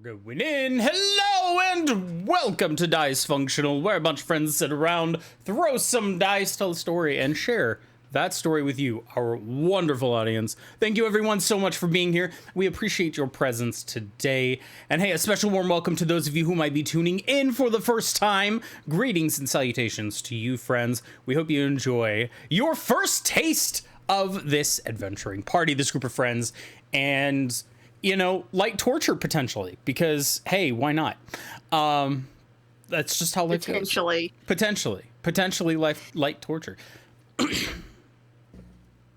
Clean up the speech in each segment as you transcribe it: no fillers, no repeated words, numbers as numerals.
Going in. Hello and welcome to Dicefunctional, where a bunch of friends sit around, throw some dice, tell a story, and share that story with you, our wonderful audience. Thank you everyone so much for being here. We appreciate your presence today. And hey, a special warm welcome to those of you who might be tuning in for the first time. Greetings and salutations to you, friends. We hope you enjoy your first taste of this adventuring party, this group of friends, and you know, light torture potentially, because hey, why not? That's just how life goes. Potentially light torture.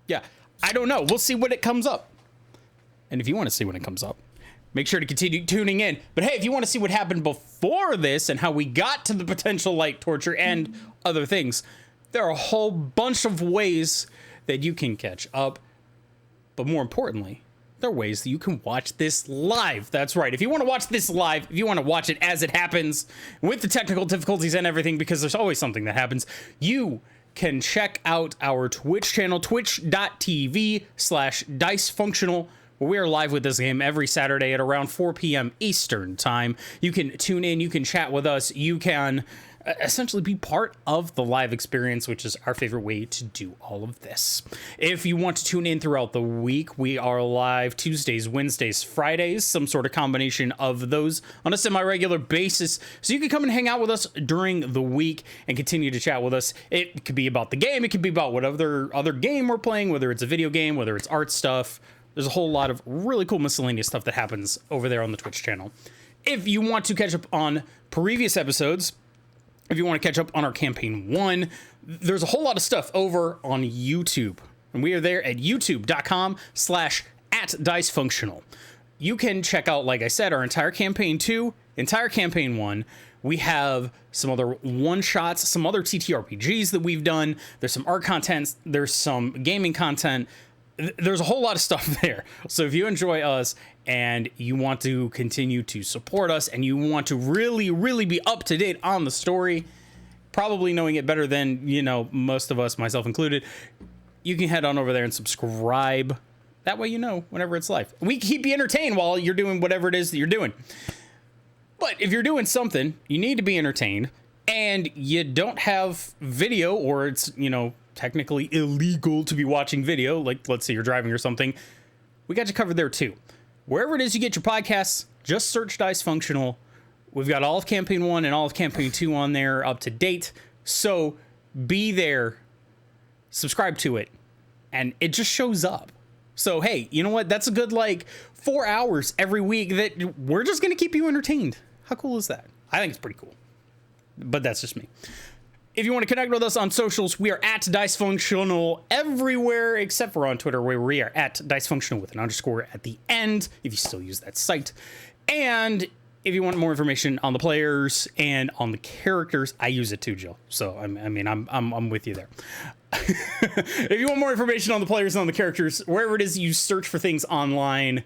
Yeah, I don't know. We'll see when it comes up. And if you want to see when it comes up, make sure to continue tuning in. But hey, if you want to see what happened before this and how we got to the potential light torture and other things, there are a whole bunch of ways that you can catch up. But more importantly, there are ways that you can watch this live. That's right. If you want to watch this live, if you want to watch it as it happens with the technical difficulties and everything, because there's always something that happens, you can check out our Twitch channel, twitch.tv/dicefunctional, where we are live with this game every Saturday at around 4 p.m. Eastern time. You can tune in, you can chat with us, you can essentially be part of the live experience, which is our favorite way to do all of this. If you want to tune in throughout the week, we are live Tuesdays, Wednesdays, Fridays, some sort of combination of those on a semi-regular basis. So you can come and hang out with us during the week and continue to chat with us. It could be about the game, it could be about whatever other game we're playing, whether it's a video game, whether it's art stuff. There's a whole lot of really cool miscellaneous stuff that happens over there on the Twitch channel. If you want to catch up on previous episodes, if you want to catch up on our campaign 1, there's a whole lot of stuff over on YouTube. And we are there at youtube.com/@dicefunctional. You can check out, like I said, our entire campaign 2, entire campaign 1. We have some other one-shots, some other ttrpgs that we've done. There's some art content. There's some gaming content. There's a whole lot of stuff there. So if you enjoy us and you want to continue to support us and you want to really be up to date on the story, probably knowing it better than, you know, most of us, myself included, you can head on over there and subscribe. That way you know whenever it's live. We keep you entertained while you're doing whatever it is that you're doing. But if you're doing something, you need to be entertained and you don't have video, or it's, you know, technically illegal to be watching video, like let's say you're driving or something, we got you covered there too. Wherever it is you get your podcasts, just search Dicefunctional. We've got all of campaign 1 and all of campaign 2 on there up to date. So be there, subscribe to it, and it just shows up. So hey, you know what? That's a good 4 hours every week that we're just going to keep you entertained. How cool is that? I think it's pretty cool. But that's just me. If you want to connect with us on socials, we are at Dicefunctional everywhere except for on Twitter, where we are at Dicefunctional with an underscore at the end, if you still use that site. And if you want more information on the players and on the characters, I use it too, Jill. So I'm with you there. If you want more information on the players and on the characters, wherever it is you search for things online,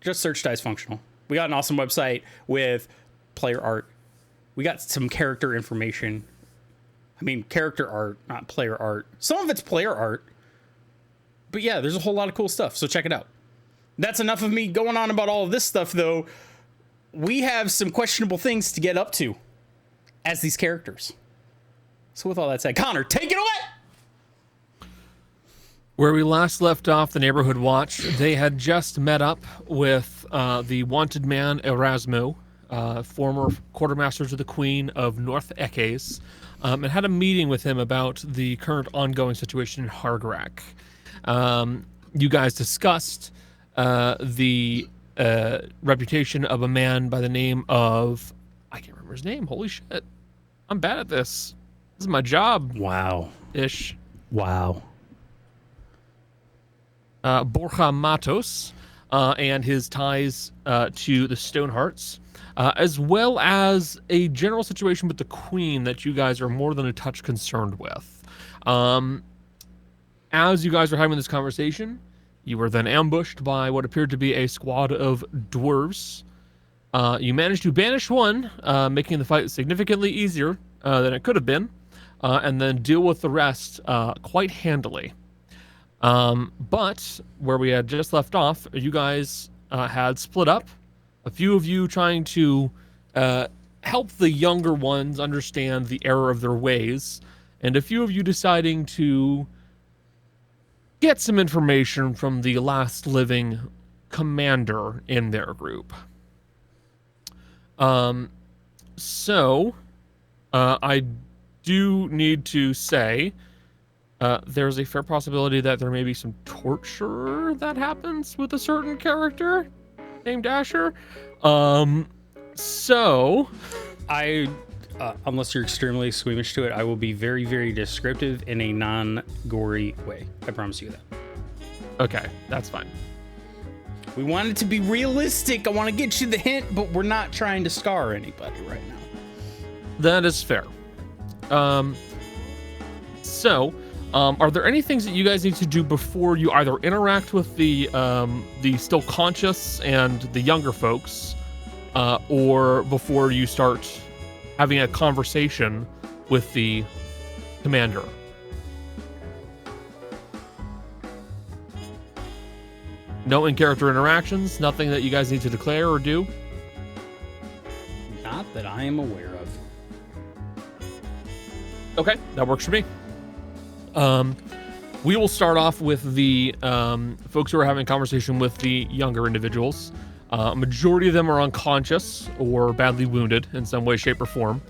just search Dicefunctional. We got an awesome website with player art. We got some character information. I mean, character art, not player art. Some of it's player art. But yeah, there's a whole lot of cool stuff, so check it out. That's enough of me going on about all of this stuff, though. We have some questionable things to get up to as these characters. So with all that said, Connor, take it away! Where we last left off the Neighborhood Watch, they had just met up with the wanted man, Erasmo, former quartermaster to the Queen of North Ekes, and had a meeting with him about the current ongoing situation in Hargrak. You guys discussed the reputation of a man by the name of... I can't remember his name. Holy shit. I'm bad at this. This is my job. Wow. Ish. Wow. Borja Matos, and his ties to the Stonehearts. As well as a general situation with the Queen that you guys are more than a touch concerned with. As you guys were having this conversation, you were then ambushed by what appeared to be a squad of dwarves. You managed to banish one, making the fight significantly easier than it could have been, and then deal with the rest quite handily. But where we had just left off, you guys had split up A few of you trying to help the younger ones understand the error of their ways, and a few of you deciding to get some information from the last living commander in their group. So I do need to say there's a fair possibility that there may be some torture that happens with a certain character named Asher. So I, unless you're extremely squeamish to it, I will be very, very descriptive in a non-gory way. I promise you that. Okay, that's fine. We want it to be realistic. I want to get you the hint, but we're not trying to scar anybody right now. That is fair. So, are there any things that you guys need to do before you either interact with the still conscious and the younger folks, or before you start having a conversation with the commander? No in-character interactions? Nothing that you guys need to declare or do? Not that I am aware of. Okay, that works for me. We will start off with the folks who are having a conversation with the younger individuals. A majority of them are unconscious or badly wounded in some way, shape, or form.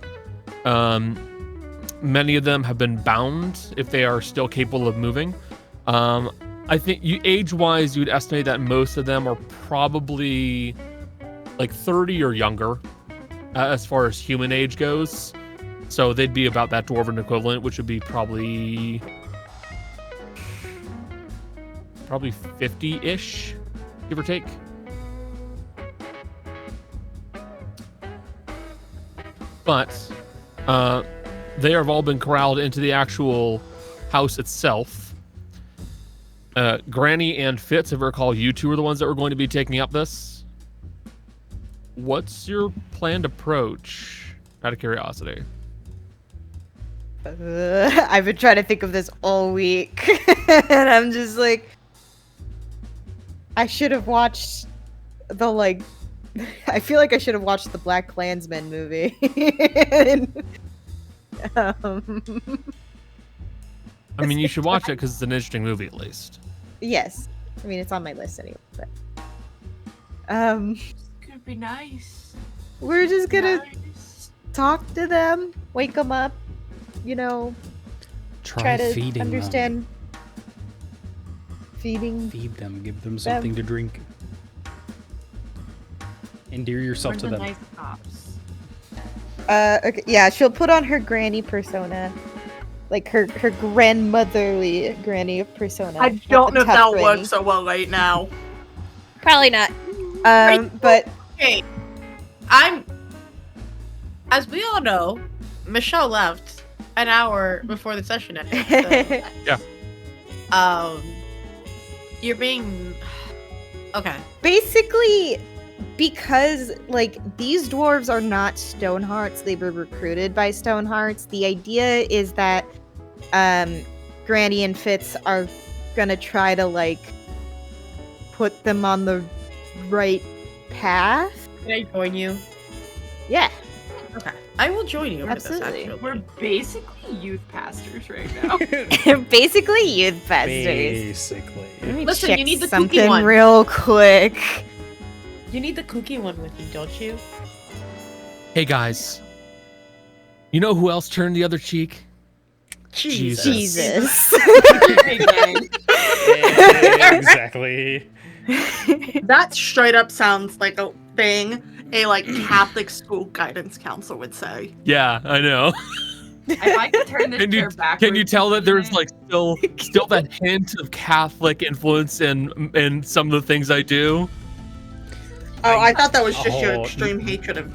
Many of them have been bound if they are still capable of moving. I think age-wise, you'd estimate that most of them are probably like 30 or younger as far as human age goes. So they'd be about that dwarven equivalent, which would be probably 50-ish, give or take. But they have all been corralled into the actual house itself. Granny and Fitz, if I recall, you two are the ones that were going to be taking up this. What's your planned approach, out of curiosity? I've been trying to think of this all week, and I'm just like, I should have watched the I feel like I should have watched the Black Klansman movie. I mean, you should watch it because it's an interesting movie, at least. Yes, I mean it's on my list anyway. But It's gonna be nice. we're just gonna Nice. talk to them, wake them up, try to feeding understand. Feeding. Feed them. Give them something to drink. Endear yourself We're to the them. nice cops. Okay, yeah, she'll put on her granny persona. Like her grandmotherly granny persona. I don't know if Tough that'll granny. work so well right now. Probably not. Right. But Okay, as we all know, Michelle left an hour before the session ended. So, you're being okay. basically, because these dwarves are not Stonehearts, they were recruited by Stonehearts. The idea is that Granny and Fitz are gonna try to put them on the right path. Can I join you? Yeah. Okay, I will join you. Absolutely. For this, We're basically youth pastors right now. Basically, youth pastors. Basically. Let me Listen, check you need the something cookie one. real quick. You need the cookie one with you, don't you? Hey, guys. You know who else turned the other cheek? Jesus. Jesus. Yeah, exactly. That straight up sounds like a thing a Catholic school guidance counselor would say. Yeah, I know. If I could turn this chair backwards. Can you tell that there's Ian, still that hint of Catholic influence in some of the things I do? Oh, I thought that was just your Oh, extreme hatred of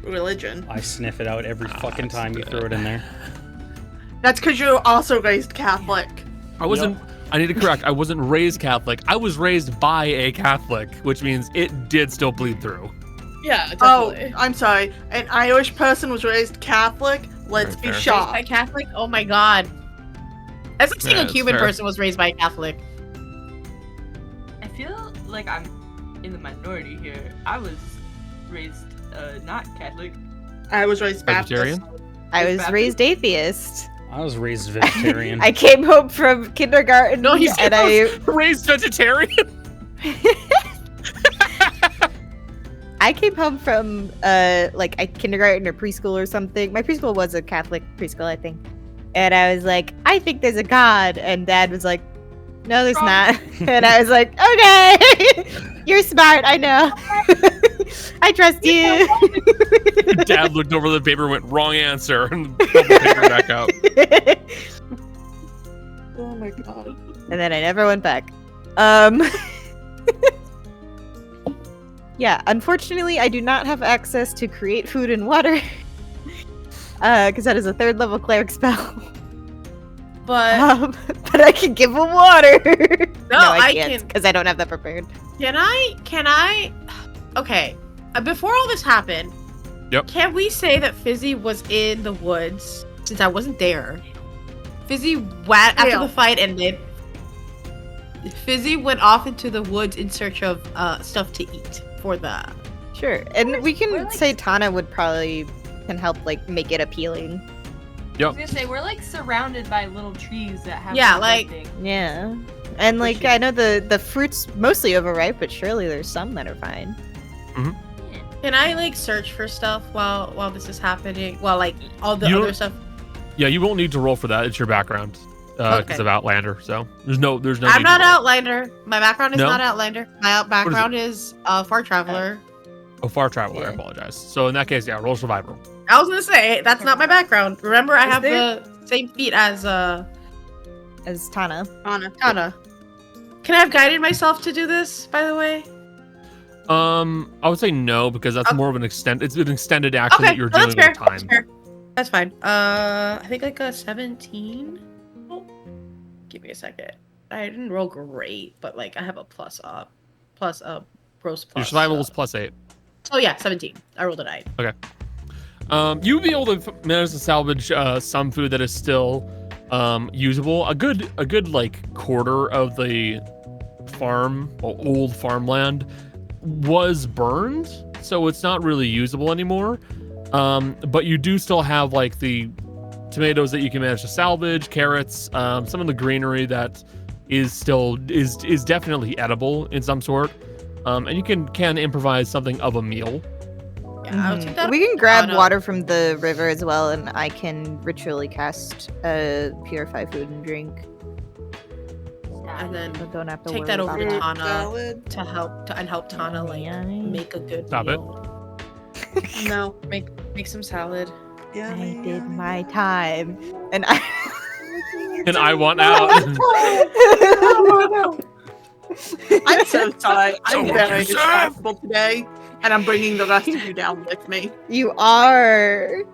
religion. I sniff it out every fucking time you throw it in there. That's because you're also raised Catholic. I wasn't. I need to correct. I wasn't raised Catholic. I was raised by a Catholic, which means it did still bleed through. Yeah, definitely. Oh, I'm sorry. An Irish person was raised Catholic. Let's Very be fair. shocked. Raised by Catholic? Oh my god. As like saying Yeah, a it's Cuban fair. person was raised by a Catholic. I feel like I'm in the minority here. I was raised not Catholic. I was raised Baptist. Vegetarian? I was Baptist? raised atheist. I was raised vegetarian. I came home from kindergarten No, he's and I raised vegetarian. I came home from like a kindergarten or preschool or something. My preschool was a Catholic preschool, I think. And I was like, I think there's a God. And Dad was like, no, there's not. And I was like, okay, you're smart. I know. I trust you. Dad looked over the paper, went wrong answer, and pulled the paper back out. Oh my god. And then I never went back. Yeah, unfortunately, I do not have access to create food and water. Because that is a 3rd level cleric spell. But But I can give him water. no, I can. Because I don't have that prepared. Can I? Okay. Before all this happened, Yep. can we say that Fizzy was in the woods since I wasn't there? Fizzy went after the fight ended. Fizzy went off into the woods in search of stuff to eat for the. Sure. And we can we're like- say Tana would probably can help like make it appealing. I was gonna say we're like surrounded by little trees that have Yeah, no like- thing. Yeah. And like I know the fruit's mostly overripe, but surely there's some that are fine. Can I like search for stuff while this is happening? While like all the You other don't- stuff. Yeah, you won't need to roll for that. It's your background because Okay. of Outlander. So there's no. I'm need not to roll. Outlander. My background is No? not Outlander. My background is Far Traveler. Oh, Far Traveler. I Yeah. apologize. So in that case, yeah, roll survival. I was gonna say that's not my background. Remember, I Is have there- the same feat as As Tana. Anna. Tana. Can I have guided myself to do this? By the way. I would say no because that's Okay. more of an It's an extended action that you're well, doing that's with fair. time. That's fair. That's fine. I think like a 17. Oh, give me a second. I didn't roll great, but like I have a plus gross plus. Your survival is +8. Oh yeah, 17. I rolled a 9. You'll be able to manage to salvage some food that is still usable. A good like quarter of the farm or old farmland was burned, so it's not really usable anymore. But you do still have like the tomatoes that you can manage to salvage, carrots, some of the greenery that is still is definitely edible in some sort. And you can improvise something of a meal. Yeah, I'll take that. We can grab on, water from the river as well, and I can ritually cast purify food and drink. and then So don't have to take worry that over about to it. Tana Salad. to help Tana like Yeah. make a good Stop it. meal. No. Make some salad. Yeah. I did my time, and I. And I want out. I'm so sorry. So I'm what very you said. responsible today, and I'm bringing the rest of you down with me. You are.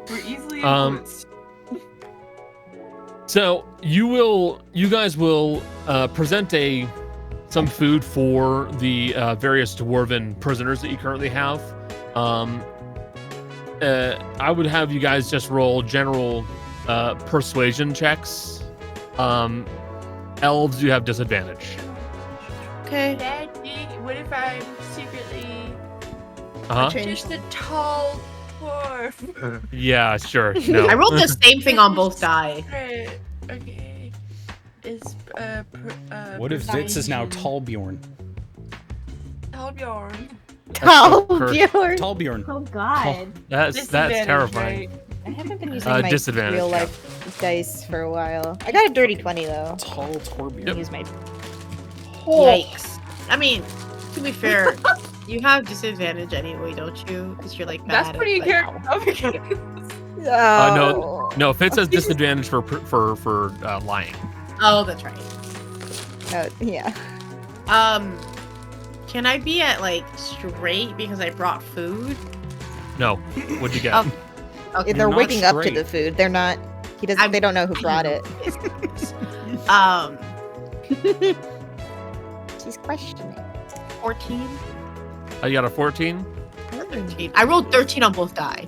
We're easily Um, influenced. So you guys will present some food for the various dwarven prisoners that you currently have. I would have you guys just roll general persuasion checks. Elves, you have disadvantage. Okay. Daddy, what if I'm secretly Uh huh. just a tall dwarf? Yeah, sure. No. I rolled the same thing on both die. Right, okay. What if Vitz is now Talbjorn? Talbjorn. Oh, cursed. Bjorn. Talbjorn. Oh God. That's Disadvantage, terrifying. right? I haven't been using my Disadvantage, real yeah. life dice for a while. I got a dirty 20 though. Tall Torbjorn. Yep. Use my. Yikes. I mean, to be fair, you have disadvantage anyway, don't you? Because you're like bad That's pretty at, good. like, Oh. No, Fitz has disadvantage for lying. Oh, that's right. Oh, yeah. Can I be at like straight because I brought food? No. What'd you get? Oh. Okay. They're not waking up to straight. the food. They're not. He doesn't. I'm- They don't know who brought it. She's questioning. 14 You got a 14. or 13. I rolled 13 on both die.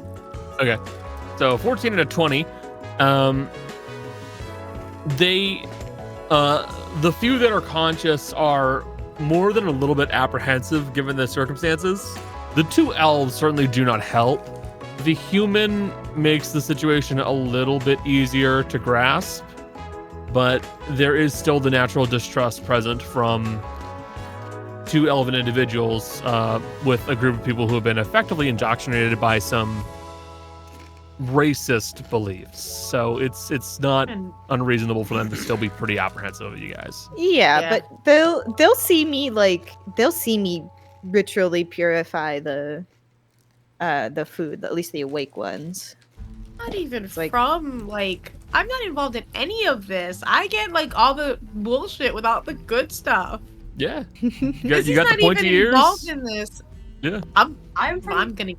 Okay. So 14 and a 20. The few that are conscious are more than a little bit apprehensive given the circumstances. The 2 elves certainly do not help. The human makes the situation a little bit easier to grasp, but there is still the natural distrust present from 2 elven individuals with a group of people who have been effectively indoctrinated by some racist beliefs. So it's not unreasonable for them to still be pretty apprehensive of you guys. Yeah, but they'll see me ritually purify the food, at least the awake ones. Not even like- from like I'm not involved in any of this. I get like all the bullshit without the good stuff. Yeah. This You got is the not pointy even ears. involved in this. Yeah. I'm I'm from the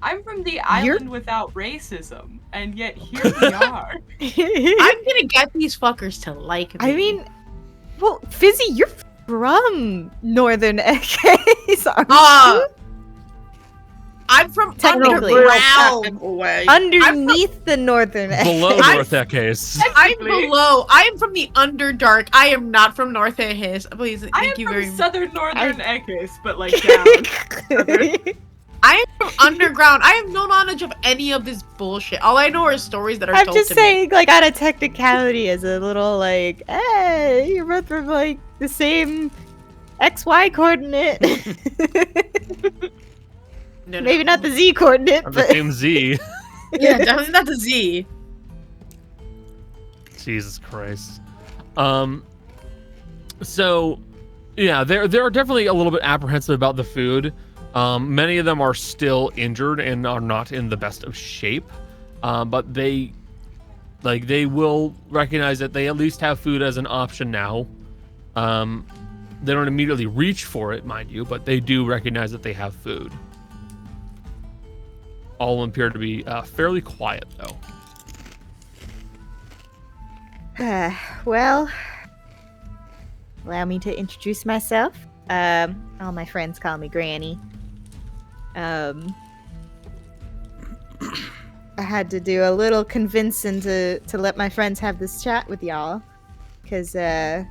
island without racism, and yet here we are. I'm gonna get these fuckers to like me. I mean, well, Fizzy, you're from Northern Echoes, aren't you? I'm from Technically. underground. Away. Underneath the Northern Echoes. Below North Echoes. I'm below. I am from the Underdark. I am not from North Echoes. Please, I thank am you from very much. southern northern Echoes, but like down. I am from underground. I have no knowledge of any of this bullshit. All I know are stories that are I'm told just to saying, like, out of technicality, as a little, like, hey, you're both from, like, the same XY coordinate. me. No, Maybe not the Z coordinate, On the but same Z. Yeah, definitely not the Z. Jesus Christ. So yeah, they're definitely a little bit apprehensive about the food. Many of them are still injured and are not in the best of shape. But they will recognize that they at least have food as an option now. They don't immediately reach for it, mind you, but they do recognize that they have food. All of them appear to be fairly quiet, though. well, allow me to introduce myself. All my friends call me Granny. I had to do a little convincing to let my friends have this chat with y'all, because none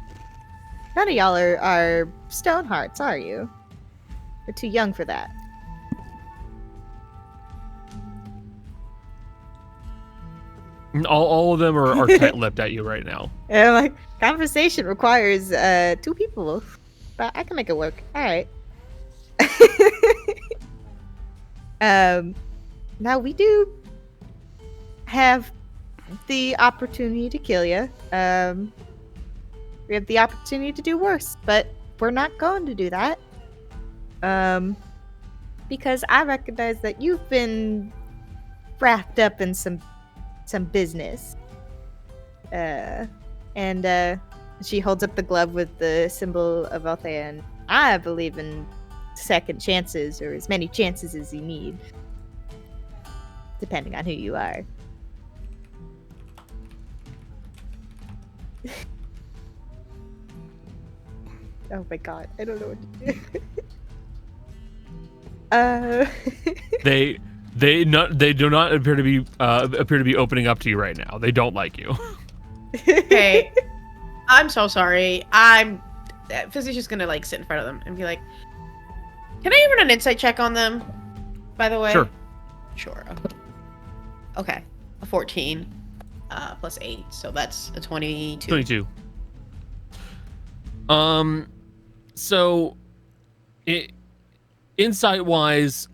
of y'all are Stonehearts, are you? You're too young for that. All of them are tight-lipped at you right now. And I'm like, conversation requires 2 people, but I can make it work. All right. Now we do have the opportunity to kill you. We have the opportunity to do worse, but we're not going to do that. Because I recognize that you've been wrapped up in some business. And she holds up the glove with the symbol of Althea, and I believe in second chances, or as many chances as you need, depending on who you are. Oh my god, I don't know what to do. They do not appear to be opening up to you right now. They don't like you. Okay. I'm so sorry. Fizzy's just gonna like sit in front of them and be like, can I run an insight check on them? By the way? Sure. Okay. A 14 plus 8, so that's a 22. 22. So insight-wise,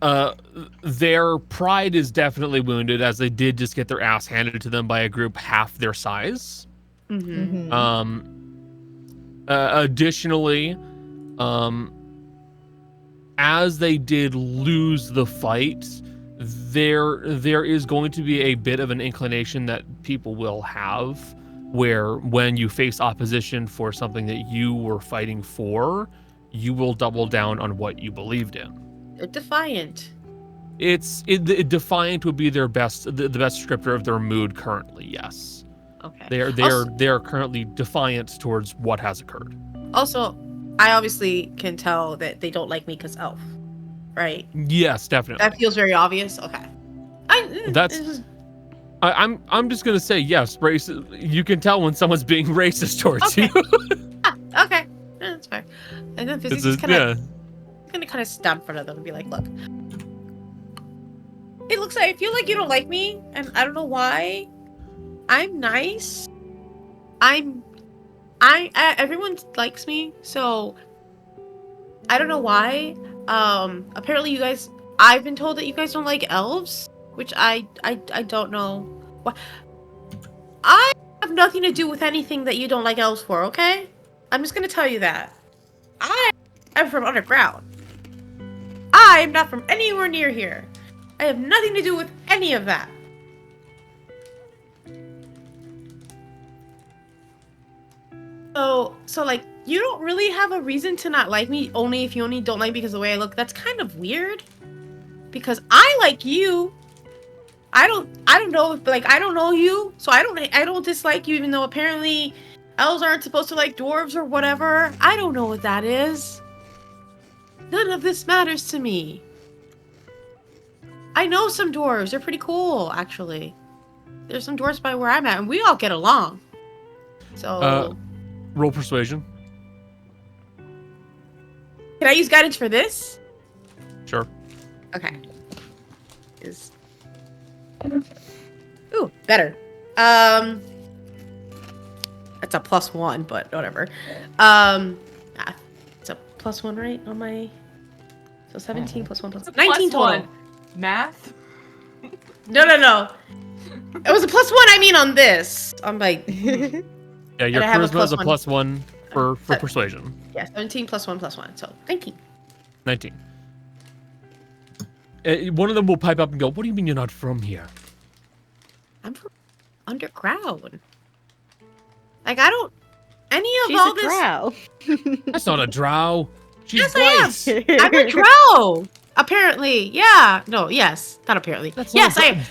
their pride is definitely wounded, as they did just get their ass handed to them by a group half their size. Mm-hmm. Additionally, as they did lose the fight, there is going to be a bit of an inclination that people will have, where when you face opposition for something that you were fighting for, you will double down on what you believed in. Defiant. Defiant would be the best descriptor of their mood currently. Yes. Okay. They are currently defiant towards what has occurred. Also, I obviously can tell that they don't like me because elf, right? Yes, definitely. That feels very obvious. Okay. I'm just gonna say yes. You can tell when someone's being racist towards you. Okay, that's fair. And then Fizzy It's just a, kind of yeah. gonna kind of stand in front of them and be like, look. It looks like I feel like you don't like me, and I don't know why. I'm nice. Everyone likes me, so I don't know why. Apparently you guys, I've been told that you guys don't like elves, which I don't know why. I have nothing to do with anything that you don't like elves for, okay? I'm just gonna tell you that. I am from underground. I am not from anywhere near here. I have nothing to do with any of that. So like, you don't really have a reason to not like me, only if you only don't like me because of the way I look. That's kind of weird. Because I like you. I don't know if, like, I don't know you, so I don't dislike you, even though apparently elves aren't supposed to like dwarves or whatever. I don't know what that is. None of this matters to me. I know some dwarves. They're pretty cool, actually. There's some dwarves by where I'm at, and we all get along. So... roll persuasion. Can I use guidance for this? Sure. Okay. Ooh, better. That's a +1, but whatever. It's a +1, right? On my... So 17 +1 +1. 19 total. +1. Math? No. It was a +1, I mean, on this. On my... Yeah, your And I have a charisma is a +1. +1 for persuasion. Yeah, 17 +1 +1, so 19. 19. One of them will pipe up and go, "What do you mean you're not from here?" I'm from underground. Like, I don't... Any of She's all a this... drow. That's not a drow. She's Yes, white. I am. I'm a drow. Apparently, yeah. No, yes, not apparently. That's Yes, not I a am.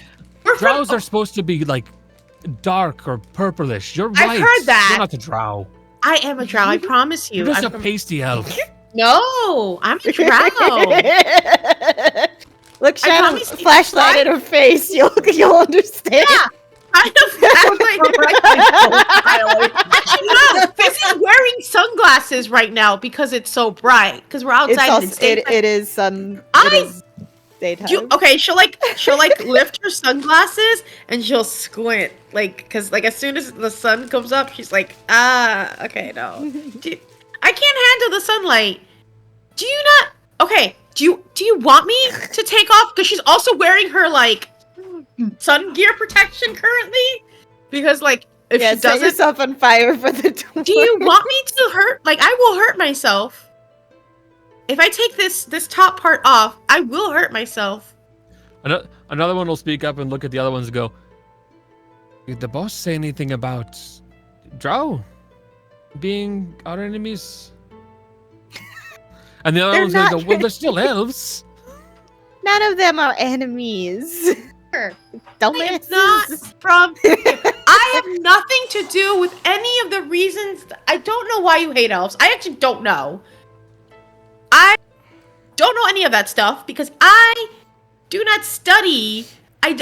We're from... Drows are supposed to be like dark or purplish. You're I've white. heard that. You're not a drow. I am a drow. I promise you. You're just I'm a from... pasty elf. No, I'm a drow. Look, I shine a promise you, flashlight in her face. You'll understand. Yeah. Actually, no, Fizzy's wearing sunglasses right now because it's so bright. Because we're outside. It's and also, it's daytime. it is it is daytime. Okay, she'll lift her sunglasses and she'll squint, like, because like as soon as the sun comes up, she's like, okay, no, I can't handle the sunlight. Do you not? Okay, do you want me to take off? Because she's also wearing her like sun gear protection currently, because like if she set doesn't, yourself on fire for the door. do you want me to hurt? Like, I will hurt myself. If I take this top part off, I will hurt myself. Another one will speak up and look at the other ones and go, "Did the boss say anything about drow being our enemies?" And the other They're one's gonna go, not- "Well, they're still elves." None of them are enemies. I Dumbasses. am not from. I have nothing to do with any of the reasons. I don't know why you hate elves. I actually don't know. I don't know any of that stuff because I do not study. I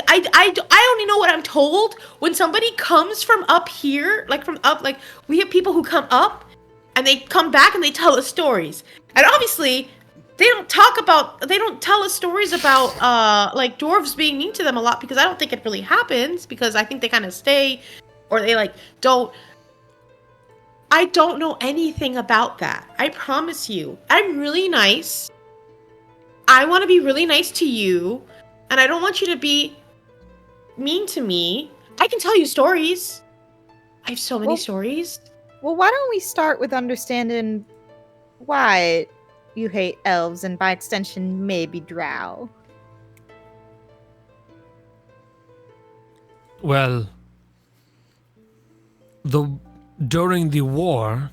only know what I'm told when somebody comes from up here, like from up, like we have people who come up and they come back and they tell us stories. And obviously they don't tell us stories about like dwarves being mean to them a lot because I don't think it really happens because I think they kind of stay or they like don't. I don't know anything about that. I promise you. I'm really nice. I want to be really nice to you. And I don't want you to be mean to me. I can tell you stories. I have so many stories. Well, why don't we start with understanding why you hate elves and by extension maybe drow? Well, during the war,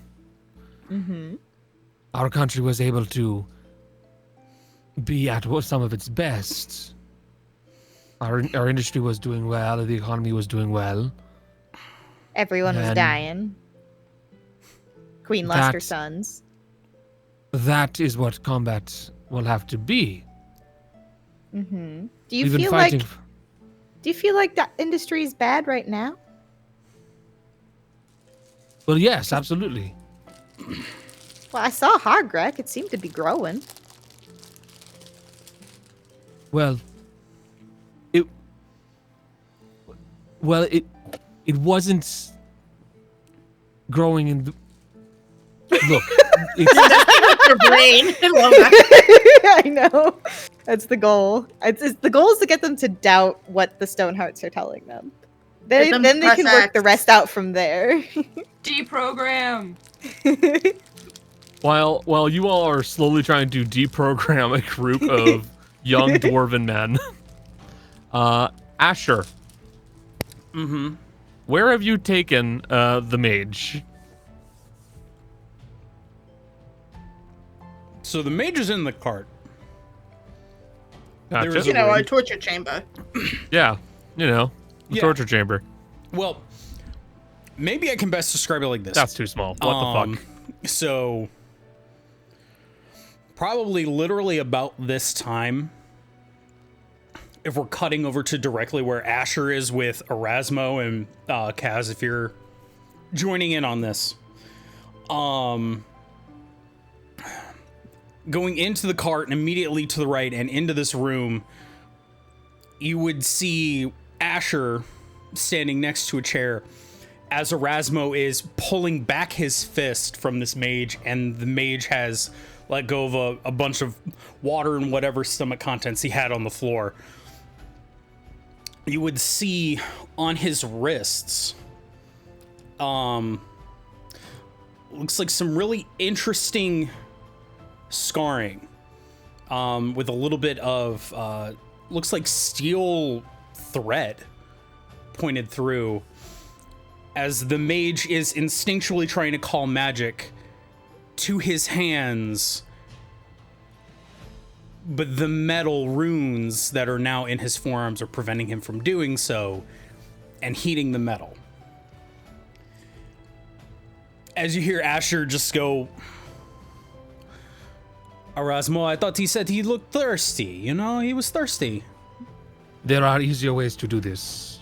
our country was able to be at some of its best. Our industry was doing well, the economy was doing well. Everyone was And dying. Queen lost her sons. That is what combat will have to be. Do you We've been feel fighting. like? Do you feel like that industry is bad right now? Well, yes, absolutely. Well, I saw Hargrek. It seemed to be growing. Well, it wasn't growing in the... Look, it's... Your brain. I love that. I know. That's the goal. The goal is to get them to doubt what the Stonehearts are telling them. Then they can work the rest out from there. Deprogram. While you all are slowly trying to deprogram a group of young dwarven men, Asher. Mm-hmm. Where have you taken the mage? So the mage is in the cart. Gotcha. There is You know, a torture chamber. Yeah, the torture chamber. Well, maybe I can best describe it like this. That's too small. What the fuck? So, probably literally about this time, if we're cutting over to directly where Asher is with Erasmo and Kaz, if you're joining in on this. Going into the cart and immediately to the right and into this room, you would see Asher standing next to a chair as Erasmo is pulling back his fist from this mage, and the mage has let go of a bunch of water and whatever stomach contents he had on the floor. You would see on his wrists, looks like some really interesting scarring, with a little bit of, looks like steel thread pointed through, as the mage is instinctually trying to call magic to his hands, but the metal runes that are now in his forearms are preventing him from doing so and heating the metal. As you hear Asher just go, Erasmo, I thought he said he looked thirsty. He was thirsty. There are easier ways to do this.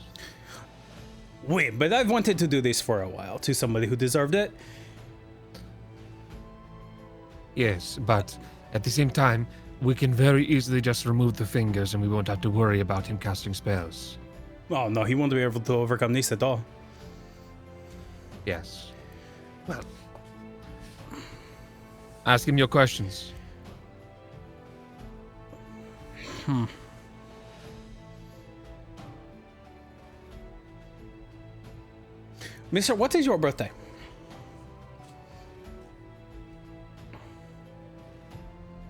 Wait, but I've wanted to do this for a while to somebody who deserved it. Yes, but at the same time, we can very easily just remove the fingers and we won't have to worry about him casting spells. Oh, no, he won't be able to overcome this at all. Yes. Well, ask him your questions. Mister, what is your birthday?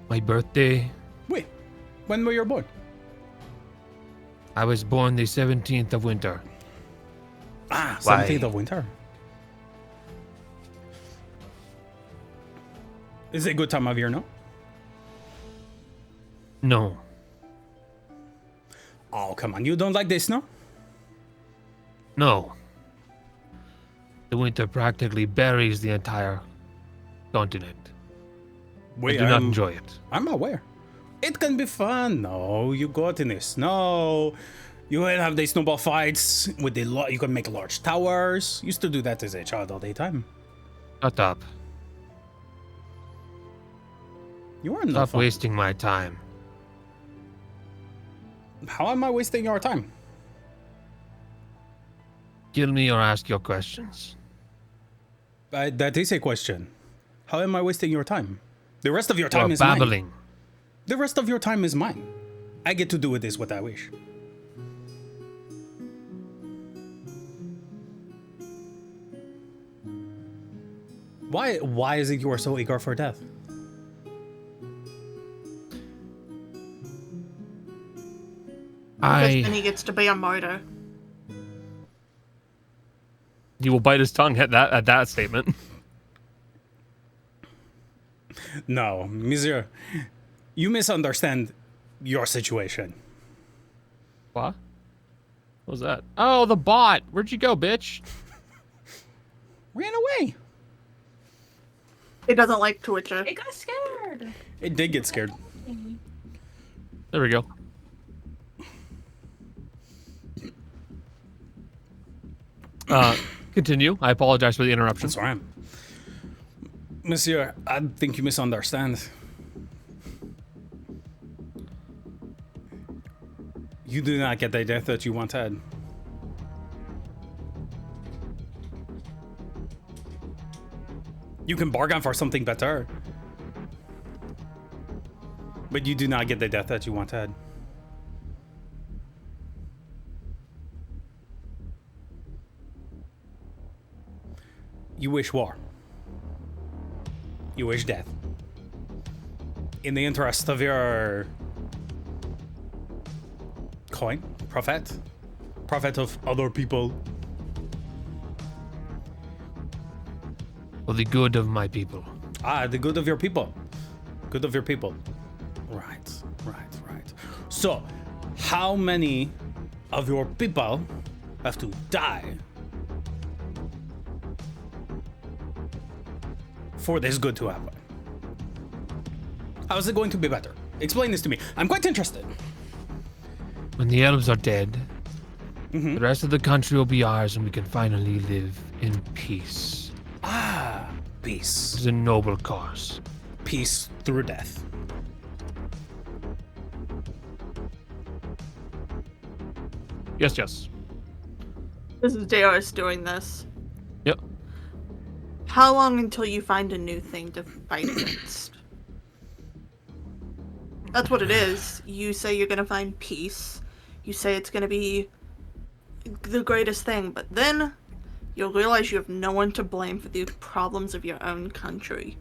My birthday? Wait, when were you born? I was born the 17th of winter. Ah, Why? 17th of winter. Is it a good time of year, no? No. Oh, come on, you don't like this, no? No. The winter practically buries the entire continent. Wait, I do not enjoy it. I'm aware. It can be fun. No, you got in the snow. You will have the snowball fights with you can make large towers. Used to do that as a child all the time. Shut up. You are not Stop fun. wasting my time. How am I wasting your time? Kill me or ask your questions. That is a question. How am I wasting your time? The rest of your You're time is mine. babbling. The rest of your time is mine. I get to do with this what I wish. Why is it you are so eager for death? Because then he gets to be a martyr. You will bite his tongue at that statement. No, monsieur, you misunderstand your situation. What? What was that? Oh, the bot. Where'd you go, bitch? Ran away. He doesn't like torture. It got scared. It did get scared. There we go. Continue. I apologize for the interruption. That's right. Monsieur, I think you misunderstand. You do not get the death that you once had. You can bargain for something better. But you do not get the death that you once had. You wish war. You wish death. In the interest of your coin, profit of other people. For the good of my people. Ah, the good of your people. Good of your people. Right. So, how many of your people have to die for this good to happen? How is it going to be better? Explain this to me. I'm quite interested. When the elves are dead, the rest of the country will be ours and we can finally live in peace. Ah, peace. It's a noble cause. Peace through death. Yes. This is Darius doing this. Yep. How long until you find a new thing to fight against? That's what it is. You say you're gonna find peace. You say it's gonna be the greatest thing, but then you'll realize you have no one to blame for the problems of your own country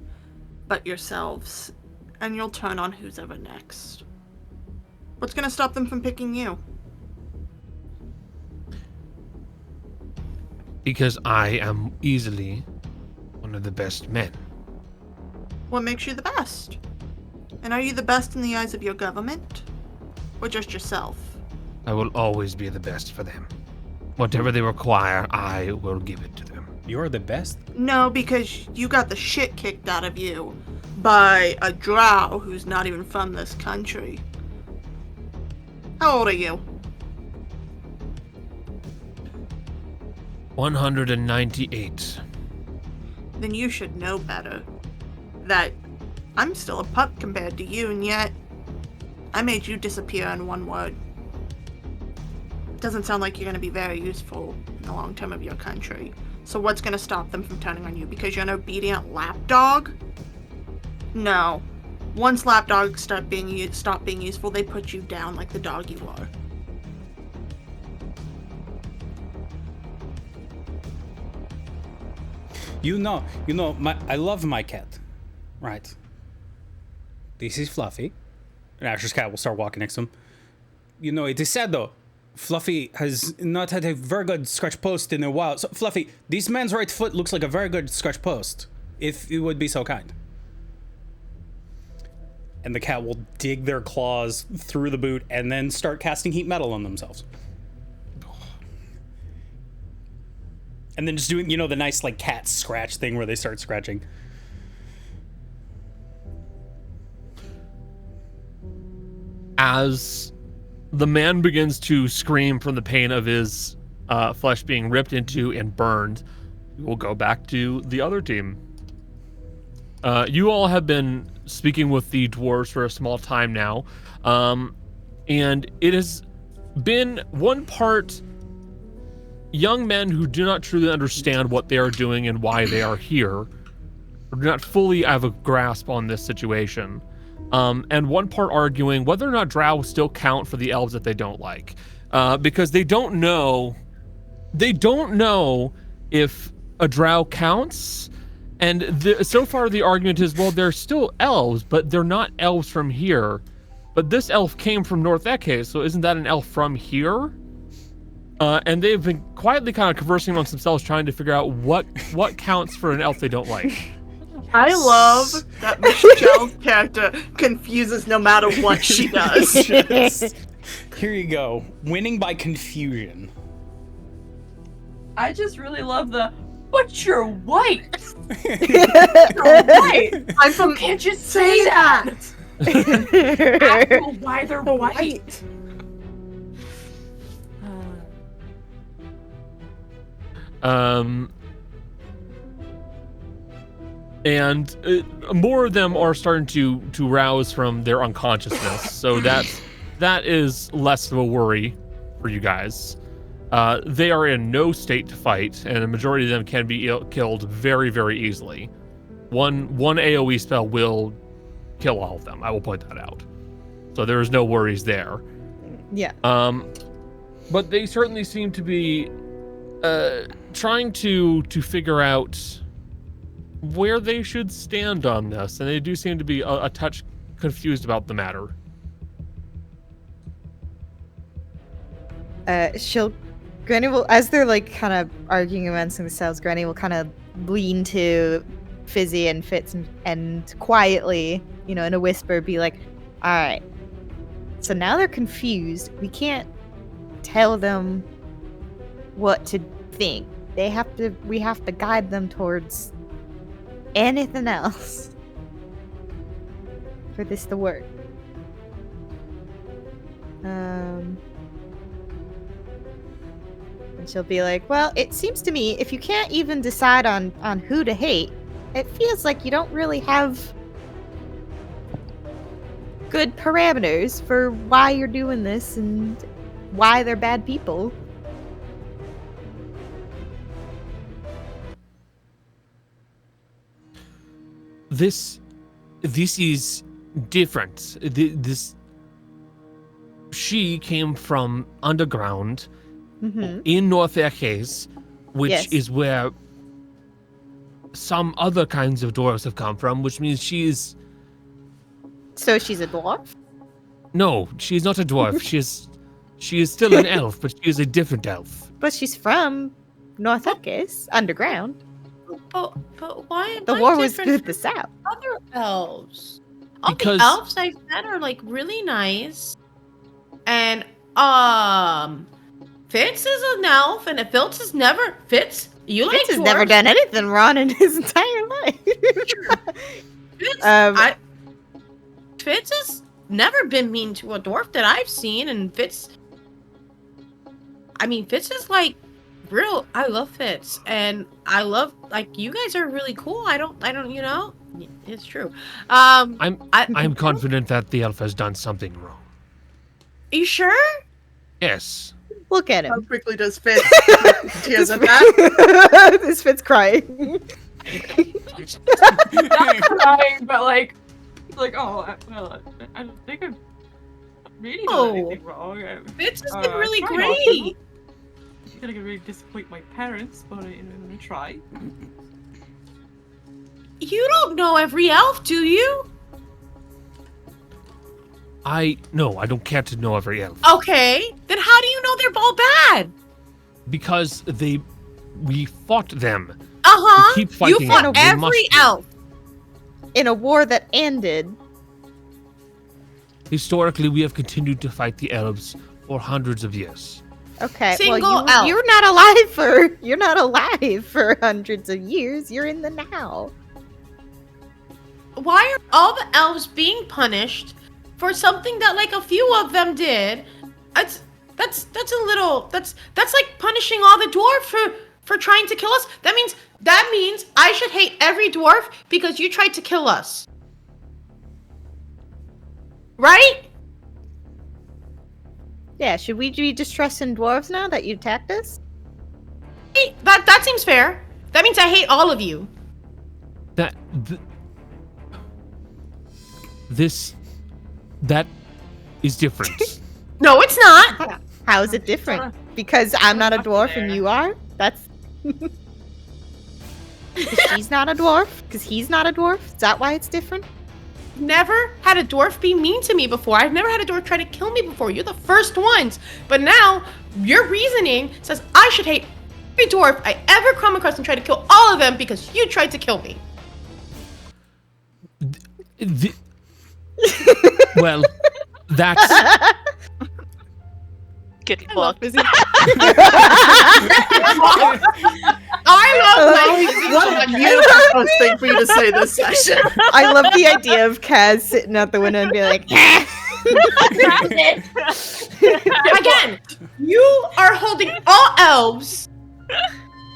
but yourselves, and you'll turn on who's ever next. What's gonna stop them from picking you? Because I am easily one of the best men. What makes you the best? And are you the best in the eyes of your government? Or just yourself? I will always be the best for them. Whatever they require, I will give it to them. You're the best? No, because you got the shit kicked out of you by a drow who's not even from this country. How old are you? 198. Then you should know better. That I'm still a pup compared to you, and yet I made you disappear in one word. Doesn't sound like you're going to be very useful in the long term of your country. So what's going to stop them from turning on you? Because you're an obedient lapdog? No. Once lapdogs stop being useful, they put you down like the dog you are. You know, I love my cat, right? This is Fluffy. And Asher's cat will start walking next to him. You know, it is sad though. Fluffy has not had a very good scratch post in a while. So, Fluffy, this man's right foot looks like a very good scratch post, if you would be so kind. And the cat will dig their claws through the boot and then start casting heat metal on themselves. And then just doing, you know, the nice, like, cat scratch thing where they start scratching. As the man begins to scream from the pain of his flesh being ripped into and burned, we'll go back to the other team. You all have been speaking with the dwarves for a small time now, and it has been one part young men who do not truly understand what they are doing and why they are here, or do not fully have a grasp on this situation. And one part arguing whether or not drow still count for the elves that they don't like, because they don't know if a drow counts. And so far the argument is, well, they're still elves, but they're not elves from here. But this elf came from North Eke, so isn't that an elf from here? And they've been quietly kind of conversing amongst themselves, trying to figure out what counts for an elf they don't like. I love that Michelle's character confuses no matter what she does. Yes. Here you go. Winning by confusion. I just really love but you're white! You're white! I'm from. Can't you say that? Ask them why they're white. And more of them are starting to rouse from their unconsciousness, so that is less of a worry for you guys. They are in no state to fight, and a majority of them can be killed very, very easily. One AoE spell will kill all of them. I will point that out. So there is no worries there. Yeah. But they certainly seem to be trying to figure out where they should stand on this, and they do seem to be a touch confused about the matter. Granny will, as they're like kind of arguing amongst themselves, Granny will kind of lean to Fizzy and Fitz and quietly, in a whisper, be like, all right, so now they're confused. We can't tell them what to think. We have to guide them towards anything else for this to work. And she'll be like, well, it seems to me if you can't even decide on who to hate, it feels like you don't really have good parameters for why you're doing this and why they're bad people. This is different. She came from underground in North Ekes, which is where some other kinds of dwarves have come from, which means she's... So she's a dwarf? No, she's not a dwarf. She is still an elf, but she is a different elf. But she's from North Ekes, underground. But why? The war was good the south. Other elves. All Because- the elves I've met are like really nice, and Fitz is an elf, and Fitz has never Fitz. You like Fitz has dwarves? never done anything wrong in his entire life. Fitz, Fitz has never been mean to a dwarf that I've seen, and Fitz. I mean, Fitz is like real. I love Fitz, and I love you guys are really cool. I don't. It's true. I'm confident that the elf has done something wrong. You sure? Yes. Look at How him. quickly does Fitz tears in that? This Fitz crying. Not crying, but like, oh, well, I don't think I've really done anything wrong. Fitz has been really try not great. I'm gonna really disappoint my parents, but I'm gonna try. You don't know every elf, do you? No, I don't care to know every elf. Okay, then how do you know they're all bad? Because we fought them. Uh-huh. We keep fighting You fought them. We every must do. elf. In a war that ended. Historically, we have continued to fight the elves for hundreds of years. Okay, Single elf. you're not alive for hundreds of years. You're in the now. Why are all the elves being punished for something that like a few of them did? That's like punishing all the dwarves for trying to kill us. That means I should hate every dwarf because you tried to kill us. Right? Yeah, should we be distrusting dwarves now that you attacked us? Hey, that seems fair. That means I hate all of you. That is different. No, it's not. How is it different? Because I'm not a dwarf and you are? That's... She's not a dwarf? Because he's not a dwarf? Is that why it's different? Never had a dwarf be mean to me before. I've never had a dwarf try to kill me before. You're the first ones. But now, your reasoning says I should hate every dwarf I ever come across and try to kill all of them because you tried to kill me. Well, that's... Good luck. I love What a beautiful first thing for you to say this session. I love the idea of Kaz sitting out the window and be like, Again, you are holding all elves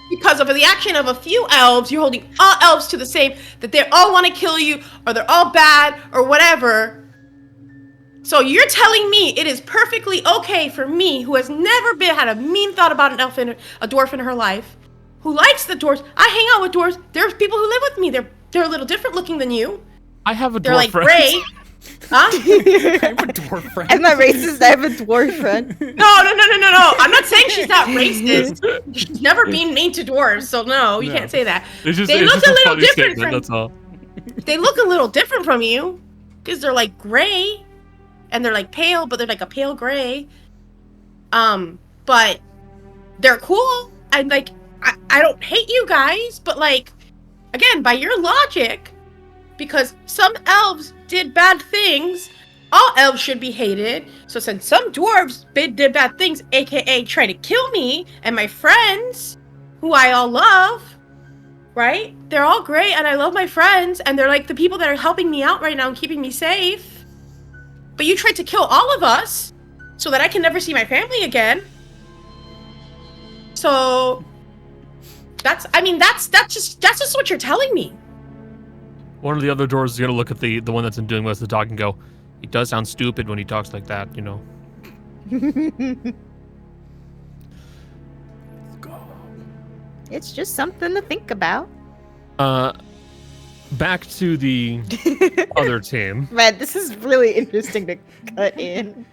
because of the action of a few elves, you're holding all elves to the same, that they all want to kill you, or they're all bad, or whatever. So you're telling me it is perfectly okay for me, who has never had a mean thought about an elf, a dwarf in her life, who likes the dwarves. I hang out with dwarves. There's people who live with me. They're a little different looking than you. I have a They're dwarf like friend. gray. Huh? I have a dwarf friend. I'm not racist. I have a dwarf friend. No. I'm not saying she's not racist. She's never been mean to dwarves, so no, you can't say that. It's just, They it's look just a little funny different statement, that's all. They look a little different from you, because they're like gray, and they're like pale, but they're like a pale gray. But they're cool. And like, I don't hate you guys, but like, again, by your logic, because some elves did bad things, all elves should be hated. So since some dwarves did bad things, aka try to kill me and my friends, who I all love, right? They're all great and I love my friends and they're like the people that are helping me out right now and keeping me safe. But you tried to kill all of us so that I can never see my family again. So that's just what you're telling me. One of the other dwarves is gonna look at the one that's been doing most of the talking and go, he does sound stupid when he talks like that, you know. It's just something to think about. Back to the other team. Man, this is really interesting to cut in.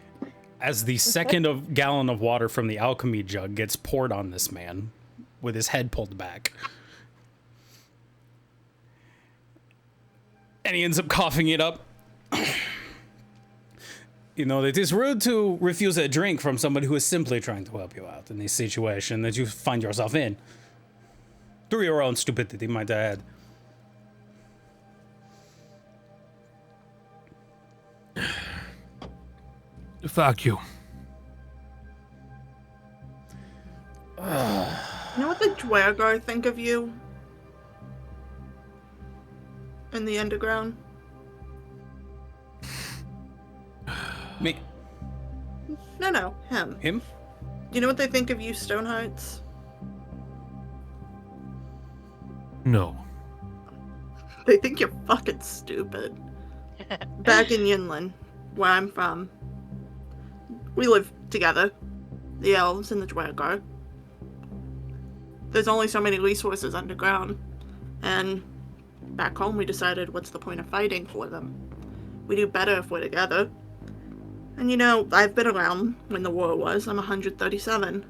As the second gallon of water from the alchemy jug gets poured on this man with his head pulled back. And he ends up coughing it up. You know, it is rude to refuse a drink from somebody who is simply trying to help you out in this situation that you find yourself in. Through your own stupidity, might I add. Fuck you. You know what the Dwargar think of you? In the underground? Me? No, him. Him? You know what they think of you, Stonehearts? No. They think you're fucking stupid. Back in Yunlin, where I'm from, we live together. The elves and the Dwargar. There's only so many resources underground. And back home we decided, what's the point of fighting for them? We do better if we're together. And you know, I've been around when the war was. I'm 137.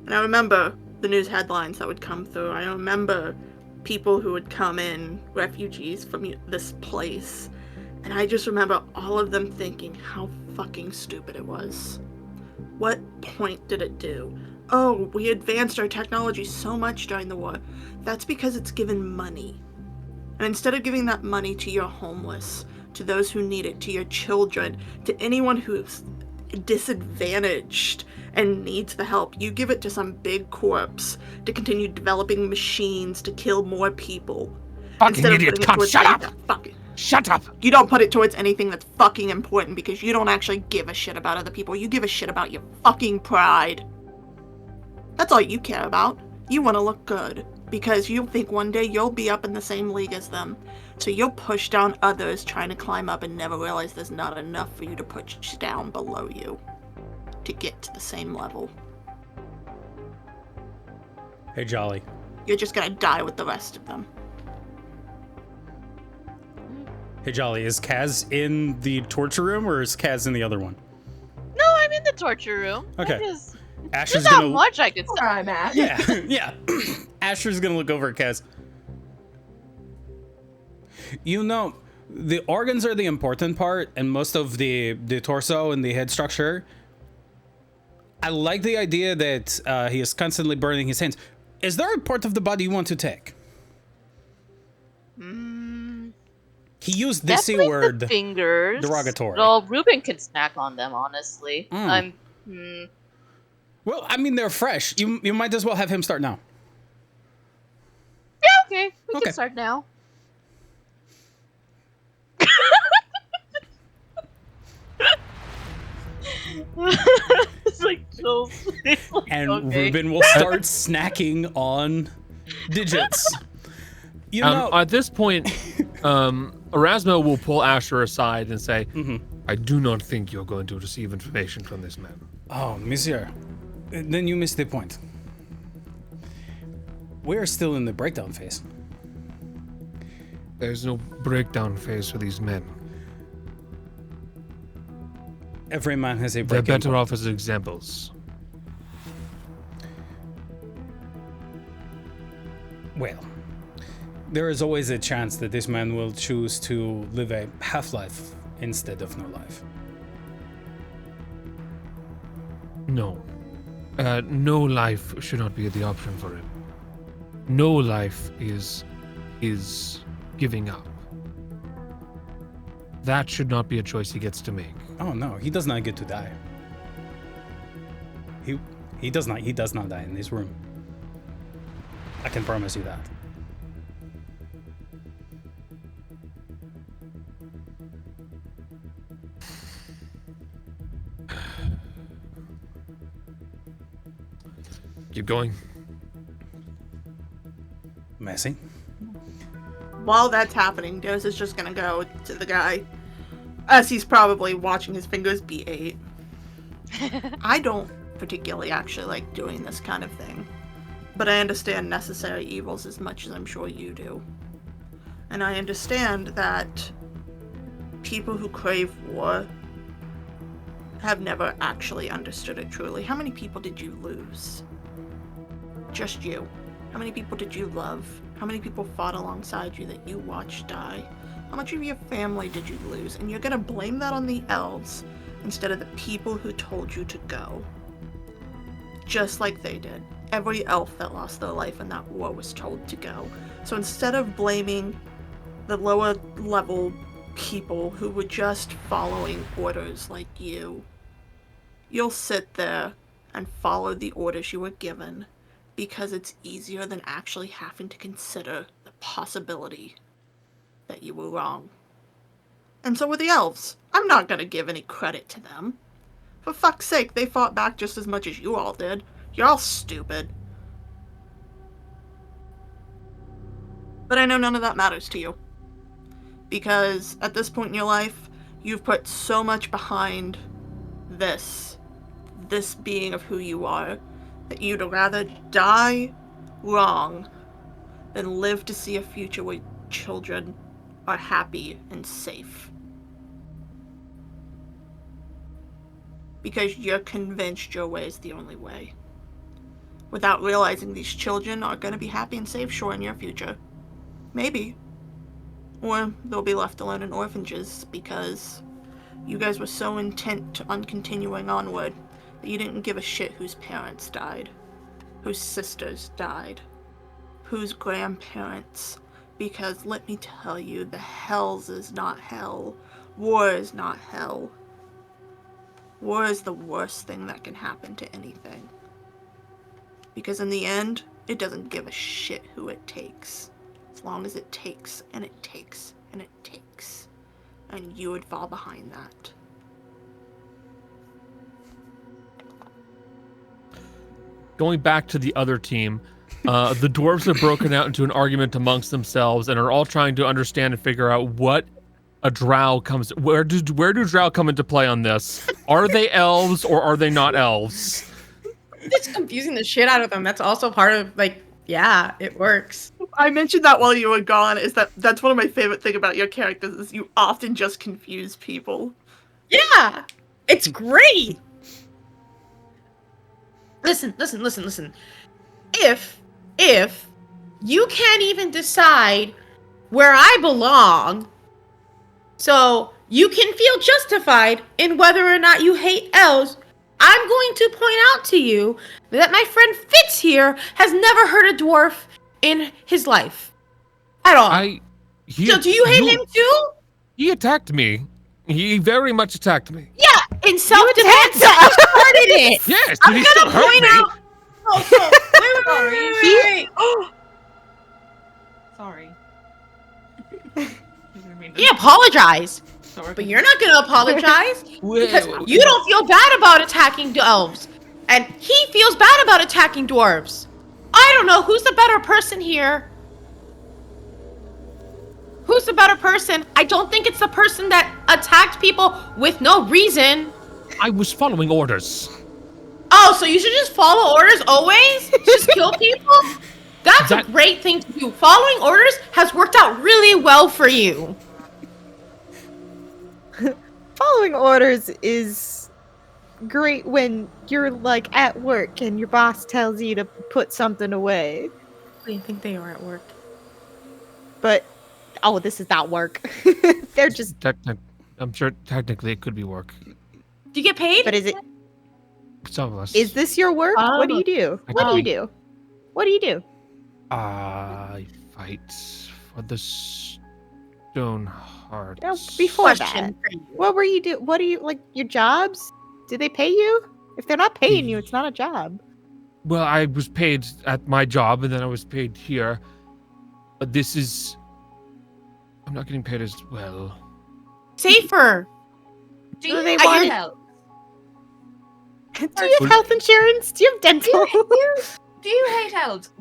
And I remember the news headlines that would come through. I remember people who would come in, refugees from this place. And I just remember all of them thinking how fucking stupid it was. What point did it do? Oh, we advanced our technology so much during the war. That's because it's given money. And instead of giving that money to your homeless, to those who need it, to your children, to anyone who's disadvantaged and needs the help, you give it to some big corpse to continue developing machines to kill more people. Fucking idiot, cunt, shut up! Shut up! You don't put it towards anything that's fucking important because you don't actually give a shit about other people. You give a shit about your fucking pride. That's all you care about. You want to look good because you think one day you'll be up in the same league as them. So you'll push down others trying to climb up and never realize there's not enough for you to push down below you to get to the same level. Hey, Jolly. You're just gonna die with the rest of them. Hey, Jolly, is Kaz in the torture room or is Kaz in the other one? No, I'm in the torture room. Okay. There's Asher's not gonna... much I could say. Where I'm at. Yeah. Asher's gonna look over at Kaz. You know, the organs are the important part, and most of the torso and the head structure. I like the idea that he is constantly burning his hands. Is there a part of the body you want to take? He used the C Definitely word. the fingers. derogatory. Well, Ruben can snack on them, honestly. Well, I mean, they're fresh. You might as well have him start now. Yeah, okay. We Okay. can start now. just like chills. Like, And okay. Ruben will start snacking on digits. You know, At this point, Erasmo will pull Asher aside and say, I do not think you're going to receive information from this man. oh, monsieur, then you missed the point. We're still in the breakdown phase. There's no breakdown phase for these men. Every man has a They're breakdown better point. off as examples. Well, there is always a chance that this man will choose to live a half-life instead of no life. No. No life should not be the option for him. No life is giving up. That should not be a choice he gets to make. Oh no, he does not get to die. He does not die in this room. I can promise you that. Keep going. Messy. While that's happening, Dose is just gonna go to the guy, as he's probably watching his fingers be 8. I don't particularly actually like doing this kind of thing, but I understand necessary evils as much as I'm sure you do. And I understand that people who crave war have never actually understood it truly. How many people did you lose? Just you. How many people did you love? How many people fought alongside you that you watched die? How much of your family did you lose? And you're gonna blame that on the elves instead of the people who told you to go. Just like they did. Every elf that lost their life in that war was told to go. So instead of blaming the lower level people who were just following orders like you'll sit there and follow the orders you were given because it's easier than actually having to consider the possibility that you were wrong. And so were the elves. I'm not gonna give any credit to them. For fuck's sake, they fought back just as much as you all did. You're all stupid. But I know none of that matters to you. Because at this point in your life, you've put so much behind this being of who you are, that you'd rather die wrong than live to see a future where children are happy and safe. Because you're convinced your way is the only way. Without realizing these children are going to be happy and safe, sure, in your future. Maybe. Or they'll be left alone in orphanages because you guys were so intent on continuing onward that you didn't give a shit whose parents died, whose sisters died, whose grandparents. Because let me tell you, the hells is not hell. War is not hell. War is the worst thing that can happen to anything. Because in the end, it doesn't give a shit who it takes. As long as it takes, and it takes, and it takes. And you would fall behind that. Going back to the other team, the dwarves have broken out into an argument amongst themselves and are all trying to understand and figure out what a drow comes. Where do drow come into play on this? Are they elves or are they not elves? It's confusing the shit out of them. That's also part of, like, yeah, it works. I mentioned that while you were gone, is that's one of my favorite things about your characters, is you often just confuse people. Yeah, it's great. Listen. If you can't even decide where I belong, so you can feel justified in whether or not you hate elves, I'm going to point out to you that my friend Fitz here has never hurt a dwarf in his life. At all. So do you hate him too? He attacked me. He very much attacked me. Yeah, in self-defense, I started it. Yes, I'm did he gonna still hurt point me? out. Wait. Sorry. He apologized. But you're not gonna apologize because Well, you don't feel bad about attacking elves, and he feels bad about attacking dwarves. I don't know who's the better person here. Who's the better person? I don't think it's the person that attacked people with no reason. I was following orders. Oh, so you should just follow orders always? Just kill people? That's a great thing to do. Following orders has worked out really well for you. Following orders is great when you're like at work and your boss tells you to put something away. I didn't think they were at work. But this is not work. They're just. I'm sure technically it could be work. Do you get paid? But is it? Some of us. Is this your work? What do you do? What do you do? What do you do? I fight for the Stoneheart. No, before that, what were you do? What do you like? Your jobs? Do they pay you? If they're not paying you, it's not a job. Well, I was paid at my job, and then I was paid here. But this is. I'm not getting paid as well. Safer. Do you they have want- help? Do you have health insurance? Do you have dental? Do you hate elves?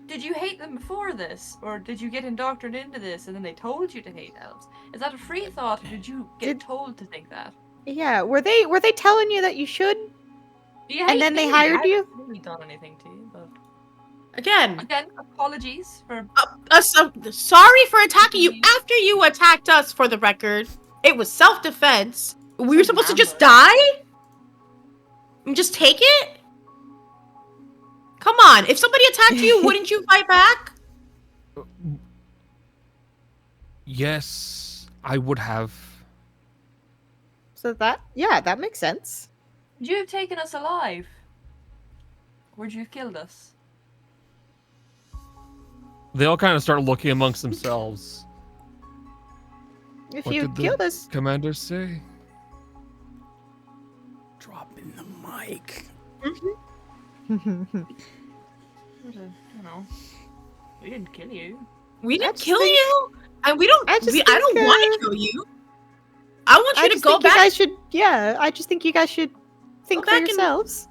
Did you hate them before this? Or did you get indoctrinated into this and then they told you to hate elves? Is that a free thought or did you get told to think that? Yeah, were they telling you that you should? Do you And hate then they me? hired I you? haven't really done anything to you, but Again, apologies for sorry for attacking you after you attacked us, for the record. It was self-defense. We were supposed to just die? And just take it? Come on, if somebody attacked you, wouldn't you fight back? Yes, I would have. So that makes sense. Would you have taken us alive? Or would you have killed us? They all kind of start looking amongst themselves. If What you did the killed us, commander say? Drop in the mic. I don't know. We didn't kill you. We didn't just kill think- you, and we don't. I just I don't think, want to kill you. I want you I to just go think you back. guys should. Yeah, I just think you guys should think Go for back and- yourselves.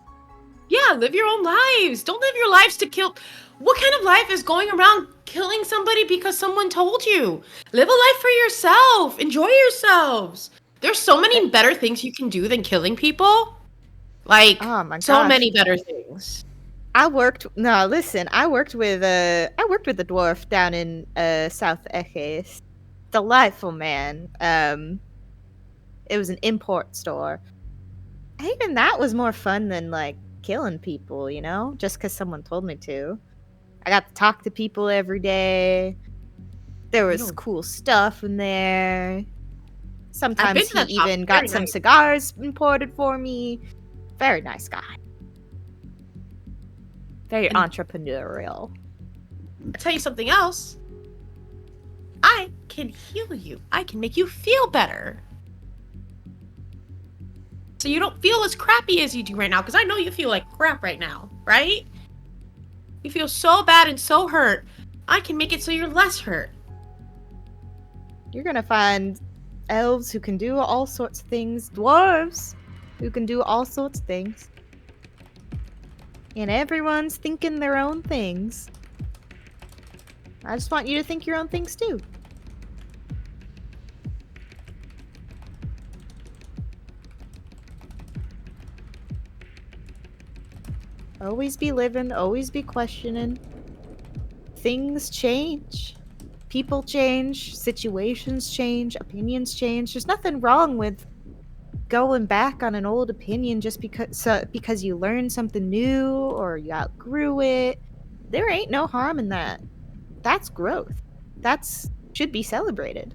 Yeah, live your own lives. Don't live your lives to kill. What kind of life is going around killing somebody because someone told you? Live a life for yourself. Enjoy yourselves. There's so many better things you can do than killing people. Like, Oh my so gosh. many better things. I worked with a dwarf down in South Ekes. Delightful man. It was an import store. Even that was more fun than like killing people, you know? Just because someone told me to. I got to talk to people every day. There was cool stuff in there. Sometimes to that he shop. even got Very some nice. cigars imported for me. Very nice guy. Very entrepreneurial. I'll tell you something else. I can heal you. I can make you feel better. So you don't feel as crappy as you do right now, because I know you feel like crap right now, right? You feel so bad and so hurt. I can make it so you're less hurt. You're gonna find elves who can do all sorts of things, dwarves who can do all sorts of things. And everyone's thinking their own things. I just want you to think your own things too. Always be living, always be questioning. Things change. People change, situations change, opinions change. There's nothing wrong with going back on an old opinion just because you learned something new or you outgrew it. There ain't no harm in that. That's growth. That's should be celebrated.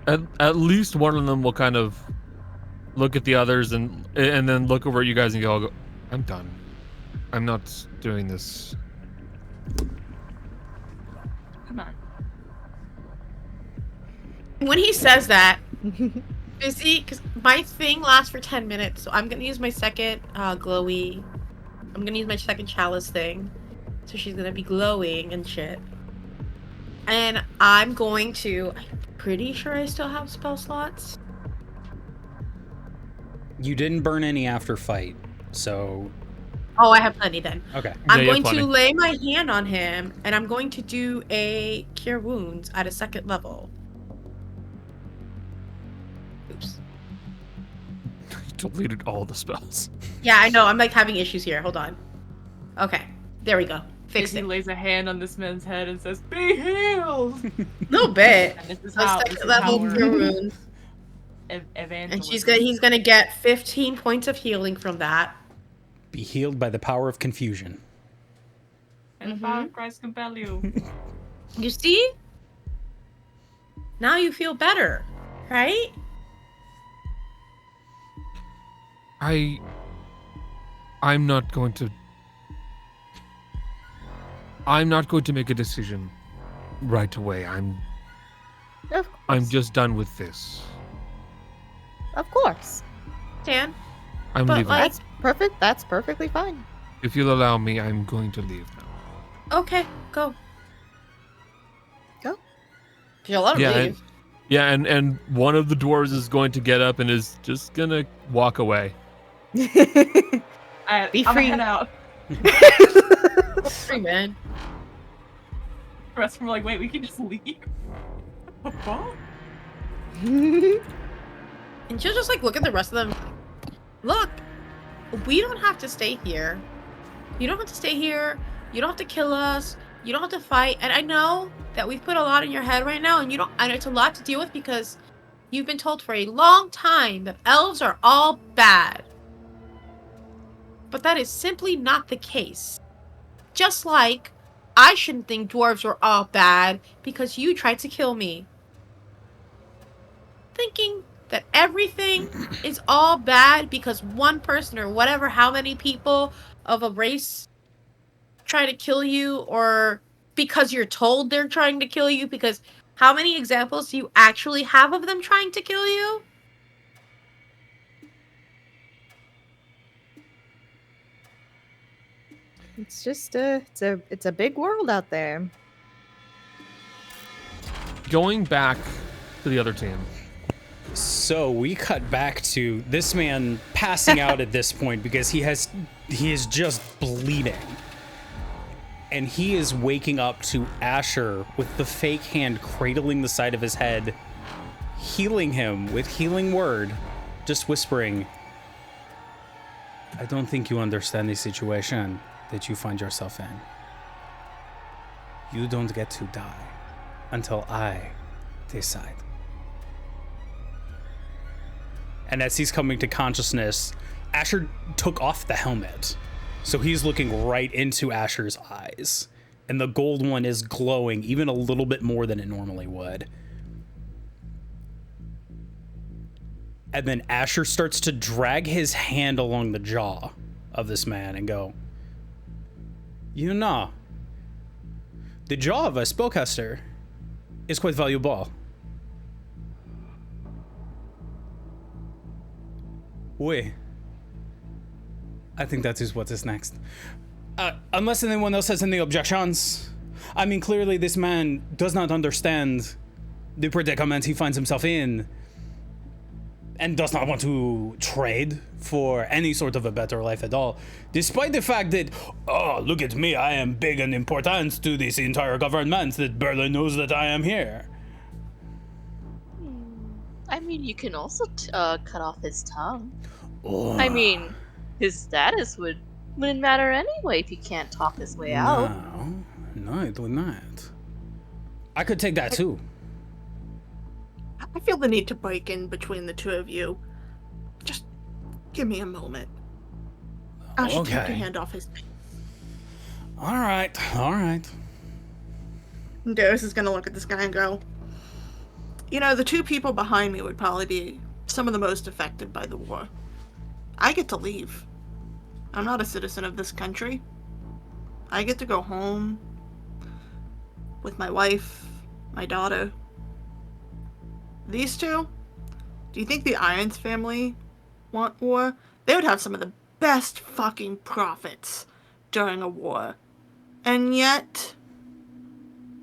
At least one of them will kind of look at the others and then look over at you guys and go, I'm done. I'm not doing this. Come on. When he says that, Fizzy, because my thing lasts for 10 minutes, so I'm gonna use my second glowy. I'm gonna use my second chalice thing. So she's gonna be glowing and shit. And I'm going to. I'm pretty sure I still have spell slots. You didn't burn any after fight, so. Oh, I have plenty then. Okay. I'm you have going to plenty. lay my hand on him, and I'm going to do a Cure Wounds at a 2nd level. Oops. You deleted all the spells. Yeah, I know. I'm like having issues here. Hold on. Okay, there we go. Fixed He it. lays a hand on this man's head and says, "Be healed." Little bit. And this is So how. This 2nd is level how Cure we're Wounds, and evangelism. he's gonna get 15 points of healing from that. Be healed by the power of confusion. And the power of Christ compel you. You see? Now you feel better, right? I'm not going to make a decision right away. I'm just done with this. Of course. Dan, I'm But, leaving. like- That's perfect. That's perfectly fine. If you'll allow me, I'm going to leave now. okay, go. Go. You'll let him Yeah, leave. and one of the dwarves is going to get up and is just gonna walk away. Be I'm free. gonna head out. Free man. The rest of them are like, wait, we can just leave? What? And she'll just like look at the rest of them. Look, we don't have to stay here. You don't have to stay here. You don't have to kill us. You don't have to fight. And I know that we've put a lot in your head right now, and you don't. And it's a lot to deal with because you've been told for a long time that elves are all bad. But that is simply not the case. Just like I shouldn't think dwarves were all bad because you tried to kill me. Thinking that everything is all bad because one person or whatever, how many people of a race try to kill you, or because you're told they're trying to kill you, because how many examples do you actually have of them trying to kill you? It's just it's a big world out there. Going back to the other team. So we cut back to this man passing out at this point because he is just bleeding. And he is waking up to Asher with the fake hand cradling the side of his head, healing him with healing word, just whispering, "I don't think you understand the situation that you find yourself in. You don't get to die until I decide." And as he's coming to consciousness, Asher took off the helmet. So he's looking right into Asher's eyes. And the gold one is glowing even a little bit more than it normally would. And then Asher starts to drag his hand along the jaw of this man and go, "You know, the jaw of a spellcaster is quite valuable. Oui. I think that is what is next. Unless anyone else has any objections. I mean, clearly this man does not understand the predicament he finds himself in and does not want to trade for any sort of a better life at all. Despite the fact that, oh, look at me, I am big and important to this entire government, that Berlin knows that I am here. I mean, you can also cut off his tongue. Oh. I mean, his status wouldn't matter anyway if he can't talk his way out. No, it would not. I could take that too. I feel the need to break in between the two of you. Just give me a moment. I should take Okay. your hand off his. All right. Darius is gonna look at this guy and go, "You know, the two people behind me would probably be some of the most affected by the war. I get to leave. I'm not a citizen of this country. I get to go home with my wife, my daughter. These two, Do you think the Irons family want war? They would have some of the best fucking profits during a war. And yet,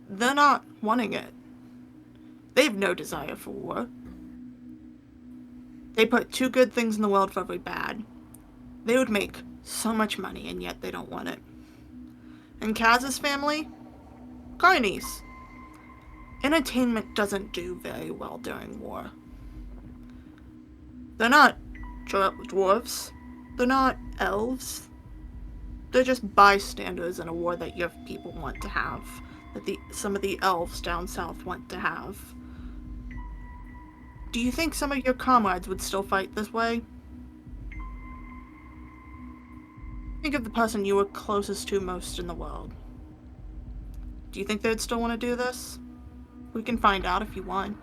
they're not wanting it. They have no desire for war. They put 2 good things in the world for every bad. They would make so much money, and yet they don't want it. And Kaz's family? Carnies. Entertainment doesn't do very well during war. They're not dwarves. They're not elves. They're just bystanders in a war that your people want to have. That some of the elves down south want to have. Do you think some of your comrades would still fight this way? Think of the person you were closest to most in the world. Do you think they'd still want to do this? We can find out if you want.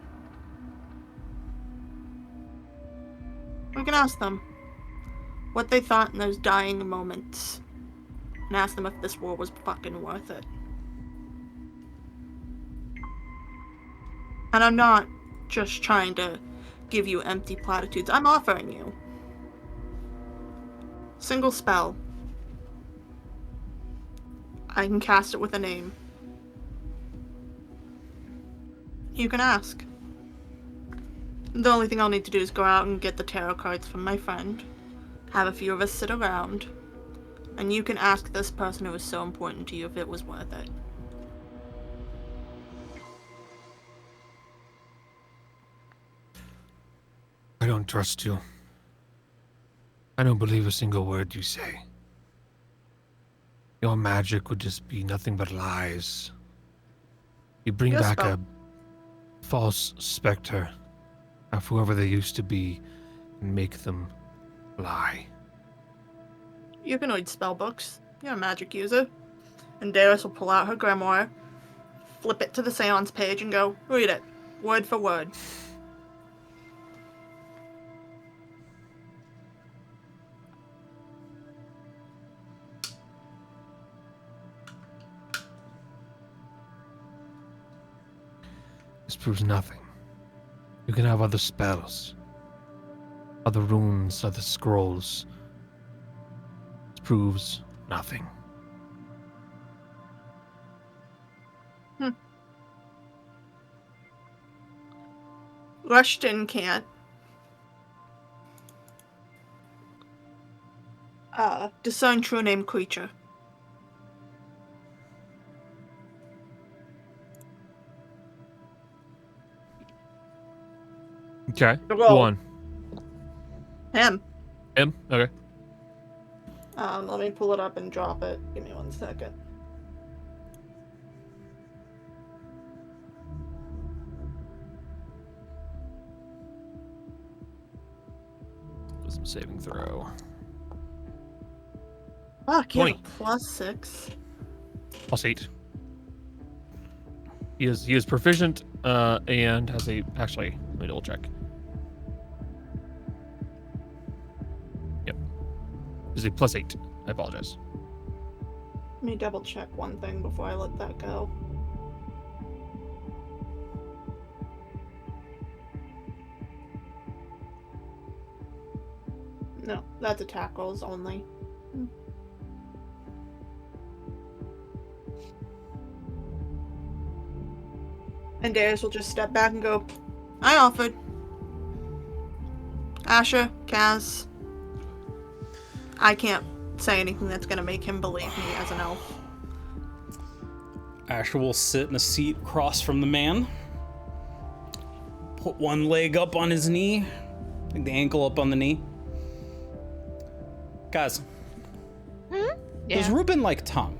We can ask them what they thought in those dying moments. And ask them if this war was fucking worth it. And I'm not just trying to give you empty platitudes. I'm offering you. Single spell. I can cast it with a name. You can ask. The only thing I'll need to do is go out and get the tarot cards from my friend. Have a few of us sit around. And you can ask this person who is so important to you if it was worth it. I don't trust you. I don't believe a single word you say. Your magic would just be nothing but lies. You bring Yes, back but- a false specter of whoever they used to be and make them lie. You can read spell books. You're a magic user. And Darius will pull out her grimoire, flip it to the seance page, and go, read it, word for word. This proves nothing. You can have other spells, other runes, other scrolls. This proves nothing. Rushton can't. Discern true name creature. Okay. Roll. Go on. Him. Him? Okay. Let me pull it up and drop it. Give me 1 second. Wisdom saving throw. Fuck, he has a 20. +6. +8. He is proficient and has a actually let me double check. Yep. Is a +8. I apologize. Let me double check one thing before I let that go. No, that's attack rolls only. And Darius will just step back and go, I offered. Asher, Kaz. I can't say anything that's gonna make him believe me as an elf. Asher will sit in a seat across from the man. Put one leg up on his knee. Like the ankle up on the knee. Guys, does Ruben like tongue?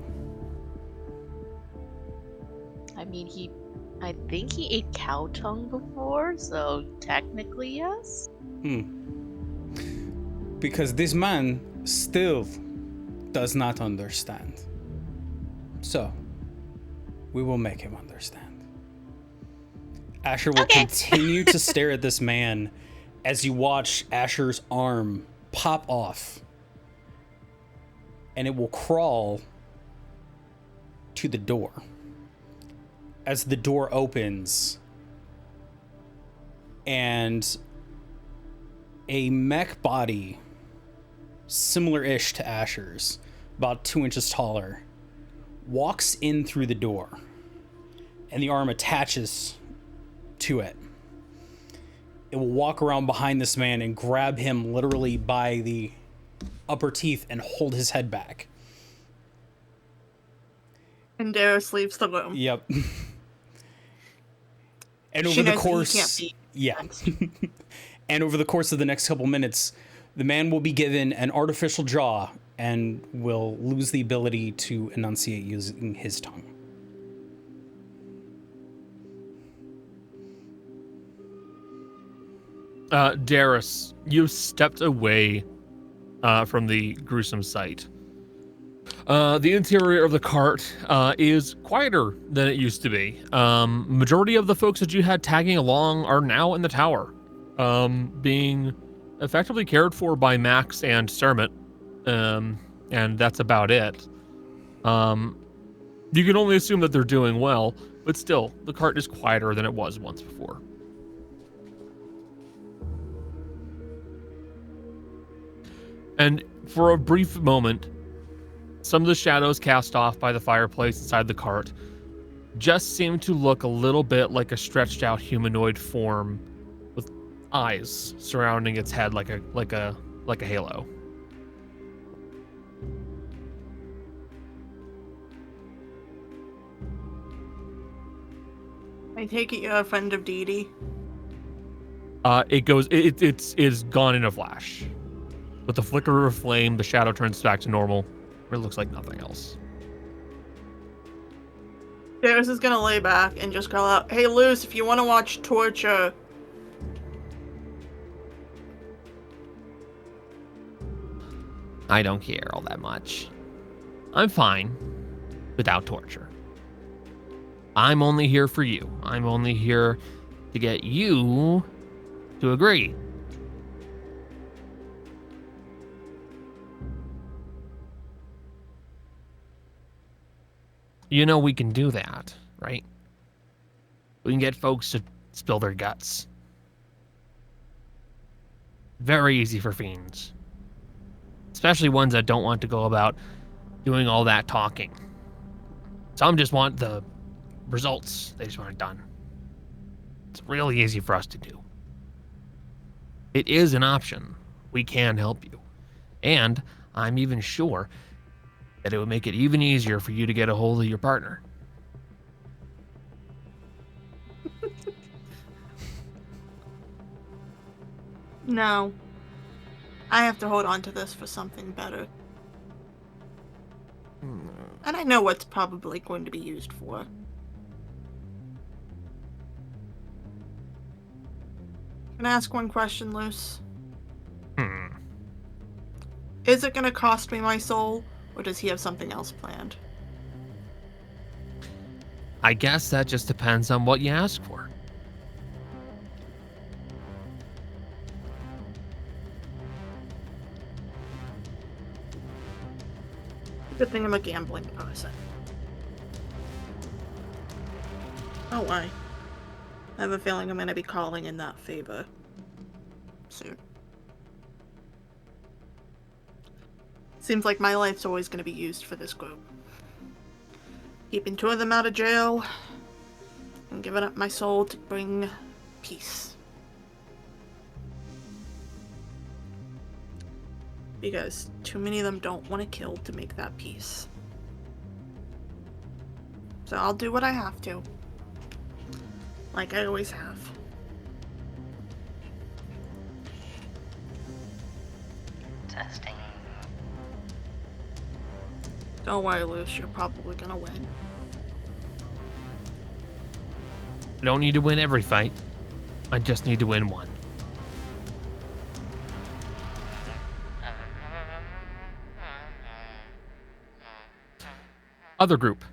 I mean, I think he ate cow tongue before, so technically yes. Because this man still does not understand. So, we will make him understand. Asher will continue to stare at this man as you watch Asher's arm pop off. And it will crawl to the door. As the door opens, and A mech body, similar-ish to Asher's, about 2 inches taller, walks in through the door, and the arm attaches to it. It will walk around behind this man and grab him literally by the upper teeth and hold his head back. And Darius leaves the room. Yep. And She over the knows he course, can't beat. yeah. And over the course of the next couple minutes, the man will be given an artificial jaw and will lose the ability to enunciate using his tongue. Darius, you stepped away from the gruesome sight. The interior of the cart is quieter than it used to be. Majority of the folks that you had tagging along are now in the tower, being effectively cared for by Max and Sermit, and that's about it. You can only assume that they're doing well, but still, the cart is quieter than it was once before. And for a brief moment, some of the shadows cast off by the fireplace inside the cart just seem to look a little bit like a stretched out humanoid form with eyes surrounding its head like a halo. I take it you're a friend of Dee Dee. It's gone in a flash. With the flicker of a flame, the shadow turns back to normal. It looks like nothing else. Darius is gonna lay back and just call out, "Hey, Luce, if you want to watch torture." I don't care all that much. I'm fine without torture. I'm only here for you. I'm only here to get you to agree. You know we can do that, right? We can get folks to spill their guts. Very easy for fiends. Especially ones that don't want to go about doing all that talking. Some just want the results. They just want it done. It's really easy for us to do. It is an option. We can help you. And I'm even sure that it would make it even easier for you to get a hold of your partner. No. I have to hold on to this for something better. And I know what's probably going to be used for. Can I ask one question, Luce? Is it gonna cost me my soul, or does he have something else planned? I guess that just depends on what you ask for. Good thing I'm a gambling person. Oh, why? I have a feeling I'm gonna be calling in that favor soon. Seems like my life's always gonna be used for this group. Keeping two of them out of jail and giving up my soul to bring peace. Because too many of them don't want to kill to make that peace. So I'll do what I have to. Like I always have. Testing. Don't worry, Luce, you're probably gonna win. I don't need to win every fight. I just need to win one. Other group.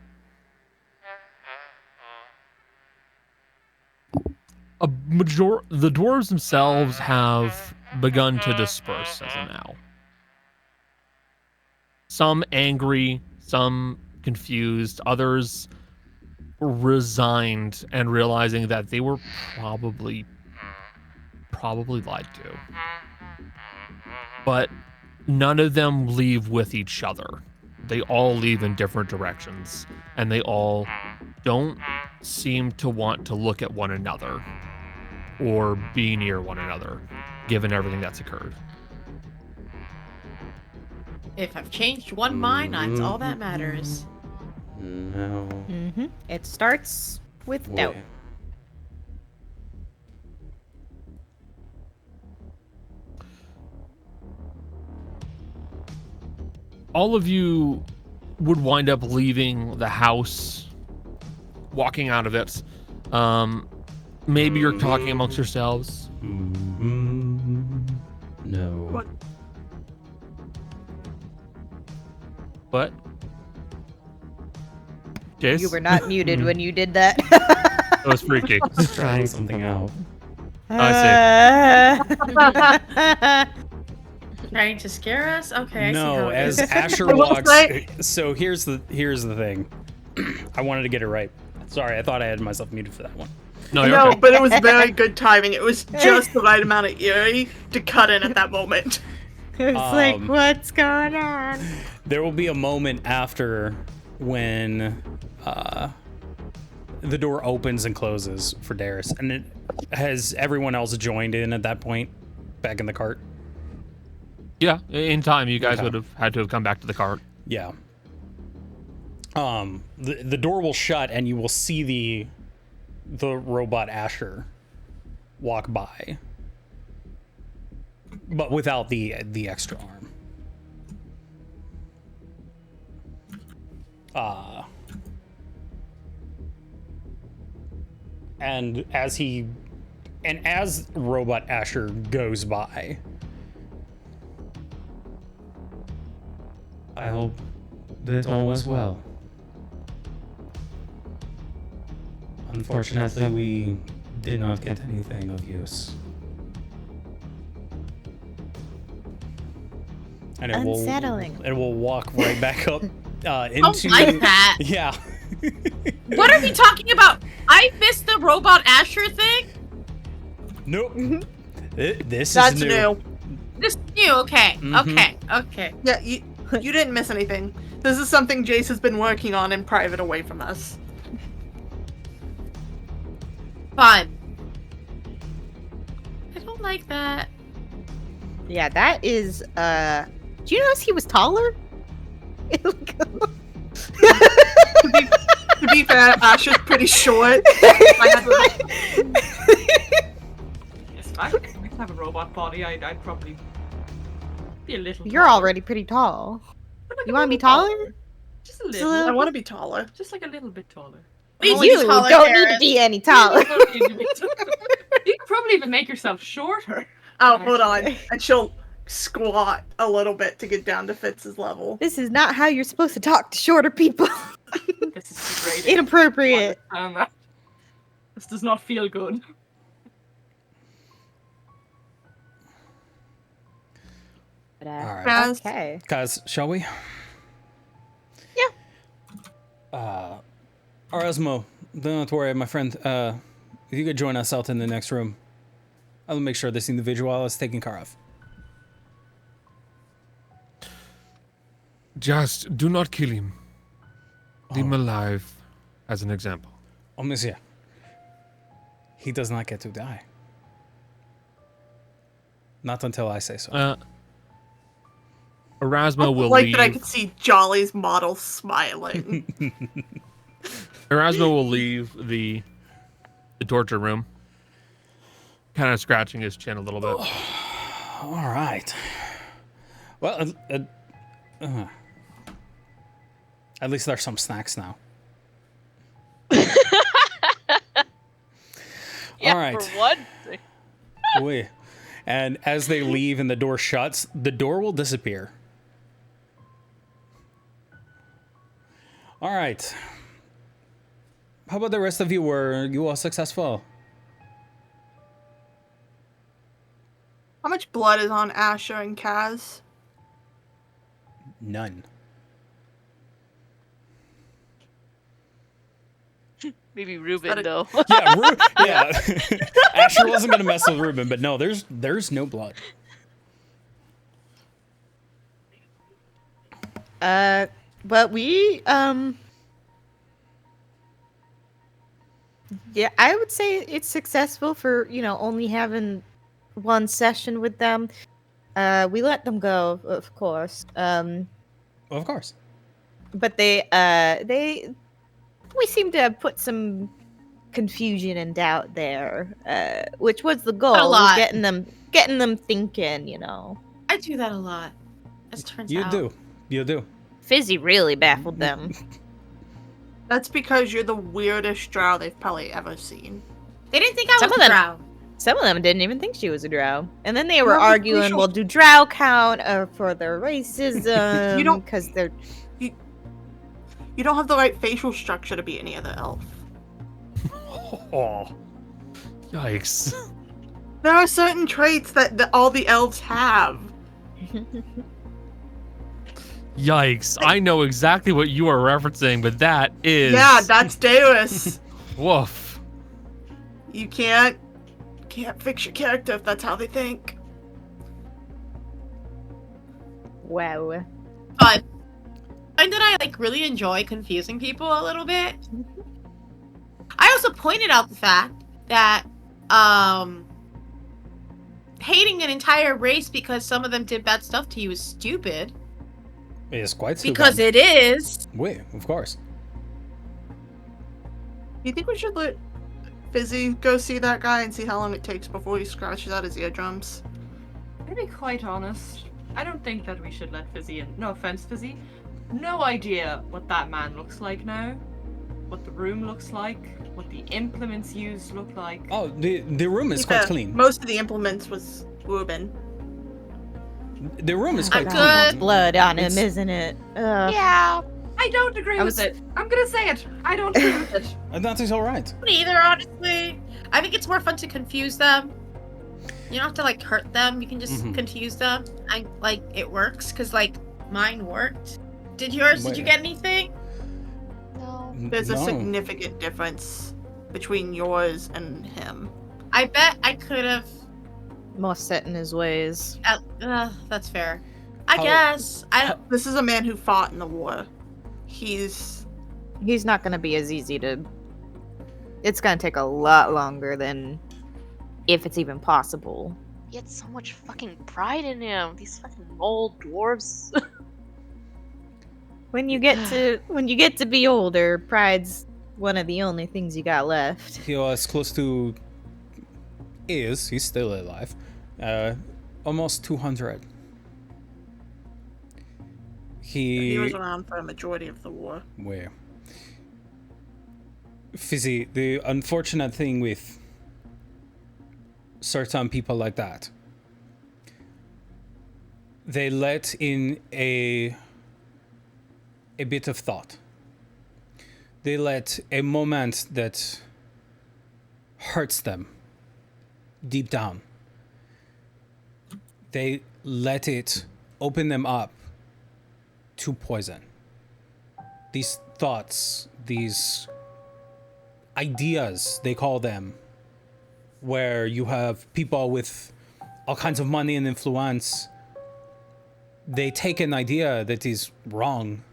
The dwarves themselves have begun to disperse as of now. Some angry, some confused, others resigned and realizing that they were probably lied to. but none of them leave with each other. They all leave in different directions, and they all don't seem to want to look at one another or be near one another, given everything that's occurred. If I've changed one mind, that's all that matters. No. It starts with doubt. Wait. All of you would wind up leaving the house, walking out of it. Maybe you're talking amongst yourselves. No. What? What? Jace? You were not muted when you did that. That was freaky. Just trying something out. I Trying to scare us? Okay, I see how No, it as is. Asher will walks. say- So here's the thing. I wanted to get it right. Sorry, I thought I had myself muted for that one. No, you're No, okay. but it was very good timing. It was just the right amount of eerie to cut in at that moment. It's like, what's going on? There will be a moment after when the door opens and closes for Darius, and it has everyone else joined in at that point, back in the cart. Yeah, in time, you guys Okay. would have had to have come back to the cart. Yeah. The door will shut, and you will see the robot Asher walk by, but without the extra arm. And as robot Asher goes by, I hope that all was well. Unfortunately, we did not get anything of use. And Unsettling. It will walk right back up I into. don't like that. Yeah. What are we talking about? I missed the robot Asher thing? Nope. This That's is new. This is new, okay. Mhm. Okay. Yeah, you didn't miss anything. This is something Jace has been working on in private away from us. Fun. I don't like that. Yeah, that is, do you notice he was taller? To be fair, Asher's pretty short. I had to- Yes, if I could have a robot body, I'd probably be a little. You're taller. already pretty tall. But like You a want to be little taller? Just a Just a little. little- I want to be taller. Just like a little bit taller. Please You use taller, don't need to Paris. be any taller. You don't need to be taller. You could probably even make yourself shorter. Oh, hold on. And she'll squat a little bit to get down to Fitz's level. This is not how you're supposed to talk to shorter people. This is degrading. Inappropriate. Understand that. This does not feel good. But, All right. Guys, okay. Guys, shall we? Yeah. Erasmo, don't worry, my friend. If you could join us out in the next room, I'll make sure this individual is taken care of. Just do not kill him. Leave him alive as an example. Oh, monsieur. He does not get to die. Not until I say so. Erasmo will like leave. that I could see Jolly's model smiling. Erasmo will leave the torture room, kind of scratching his chin a little bit. All right. Well, at least there's some snacks now. Yeah, All right. for one thing. Oui. And as they leave and the door shuts, the door will disappear. All right. How about the rest of you? Were you all successful? How much blood is on Asher and Kaz? None. Maybe Ruben, though. Yeah, yeah. Asher wasn't gonna mess with Ruben, but no, there's no blood. But we, yeah, I would say it's successful for, only having one session with them. We let them go, of course. Of course. But we seem to have put some confusion and doubt there, which was the goal. A lot. Was getting them thinking. I do that a lot, as it turns out. You do. Fizzy really baffled them. That's because you're the weirdest drow they've probably ever seen. They didn't think I Some was of a them- drow. Some of them didn't even think she was a drow. And then they were You have a arguing, facial- well, do drow count for their racism? You don't- Because they're... You don't have the right facial structure to be any other elf. Oh, yikes! There are certain traits that all the elves have. Yikes! I know exactly what you are referencing, but that is Yeah, that's Deus. woof. You can't fix your character if that's how they think. Wow. But I find that I really enjoy confusing people a little bit. I also pointed out the fact that hating an entire race because some of them did bad stuff to you is stupid. It is quite stupid. Because it is. Wait, of course. You think we should let Fizzy go see that guy and see how long it takes before he scratches out his eardrums? To be quite honest, I don't think that we should let Fizzy in. No offense, Fizzy. No idea what that man looks like now. What the room looks like. What the implements used look like. Oh, the room is quite Yeah, clean. Most of the implements was Ruben. The room is quite I'm clean. good. Blood on him, It's- isn't it? Ugh. Yeah. I don't agree I with was- it. I'm gonna say it. I don't agree with it. And that is all right. Neither, honestly. I think it's more fun to confuse them. You don't have to hurt them. You can just Mhm. confuse them, and it works. Cause mine worked. Did yours? Did you Wait. get anything? No. There's a No. significant difference between yours and him. I bet I could have. More set in his ways. That's fair. I How- guess. This is a man who fought in the war. He's He's not going to be as easy to... It's going to take a lot longer than... If it's even possible. He had so much fucking pride in him. These fucking old dwarves. When you get to be older, pride's one of the only things you got left. He was close to... He's still alive. Almost 200. he was around for a majority of the war. Where? Fizzy, the unfortunate thing with certain people like that, they let in a bit of thought. They let a moment that hurts them deep down. They let it open them up to poison. These thoughts, these ideas, they call them, where you have people with all kinds of money and influence. They take an idea that is wrong,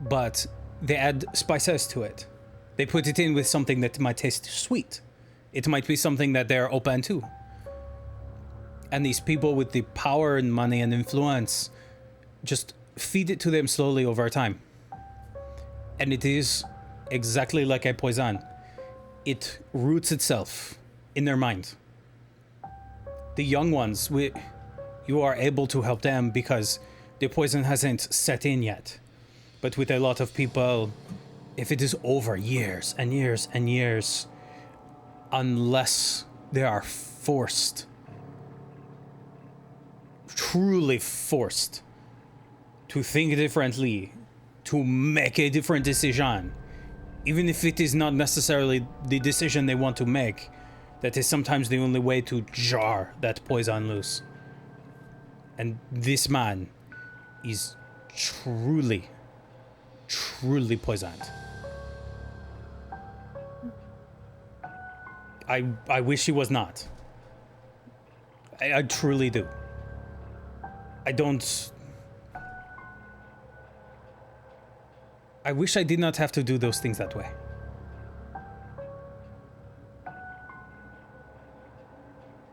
but they add spices to it. They put it in with something that might taste sweet. It might be something that they're open to. And these people with the power and money and influence just feed it to them slowly over time. And it is exactly like a poison. It roots itself in their mind. The young ones, you are able to help them because the poison hasn't set in yet. But with a lot of people, if it is over years and years and years, unless they are forced, truly forced, to think differently, to make a different decision, even if it is not necessarily the decision they want to make, that is sometimes the only way to jar that poison loose. And this man is truly poisoned. I wish he was not. I truly do. I don't... I wish I did not have to do those things that way.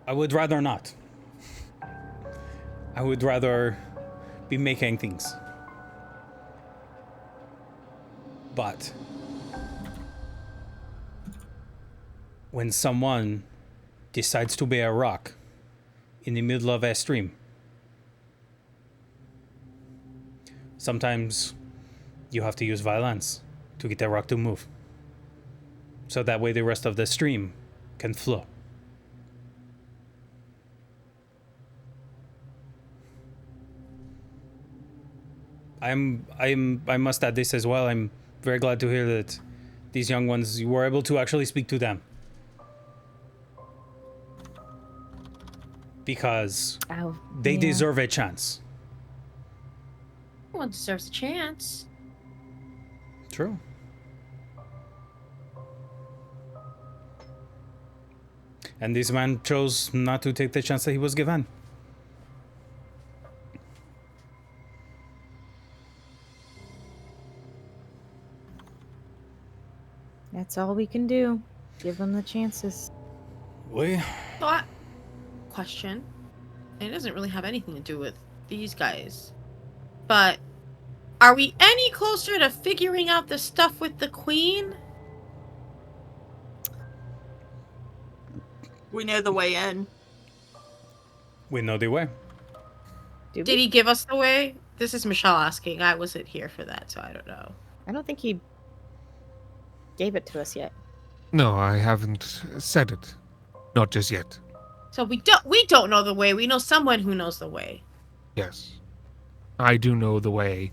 I would rather not. I would rather be making things. But when someone decides to be a rock in the middle of a stream, sometimes you have to use violence to get that rock to move. So that way the rest of the stream can flow. I must add this as well. I'm very glad to hear that these young ones, you were able to actually speak to them. Because they deserve a chance. Everyone deserves a chance. True. And this man chose not to take the chance that he was given. That's all we can do. Give them the chances. Thought question. It doesn't really have anything to do with these guys. But are we any closer to figuring out the stuff with the queen? We know the way in. We know the way. Did he give us the way? This is Michelle asking. I wasn't here for that, so I don't know. I don't think he gave it to us yet. No, I haven't said it. Not just yet. So we don't know the way. We know someone who knows the way. Yes. I do know the way.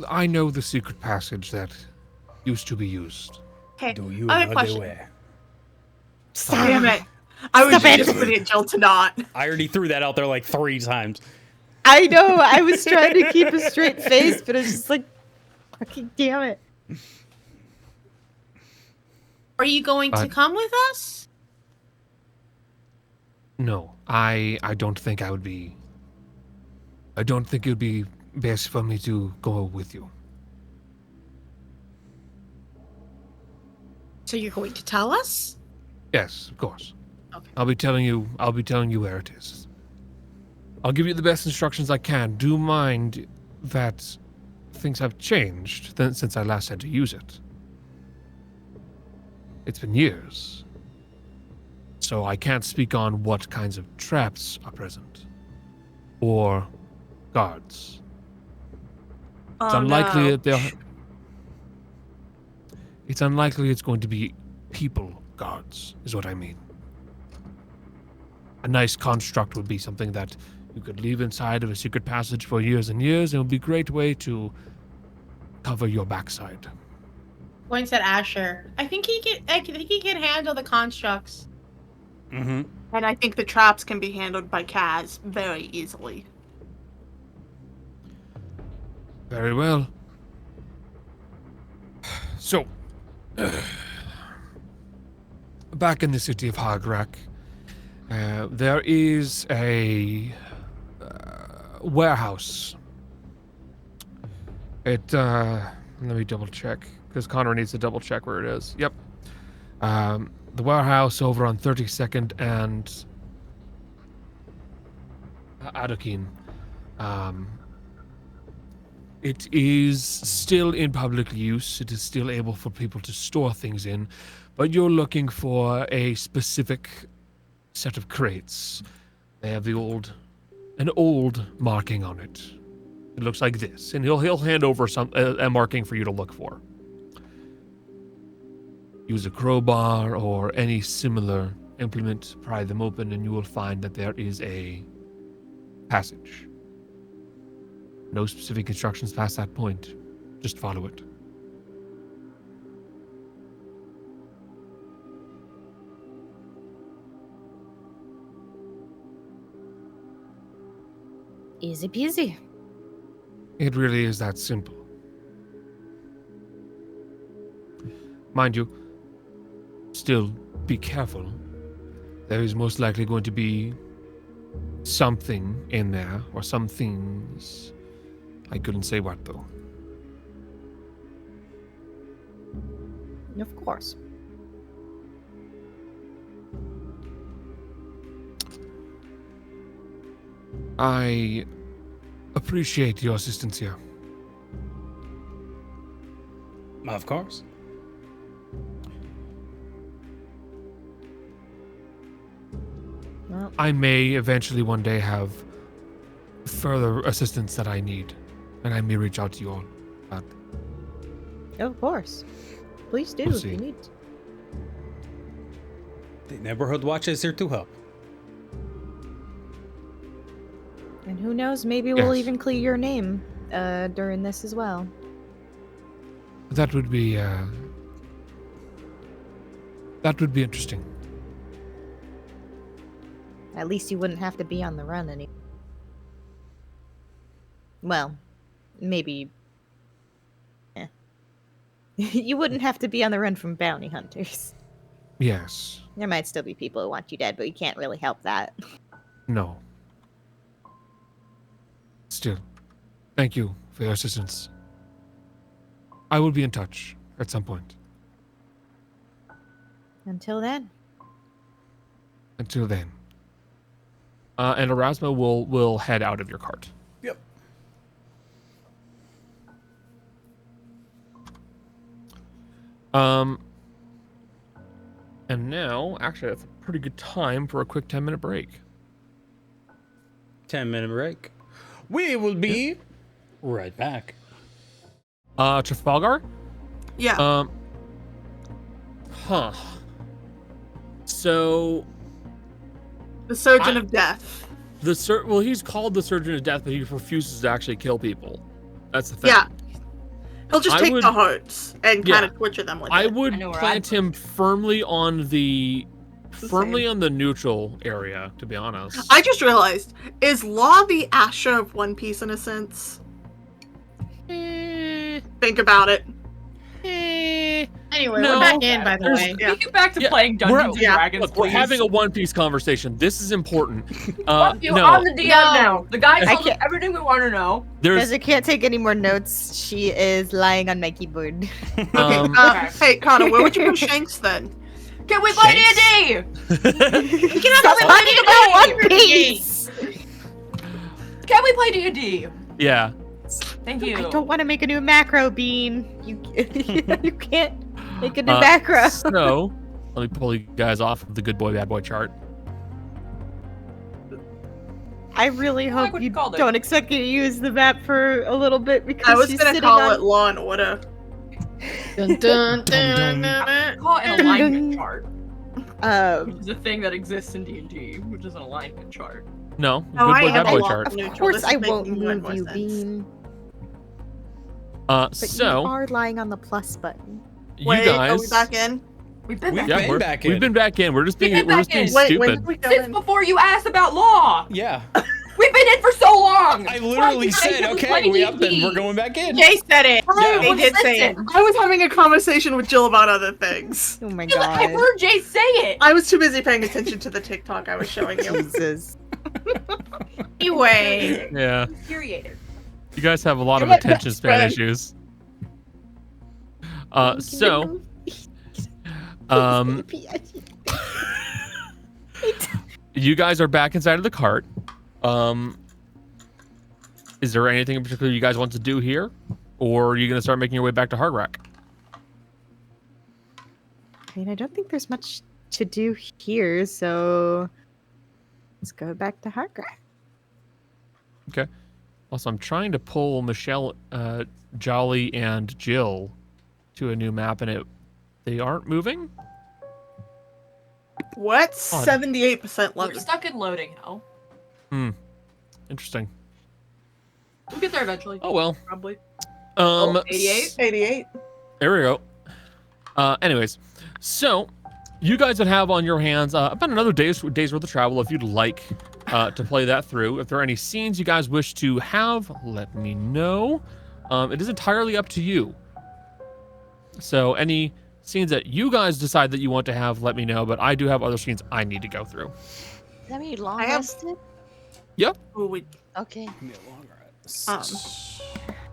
I know the secret passage that used to be used. Okay. Do you I have know a question. the way? Stop. Damn it. I was just putting it Jill to not. I already threw that out there like 3 times. I know. I was trying to keep a straight face, but it's just like, fucking damn it. Are you going to come with us? No, I don't think I would be. I don't think it would be best for me to go with you. So you're going to tell us? Yes, of course. Okay. I'll be telling you where it is. I'll give you the best instructions I can. Do mind that things have changed since I last had to use it. It's been years. So I can't speak on what kinds of traps are present. Or guards. It's unlikely that they'll... It's unlikely it's going to be people guards, is what I mean. A nice construct would be something that you could leave inside of a secret passage for years and years, and it would be a great way to cover your backside. Points at Asher. I think he can handle the constructs. Mm-hmm. And I think the traps can be handled by Kaz very easily. Very well. So, back in the city of Hagrak, there is a warehouse. Let me double check, because Connor needs to double check where it is. Yep. The warehouse over on 32nd and Adokin. It is still in public use. It is still able for people to store things in, but you're looking for a specific set of crates. They have an old marking on it. It looks like this, and he'll hand over a marking for you to look for. Use a crowbar or any similar implement, pry them open, and you will find that there is a passage. No specific instructions past that point. Just follow it. Easy peasy. It really is that simple. Mind you, still be careful. There is most likely going to be something in there, or some things. I couldn't say what, though. Of course. I appreciate your assistance here. Of course. Well, I may eventually one day have further assistance that I need, and I may reach out to you all. But of course. Please do We'll if see. you need. The neighborhood watch is here to help. And who knows, maybe we'll Yes. even clear your name during this as well. that would be interesting. At least you wouldn't have to be on the run anymore. Well, maybe. You wouldn't have to be on the run from bounty hunters. Yes. There might still be people who want you dead, but you can't really help that. No. Still, thank you for your assistance. I will be in touch at some point. Until then. Until then. And Erasmo will head out of your cart. Yep. And now, actually, that's a pretty good time for a quick 10-minute break. 10-minute break. We will be right back. Trafalgar? Yeah. Huh. So, The Surgeon of Death. well, he's called the Surgeon of Death, but he refuses to actually kill people. That's the thing. Yeah. He'll just I take would- the hearts and Yeah. kind of torture them with I it. would I know where plant him firmly on the same. on the neutral area, to be honest. I just realized, is Law the Asher of One Piece in a sense? Think about it. Anyway, No. we're back in, by the There's- way. Yeah. We get back to Yeah, playing Dungeons and yeah. Dragons, Look, we're please. having a One Piece conversation. This is important. Fuck you, No, I'm the DM now. The guy I told us can't- everything we want to know. there's Because I can't take any more notes, she is lying on my keyboard. Okay, um, hey, Connor, where would you put Shanks then? Can we play Shanks? D&D? Stop talking about One Piece! Can we play D&D? yeah. Thank you. I don't want to make a new macro, Bean. You you can't make a new Uh, macro. So, let me pull you guys off of the good boy, bad boy chart. I really I like hope what you you called it. don't expect me to use the map for a little bit because I was she's gonna sitting call on... it Law and Order. Dun, dun, dun, dun, dun. Call it an alignment chart, which Um, is a thing that exists in D&D, which is an alignment chart. No, Oh, good I boy, have bad a boy lot chart. of neutral. of course This I is won't making more and move more you, sense. Bean. But you So, are lying on the plus button. you Wait, guys. are we back in? We've been We've back been we're- back We've in. been back in. We're just being, We've been we're just back being in. Wait, stupid. when did we go since in? before you asked about law. Yeah. We've been in for so long. I literally Fucking said, guys, okay, play we up D&D. and we're going back in. Jay said it. Yeah. They did say it. Listen, I was having a conversation with Jill about other things. Oh my I god. heard Jay say it. I was too busy paying attention to the TikTok I was showing you. Jesus. Anyway. Yeah. Infuriated. You guys have a lot of You're my attention best span friend. issues. So, you guys are back inside of the cart. Is there anything in particular you guys want to do here? Or are you going to start making your way back to Hardrock? I mean, I don't think there's much to do here, so let's go back to Hardgrack. Okay. Also, I'm trying to pull Michelle, Jolly, and Jill to a new map, and they aren't moving? What? Odd. 78% We're loaded. stuck in loading hell. Interesting. We'll get there eventually. Oh, well. Probably. 88? 88. There we go. Anyways, so you guys would have on your hands about another day's worth of travel if you'd like to play that through. If there are any scenes you guys wish to have, let me know. It is entirely up to you. So any scenes that you guys decide that you want to have, let me know. But I do have other scenes I need to go through. Does that mean long I have- rested? Ooh, we, Okay. um,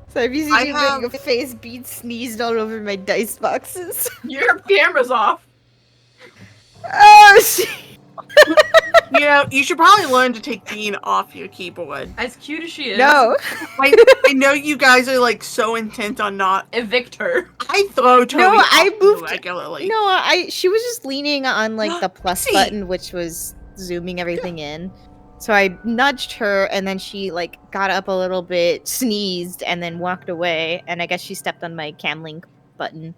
So if you see I me have- a face bead sneezed all over my dice boxes. Your camera's off. Oh shit! You know, you should probably learn to take Dean off your keyboard. As cute as she is. No. I know you guys are like so intent on not. Evict her. I throw Toby No, off I moved- regularly. No, she was just leaning on like the plus See. button, which was zooming everything in. So I nudged her, and then she like got up a little bit, sneezed, and then walked away. And I guess she stepped on my cam link button.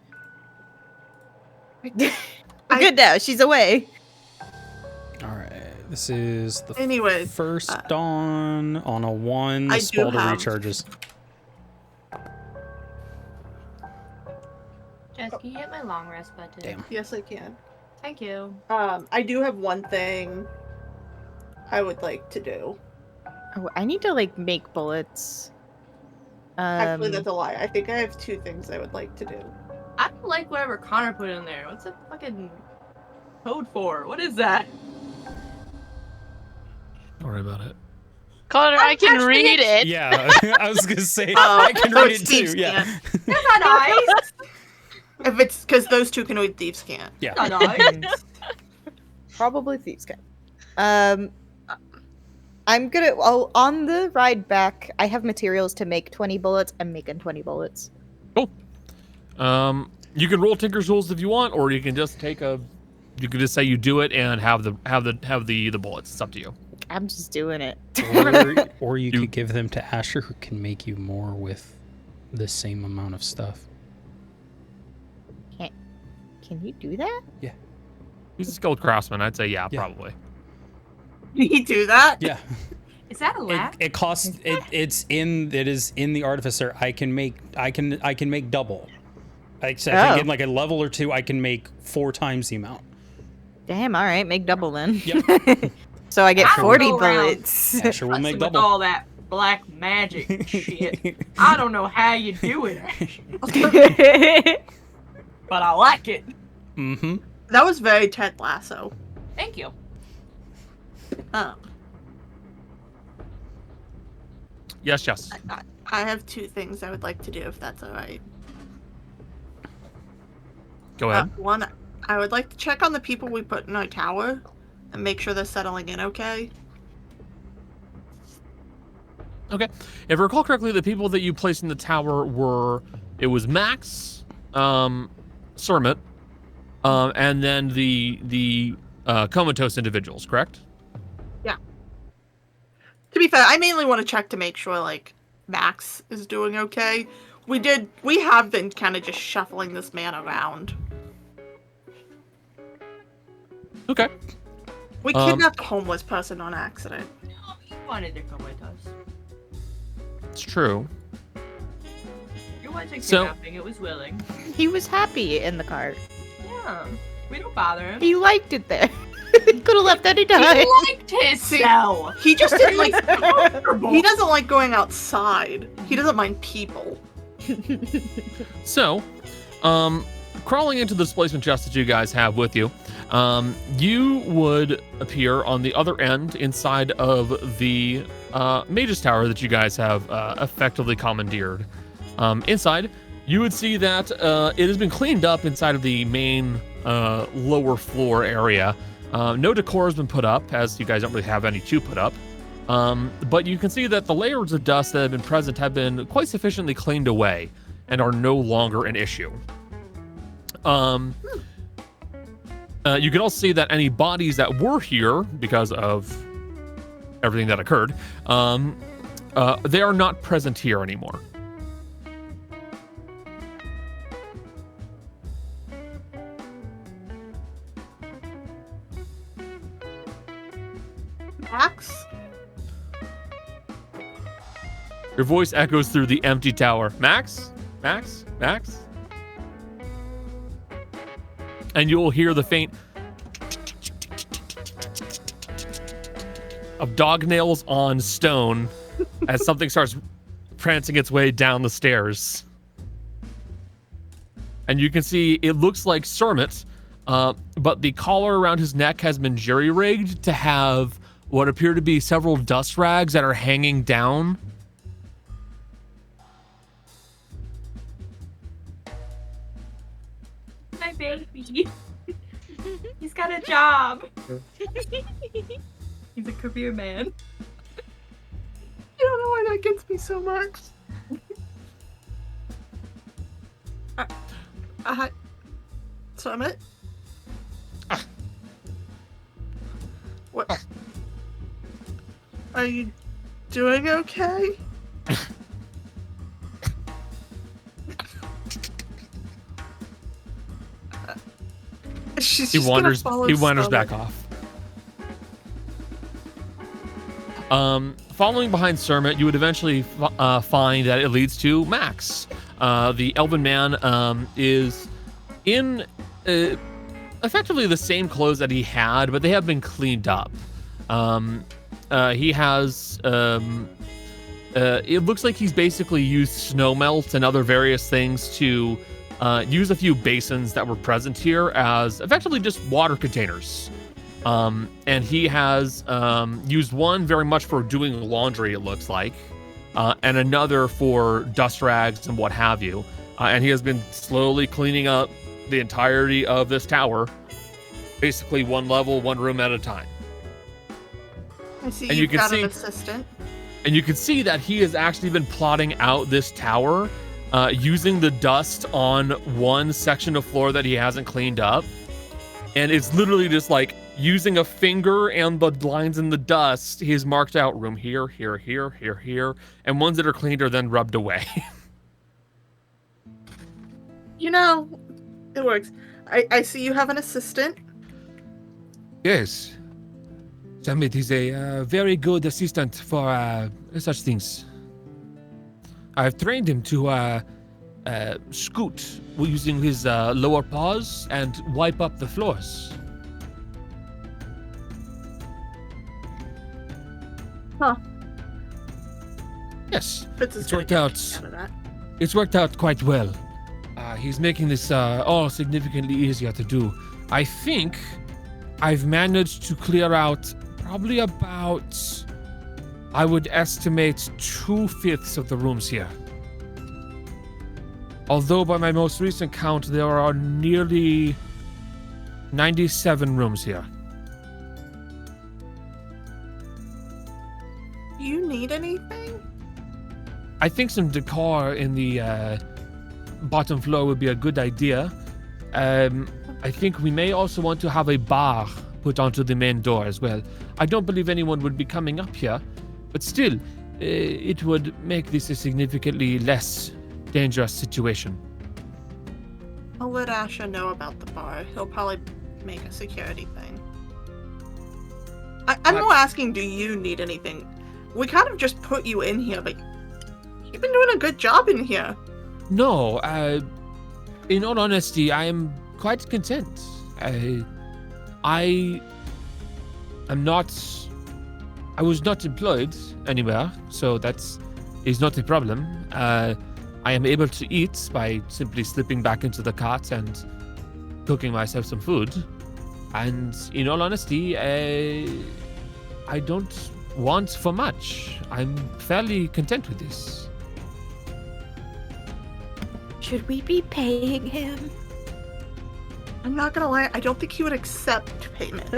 We're good now. She's away. All right. This is the Anyway, first dawn on a 1. I The do spell have- recharges. Jess, can you hit my long rest button? Damn. Yes, I can. Thank you. I do have one thing I would like to do. Oh, I need to like make bullets. Actually, that's a lie. I think I have 2 things I would like to do. I don't like whatever Connor put in there. What's the fucking code for? What is that? Don't worry about it. Connor, I can actually read it. Yeah, I was gonna say I can so read it's it Thieves too. Yeah. Can't. That's not nice. If it's because those 2 can read, Thieves can't. Yeah. Not nice. Probably thieves can. I'm gonna. On the ride back, I have materials to make 20 bullets. I'm making 20 bullets. You can roll Tinker's Rules if you want, or you can just take a. You can just say you do it and have the bullets. It's up to you. I'm just doing it. Or you You- could give them to Asher, who can make you more with the same amount of stuff. Can you do that? He's a skilled craftsman. I'd say yeah. Yeah. Probably. Can you do that? Yeah. Is that a laugh? It costs. It is in the artificer. I can make double. If I get like a level or 2, I can make 4 times the amount. Damn. All right. Make double then. Yep. So I get I don't 40 go around bullets. Asher will Fussing make with double. all that black magic shit. I don't know how you do it, but I like it. Mm-hmm. That was very Ted Lasso. Thank you. Oh, Yes. Yes. I have 2 things I would like to do, if that's all right. Go ahead. One, I would like to check on the people we put in our tower and make sure they're settling in okay. Okay. If I recall correctly, the people that you placed in the tower was Max, Sermit, and then the comatose individuals, correct? To be fair, I mainly want to check to make sure, like, Max is doing okay. We have been kind of just shuffling this man around. Okay. We kidnapped a homeless person on accident. Oh, he wanted to come with us. It's true. It wasn't So- kidnapping, it was willing. He was happy in the cart. Yeah. We don't bother him. He liked it there. Could have left any He time. liked his cell. He just didn't like. Comfortable. He doesn't like going outside. He doesn't mind people. So, crawling into the displacement chest that you guys have with you, you would appear on the other end inside of the Mage's Tower that you guys have effectively commandeered. Inside, you would see that it has been cleaned up inside of the main lower floor area. No decor has been put up, as you guys don't really have any to put up. But you can see that the layers of dust that have been present have been quite sufficiently cleaned away and are no longer an issue. You can also see that any bodies that were here because of everything that occurred, they are not present here anymore. Max? Your voice echoes through the empty tower. Max? Max? Max? And you'll hear the faint of dog nails on stone as something starts prancing its way down the stairs. And you can see it looks like Sermit, but the collar around his neck has been jury-rigged to have what appear to be several dust rags that are hanging down He's got a job. He's a career man. You don't know why that gets me so much. Summit? What? Are you doing okay? He wanders back off. Following behind Sermon, you would eventually find that it leads to Max. The Elven man is in effectively the same clothes that he had, but they have been cleaned up. He has it looks like he's basically used snow melt and other various things to use a few basins that were present here as effectively just water containers. And he has used one very much for doing laundry, it looks like, and another for dust rags and what have you. And he has been slowly cleaning up the entirety of this tower, basically one level, one room at a time. I see and you've got an assistant. And you can see that he has actually been plotting out this tower using the dust on one section of floor that he hasn't cleaned up. And it's literally just like using a finger and the lines in the dust. He's marked out room here, here, here, here, here. And ones that are cleaned are then rubbed away. You know, it works. I see you have an assistant. Yes. Summit is a very good assistant for such things. I've trained him to scoot using his lower paws and wipe up the floors. Huh. Yes, It's worked out. It's worked out quite well. He's making this all significantly easier to do. I think I've managed to clear out probably about, I would estimate, 2/5 of the rooms here. Although by my most recent count, there are nearly 97 rooms here. Do you need anything? I think some decor in the bottom floor would be a good idea. I think we may also want to have a bar put onto the main door as well. I don't believe anyone would be coming up here, but still, it would make this a significantly less dangerous situation. I'll let Asha know about the bar. He'll probably make a security thing. I'm more asking, do you need anything? We kind of just put you in here, but you've been doing a good job in here. No, in all honesty, I am quite content. I was not employed anywhere, so that is not a problem. I am able to eat by simply slipping back into the cart and cooking myself some food. And in all honesty, I don't want for much. I'm fairly content with this. Should we be paying him? I'm not gonna lie, I don't think he would accept payment.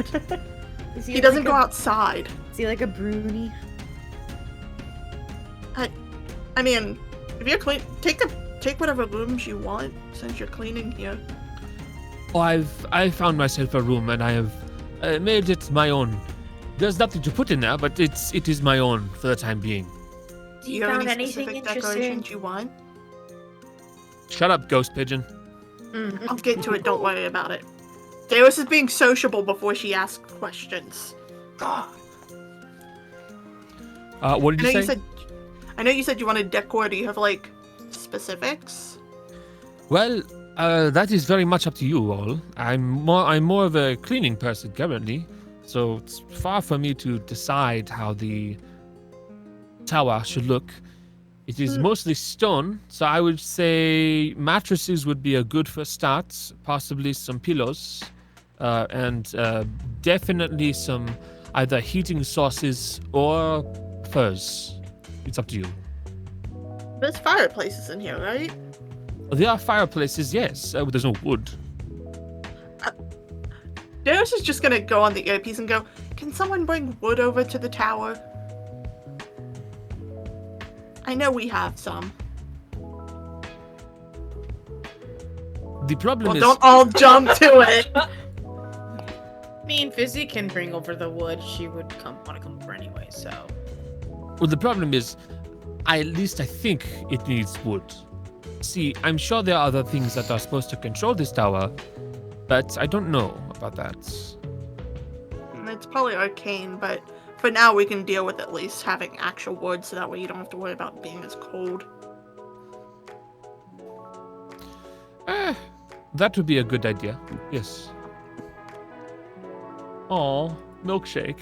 He He doesn't go outside. Is he like a bruni? I mean, if you're clean, take whatever rooms you want since you're cleaning here. Oh, I've found myself a room and I have made it my own. There's nothing to put in there, but it is my own for the time being. Do you have any specific decorations you want? Shut up, ghost pigeon. I'll get to it, don't worry about it. Deus is being sociable before she asks questions. What did you say? I know you said you wanted decor. Do you have, like, specifics? Well, that is very much up to you all. I'm more of a cleaning person currently, so it's far for me to decide how the tower should look. It is mostly stone, so I would say mattresses would be a good first start, possibly some pillows, and definitely some either heating sources or furs. It's up to you. There's fireplaces in here, right? There are fireplaces, yes. There's no wood. Darius is just gonna go on the earpiece and go, can someone bring wood over to the tower? I know we have some. The problem Well, is don't all jump to it. I mean, Fizzy can bring over the wood. She would want to come over anyway, so. well, the problem is, at least I think it needs wood. See, I'm sure there are other things that are supposed to control this tower, but I don't know about that. It's probably arcane, but for now we can deal with at least having actual wood so that way you don't have to worry about being as cold. That would be a good idea. Yes. Oh, milkshake.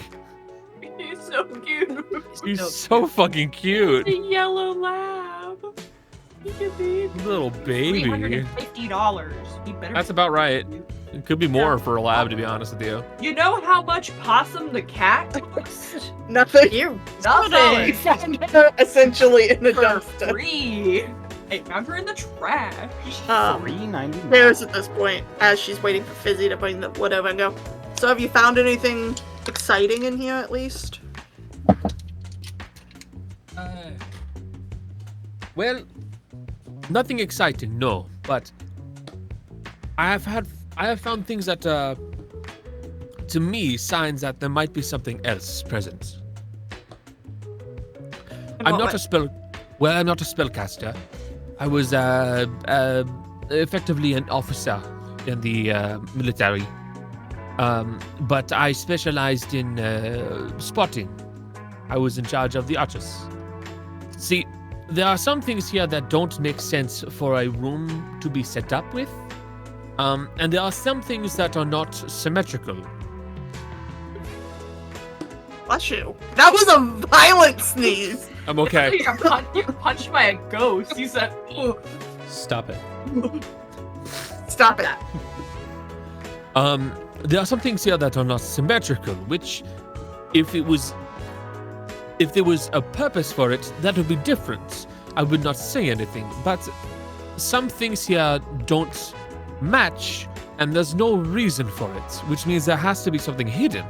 He's so cute. He's so fucking cute. The yellow lab. He could be Little baby. $350. He better. That's about right. It could be more for a lab, to be honest with you. You know how much Possum the cat cost? Nothing. Here, Nothing. We found her essentially in a For dumpster. free. Hey, found her in the trash. $3.99. Darius at this point, as she's waiting for Fizzy to bring the wood over and go, so have you found anything exciting in here at least? Well, nothing exciting, no. But I have found things that, to me, signs that there might be something else present. I'm not a spellcaster. I was effectively an officer in the military, but I specialized in spotting. I was in charge of the archers. See, there are some things here that don't make sense for a room to be set up with, and there are some things that are not symmetrical. Bless you. That was a violent sneeze. I'm okay. You got punched by a ghost. You said, "Ooh." Stop it. Stop it. There are some things here that are not symmetrical, which, if there was a purpose for it, that would be different. I would not say anything, but some things here don't match, and there's no reason for it, which means there has to be something hidden.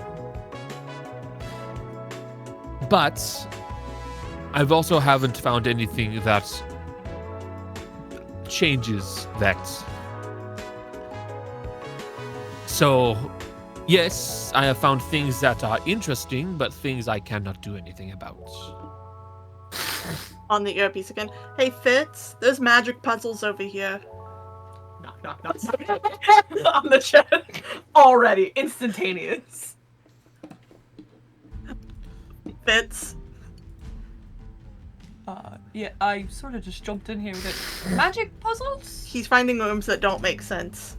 But I've also haven't found anything that changes that. So, yes, I have found things that are interesting, but things I cannot do anything about. On the earpiece again. Hey, Fitz, there's magic puzzles over here. Knock, knock, knock. On the chest. Already. Instantaneous. Fitz. Yeah, I sort of just jumped in here with it. Magic puzzles? He's finding rooms that don't make sense.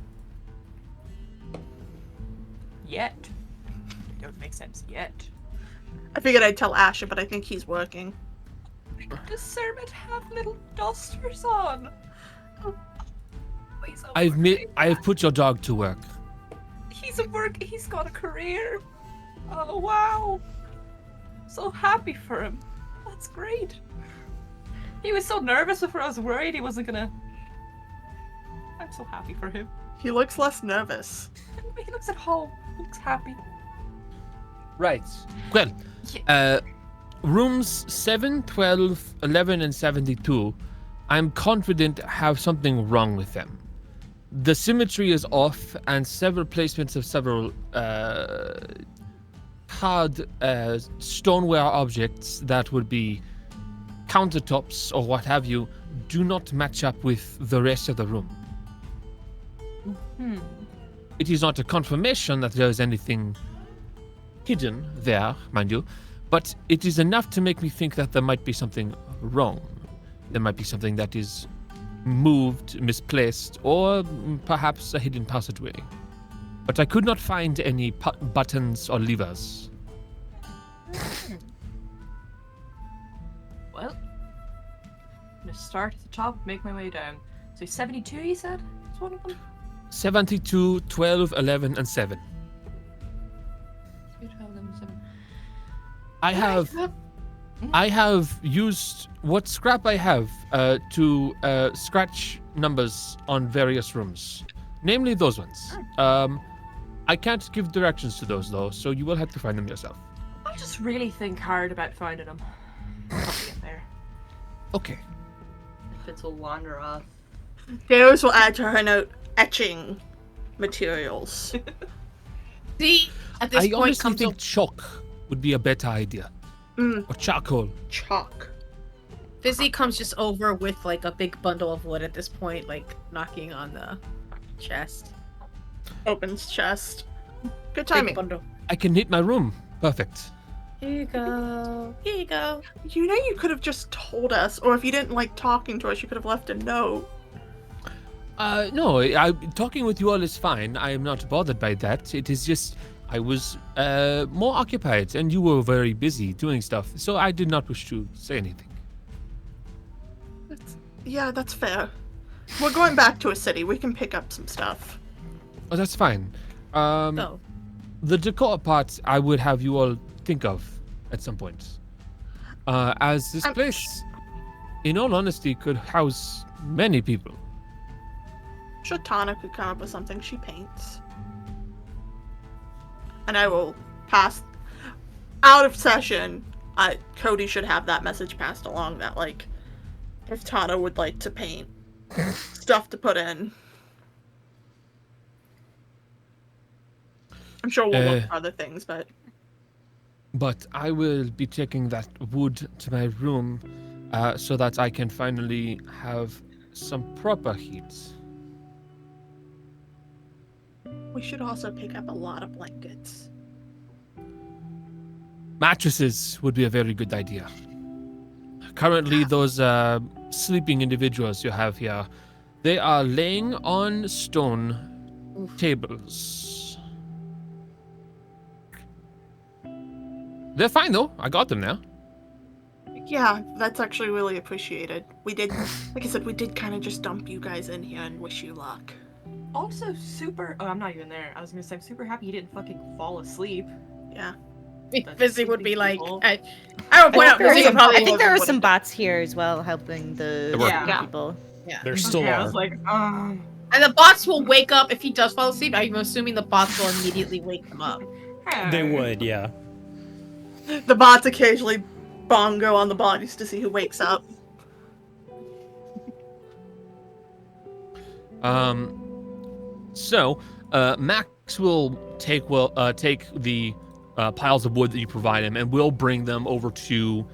Yet. They don't make sense yet. I figured I'd tell Asher, but I think he's working. Does Sermon have little dusters on? Please, I've put your dog to work. He's got a career. Oh, wow. So happy for him. That's great. He was so nervous before. I was worried he wasn't gonna. I'm so happy for him. He looks less nervous. He looks at home. He looks happy. Right. Well, rooms 7, 12, 11, and 72, I'm confident have something wrong with them. The symmetry is off, and several placements of several hard stoneware objects that would be countertops or what have you do not match up with the rest of the room. It is not a confirmation that there is anything hidden there, mind you, but it is enough to make me think that there might be something wrong. There might be something that is moved, misplaced, or perhaps a hidden passageway. But I could not find any buttons or levers. Well, I'm gonna start at the top, make my way down. So 72, you said? It's one of them? 72, 12, 11, and 7. 12, 11, 7. I have used what scrap I have to scratch numbers on various rooms, namely those ones. I can't give directions to those though, so you will have to find them yourself. I'll just really think hard about finding them. Probably get there. Okay. Fitz will wander off. Darius will add to her note etching materials. See, at this I point honestly comes think chalk would be a better idea. Or charcoal. Chalk. Fizzy comes just over with like a big bundle of wood at this point, like knocking on the chest. Opens chest. Good Big timing. bundle. I can heat my room. Perfect. Here you go. Here you go. You know you could have just told us, or if you didn't like talking to us, you could have left a note. No, talking with you all is fine. I am not bothered by that. It is just I was more occupied, and you were very busy doing stuff, so I did not wish to say anything. Yeah, that's fair. We're going back to a city. We can pick up some stuff. Oh, that's fine. So, The decor part I would have you all think of at some point. As this place, in all honesty, could house many people. Sure, Tana could come up with something. She paints. And I will pass out of session. Cody should have that message passed along that, like, if Tana would like to paint stuff to put in. I'm sure we'll look for other things, but... But I will be taking that wood to my room so that I can finally have some proper heat. We should also pick up a lot of blankets. Mattresses would be a very good idea. Currently, those sleeping individuals you have here, they are laying on stone tables. They're fine though. I got them now. Yeah, that's actually really appreciated. We did, like I said, we did kind of just dump you guys in here and wish you luck. Also, super. Oh, I'm not even there. I was gonna say, I'm super happy he didn't fucking fall asleep. Yeah. Fizzy would be like, people. I would point out Fizzy would probably. I think there are some bots here as well helping the Yeah. people. Yeah. There still Okay, I are. was like, And the bots will wake up if he does fall asleep. I'm assuming the bots will immediately wake him up. They would, yeah. The bots occasionally bongo on the bodies to see who wakes up. So Max will take the piles of wood that you provide him, and will bring them over to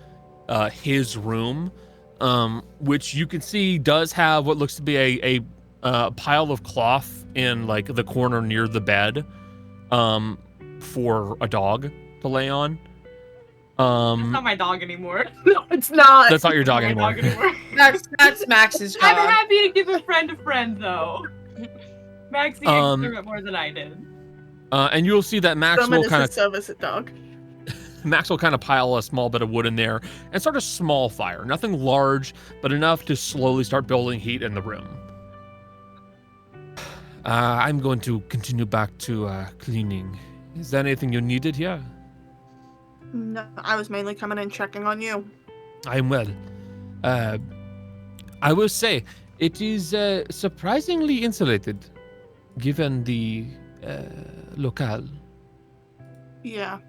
his room, which you can see does have what looks to be a pile of cloth in like the corner near the bed, for a dog to lay on. That's not my dog anymore. No, it's not. That's not your dog My anymore. dog anymore. That's Max's dog. I'm happy to give a friend though. Maxie experiment more than I did. And you'll see that Max will kind of service a dog. Max will kind of pile a small bit of wood in there and start a small fire. Nothing large, but enough to slowly start building heat in the room. I'm going to continue back to cleaning. Is there anything you needed here? No, I was mainly coming in checking on you. I am well. I will say, it is surprisingly insulated, given the locale. Yeah.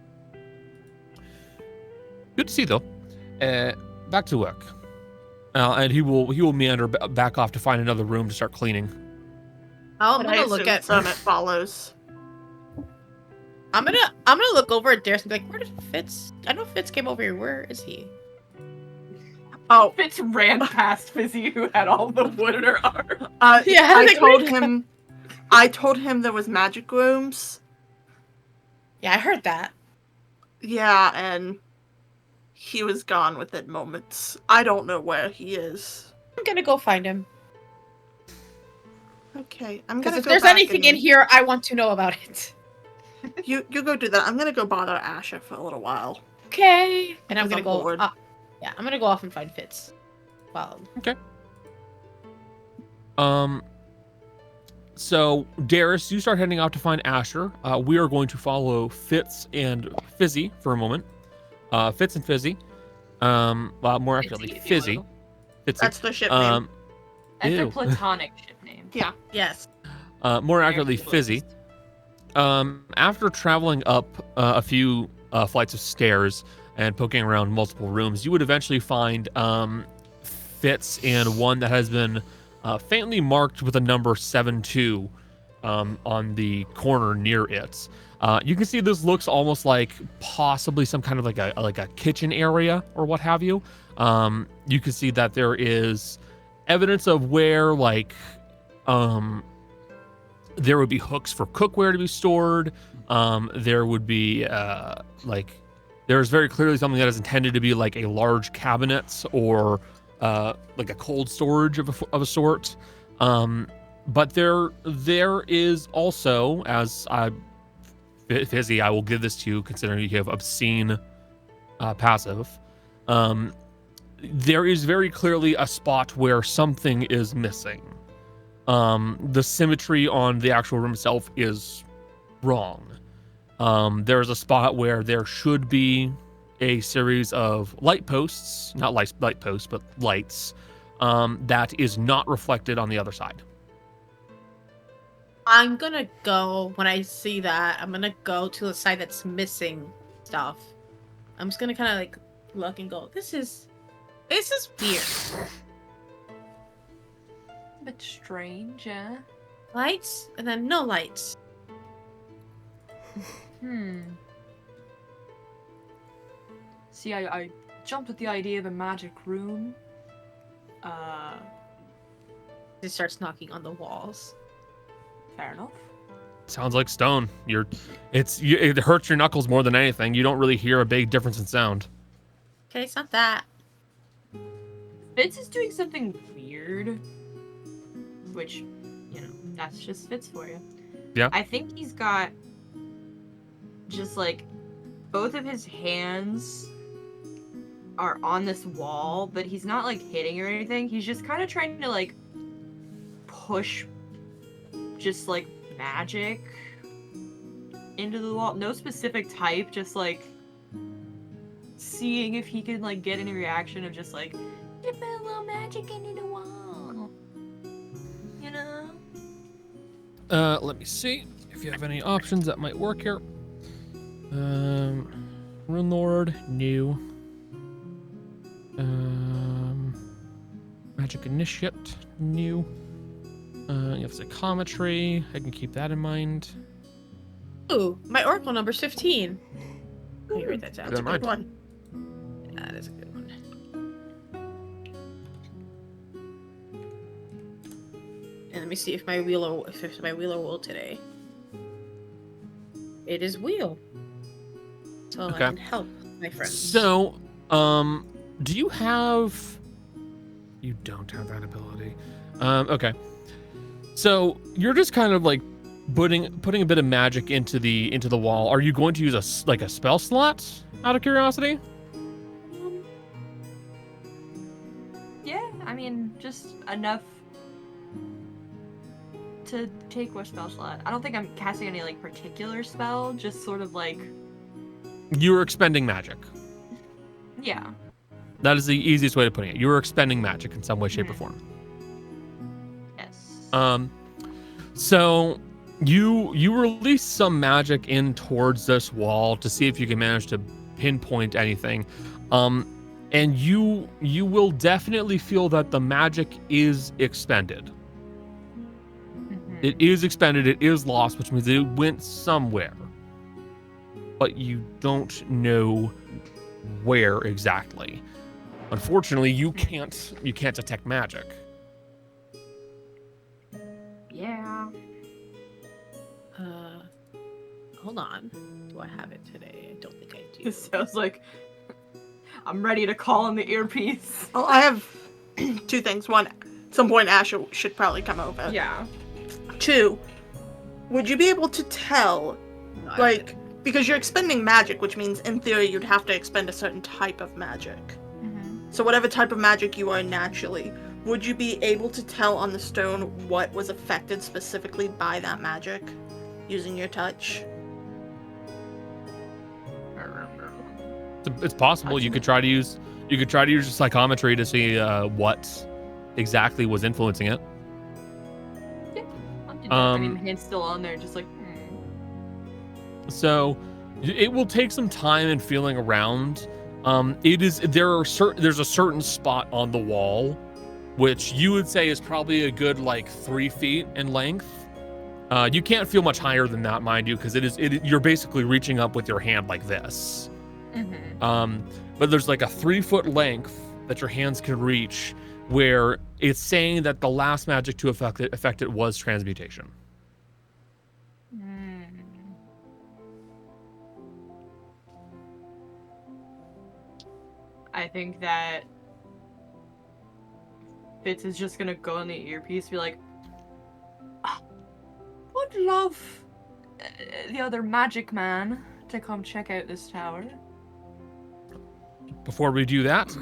Good to see, though. Back to work. And he will meander back off to find another room to start cleaning. I'm gonna look at. Summit follows. I'm gonna look over at Darius and be like, "Where did Fitz? I know Fitz came over here. Where is he?" Oh, Fitz ran past Fizzy, who had all the wood in her arm. Yeah, I told him there was magic rooms. Yeah, I heard that. Yeah, and he was gone within moments. I don't know where he is. I'm gonna go find him. Okay, I'm Because gonna if go there's back anything in and- here, I want to know about it. You go do that. I'm gonna go bother Asha for a little while. Okay. And I'm Because gonna I'm go. bored. Yeah, I'm gonna go off and find Fitz. Wow. Okay. So Darius, you start heading out to find Asher. We are going to follow Fitz and Fizzy for a moment. Fitz and Fizzy. Well, more accurately, Fitzy, if you Fizzy. will. Fitzy. That's the ship name. That's Ew. their platonic ship name. Yeah. Yes. More accurately, Very Fizzy. After traveling up a few flights of stairs and poking around multiple rooms, you would eventually find Fitz in one that has been faintly marked with a number 72 on the corner near it. You can see this looks almost like possibly some kind of like a kitchen area or what have you. You can see that there is evidence of where there would be hooks for cookware to be stored. There would be there's very clearly something that is intended to be like a large cabinet or like a cold storage of a sort. But there is also, Fizzy, I will give this to you considering you have obscene passive. There is very clearly a spot where something is missing. The symmetry on the actual room itself is wrong. There's a spot where there should be a series of light posts, not light posts, but lights, that is not reflected on the other side. I'm gonna go, when I see that, I'm gonna go to the side that's missing stuff. I'm just gonna kind of like look and go, this is weird. A bit strange, yeah. Lights, and then no lights. See, I jumped at the idea of a magic room. It starts knocking on the walls. Fair enough. Sounds like stone. It hurts your knuckles more than anything. You don't really hear a big difference in sound. Okay, it's not that. Fitz is doing something weird, which, that's just Fitz for you. Yeah. I think he's got just like both of his hands are on this wall, but he's not like hitting or anything. He's just kind of trying to like push just like magic into the wall. No specific type, just like seeing if he can like get any reaction of just like dip a little magic into the wall. Let me see if you have any options that might work here. Rune Lord, new. Magic Initiate, new. You have Psychometry. I can keep that in mind. Ooh, my Oracle number's 15. Let me write that down. That's a good one. That is a good one. And let me see if my wheel will today. It is wheel. So Okay. I can help my friends. So, do you have... You don't have that ability. Okay. So, you're just kind of like putting a bit of magic into the wall. Are you going to use a spell slot, out of curiosity? Yeah, I mean, just enough to take what spell slot. I don't think I'm casting any like particular spell, just sort of like... You're expending magic. Yeah. That is the easiest way to put it. You're expending magic in some way, shape, or form. Yes. So you release some magic in towards this wall to see if you can manage to pinpoint anything. And you will definitely feel that the magic is expended. It is expended, it is lost, which means it went somewhere. But you don't know where exactly. Unfortunately, you can't detect magic. Yeah. Hold on. Do I have it today? I don't think I do. It sounds like I'm ready to call on the earpiece. Well, I have two things. One, at some point Ash should probably come over. Yeah. Two, would you be able to tell, like, because you're expending magic, which means in theory you'd have to expend a certain type of magic. So whatever type of magic you are naturally, would you be able to tell on the stone what was affected specifically by that magic using your touch? It's possible. You could try to use your psychometry to see what exactly was influencing it. Yeah, I'll do that. I mean, my hand's still on there, just like. So it will take some time and feeling around. There's a certain spot on the wall, which you would say is probably a good like 3 feet in length. You can't feel much higher than that, mind you, because you're basically reaching up with your hand like this. But there's like a 3-foot length that your hands can reach, where it's saying that the last magic to affect it was transmutation. I think that Fitz is just gonna go in the earpiece and be like, would love the other magic man to come check out this tower. Before we do that,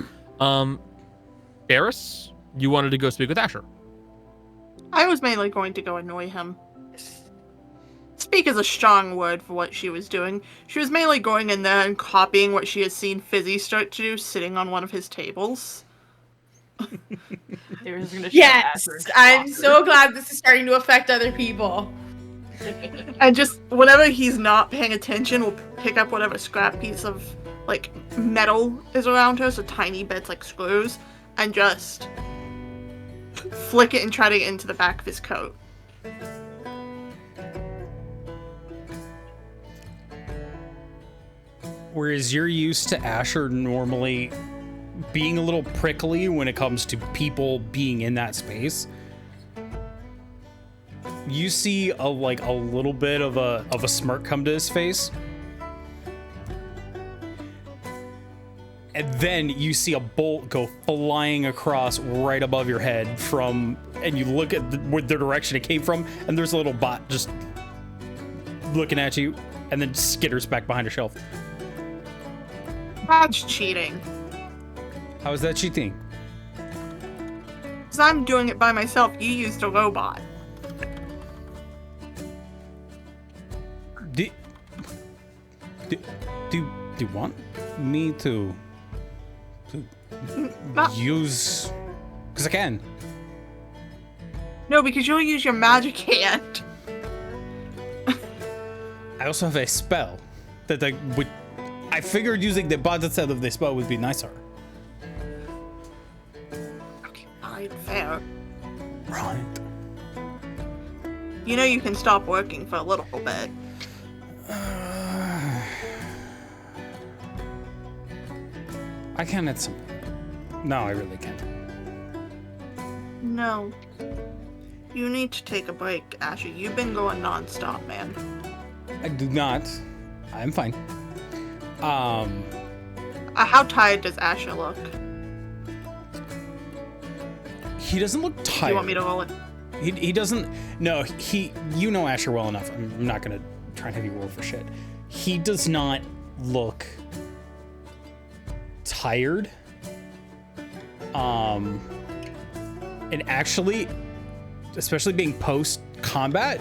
Eris, you wanted to go speak with Asher. I was mainly going to go annoy him. Speak is a strong word for what she was doing. She was mainly going in there and copying what she has seen Fizzy start to do, sitting on one of his tables. Yes, I'm so glad this is starting to affect other people. And just whenever he's not paying attention, we'll pick up whatever scrap piece of like metal is around her, so tiny bits like screws, and just flick it and try to get into the back of his coat. Whereas you're used to Asher normally being a little prickly when it comes to people being in that space, you see a little bit of a smirk come to his face. And then you see a bolt go flying across right above your head and you look at the direction it came from, and there's a little bot just looking at you and then skitters back behind a shelf. That's cheating. How is that cheating? Because I'm doing it by myself. You used a robot. Do you want me to use? Because I can. No, because you'll use your magic hand. I also have a spell that I figured using the bot instead of the spell would be nicer. Okay, fine, fair. Right. You know you can stop working for a little bit. I can at some. No, I really can't. No. You need to take a break, Asher. You've been going non-stop, man. I do not. I'm fine. How tired does Asher look? He doesn't look tired. You want me to roll it? He doesn't. No, you know Asher well enough. I'm not gonna try and have you roll for shit. He does not look tired. And actually, especially being post-combat,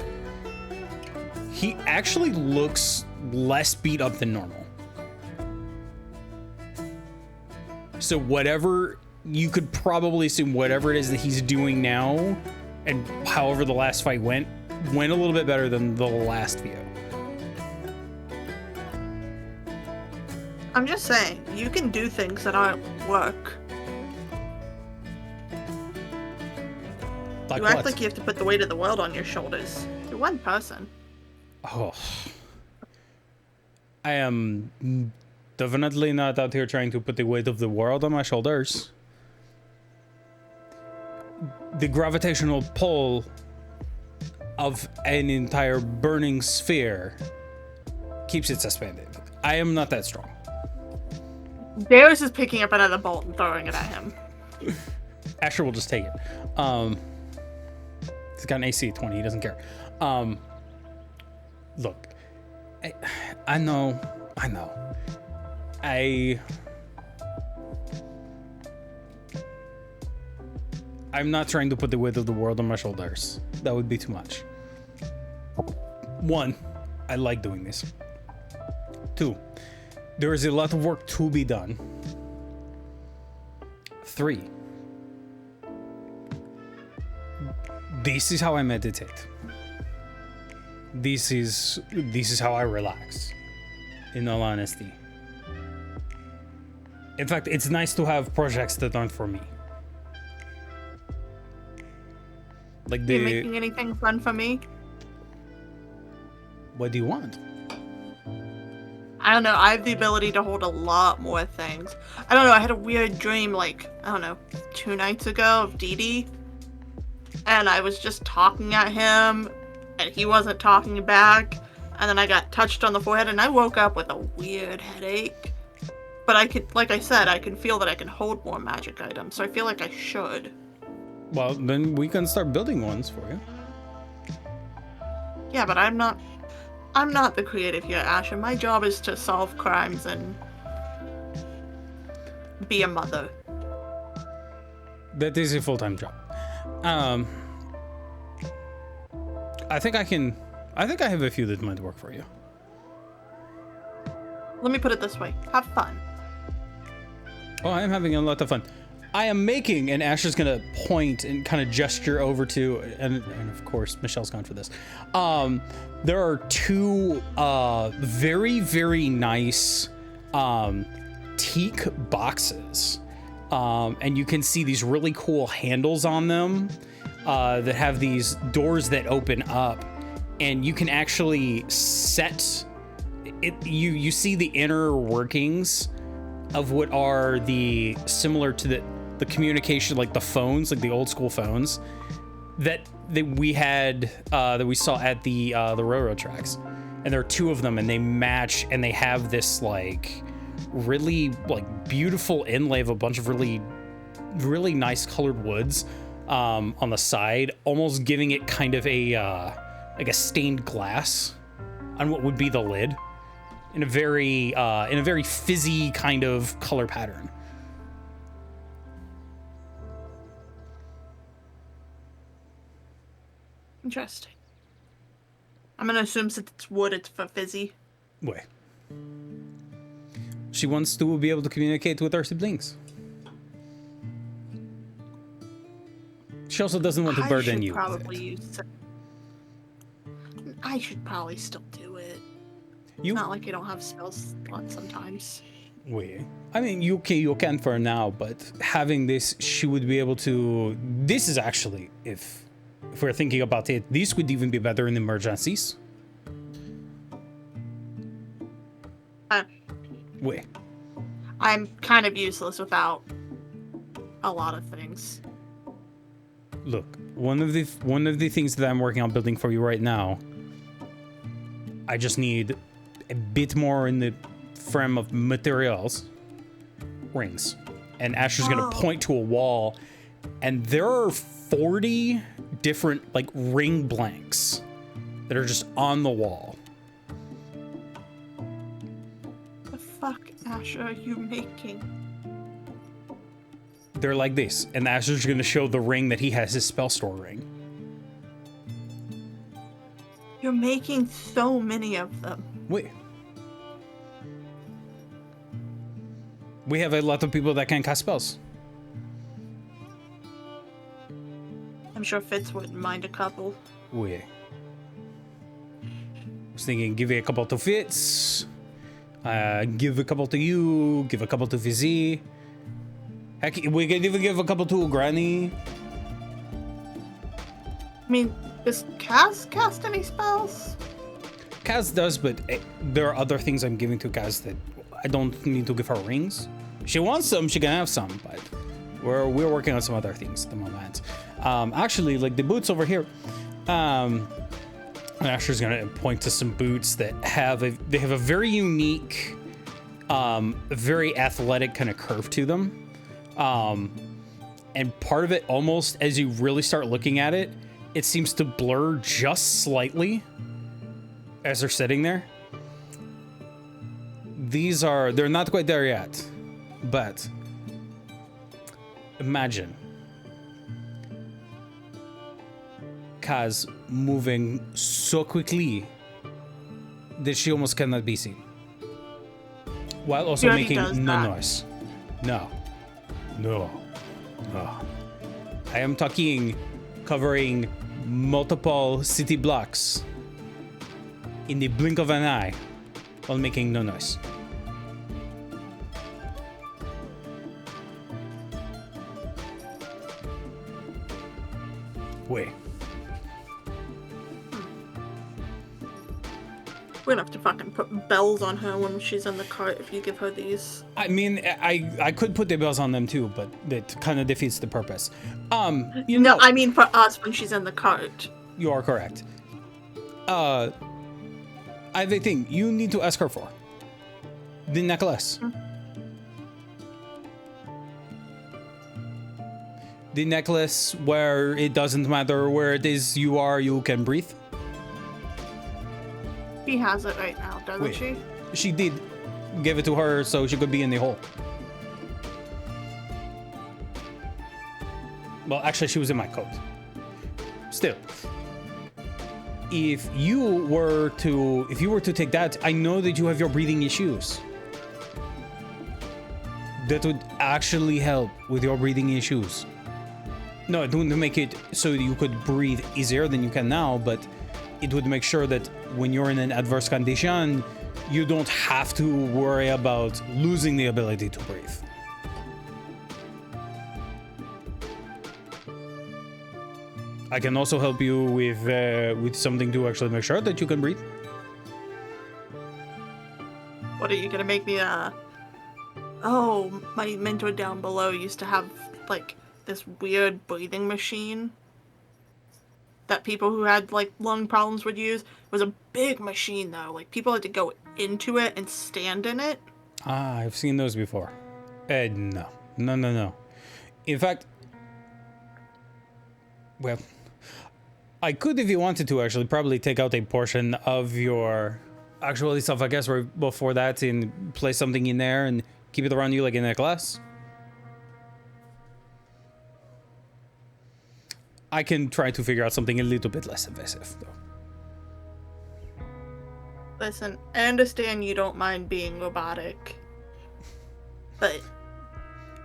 he actually looks less beat up than normal. So whatever, you could probably assume whatever it is that he's doing now, and however the last fight went a little bit better than the last view. I'm just saying, you can do things that aren't work. Like you act what? like you have to put the weight of the world on your shoulders. You're one person. Oh. I am definitely not out here trying to put the weight of the world on my shoulders. The gravitational pull of an entire burning sphere keeps it suspended. I am not that strong. Darius is picking up another bolt and throwing it at him. Asher will just take it. He's got an AC of 20. He doesn't care. Look, I know. I'm not trying to put the weight of the world on my shoulders. That would be too much. 1, I like doing this. 2, there is a lot of work to be done. 3, this is how I meditate. this is how I relax, in all honesty. In fact, it's nice to have projects that aren't for me. Like Are you making anything fun for me? What do you want? I don't know. I have the ability to hold a lot more things. I don't know. I had a weird dream, like, I don't know, 2 nights ago of Dee Dee. And I was just talking at him, and he wasn't talking back. And then I got touched on the forehead, and I woke up with a weird headache. But I could, like I said, I can feel that I can hold more magic items, so I feel like I should. Well, then we can start building ones for you. Yeah, but I'm not the creative here, Asher. My job is to solve crimes and be a mother. That is a full-time job. I think I have a few that might work for you. Let me put it this way. Have fun. Oh, I'm having a lot of fun. I am making, and Asher's gonna point and kind of gesture over to, and of course Michelle's gone for this. There are 2 very, very nice teak boxes, and you can see these really cool handles on them that have these doors that open up, and you can actually set it. You see the inner workings of what are the similar to the communication, like the phones, like the old school phones that we had that we saw at the railroad tracks. And there are 2 of them, and they match, and they have this like really like beautiful inlay of a bunch of really, really nice colored woods on the side, almost giving it kind of a like a stained glass on what would be the lid in a very fizzy kind of color pattern. Interesting. I'm gonna assume since it's wood, it's for fizzy. Wait. She wants to be able to communicate with her siblings. She also doesn't want to burden you. I should probably still do it. It's not like you don't have spells sometimes. Wait. I mean, you can for now, but having this, she would be able to. This is actually, if we're thinking about it, this would even be better in emergencies. Wait. I'm kind of useless without a lot of things. Look, one of the things that I'm working on building for you right now, I just need a bit more in the frame of materials. Rings. And Asher's gonna point to a wall, and there are 40 different like ring blanks that are just on the wall. The fuck, Asher, are you making? They're like this, and Asher's gonna show the ring that he has, his spell store ring. You're making so many of them. Wait. We have a lot of people that can cast spells. I'm sure Fitz wouldn't mind a couple. Wait. I was thinking, give a couple to Fitz. Give a couple to you. Give a couple to Fizzy. Heck, we could even give a couple to Granny. I mean, does Kaz cast any spells? Kaz does, but there are other things I'm giving to Kaz that I don't need to give her rings. If she wants some, she can have some, but we're working on some other things at the moment. Actually, like the boots over here, and Asher's gonna point to some boots that have a very unique, very athletic kind of curve to them. And part of it, almost as you really start looking at it, it seems to blur just slightly as they're sitting there. They're not quite there yet, but imagine Kaz moving so quickly that she almost cannot be seen, while also making no noise. No. I am talking covering multiple city blocks in the blink of an eye while making no noise. Wait. We're gonna have to fucking put bells on her when she's in the cart if you give her these. I mean, I could put the bells on them too, but that kind of defeats the purpose. You know, I mean for us when she's in the cart. You are correct. I have a thing you need to ask her for. The necklace. The necklace where it doesn't matter where it is you are, you can breathe. She has it right now, doesn't she? She did give it to her so she could be in the hole. Well, actually, she was in my coat. Still, if you were to take that, I know that you have your breathing issues. That would actually help with your breathing issues. No, it wouldn't make it so you could breathe easier than you can now, but it would make sure that when you're in an adverse condition, you don't have to worry about losing the ability to breathe. I can also help you with something to actually make sure that you can breathe. What are you gonna make me Oh, my mentor down below used to have like this weird breathing machine that people who had like lung problems would use. It was a big machine though. Like people had to go into it and stand in it. Ah, I've seen those before. No. In fact, well, I could, if you wanted to, actually probably take out a portion of your actual stuff, I guess, right before that, and place something in there and keep it around you like a necklace. I can try to figure out something a little bit less invasive, though. Listen, I understand you don't mind being robotic, but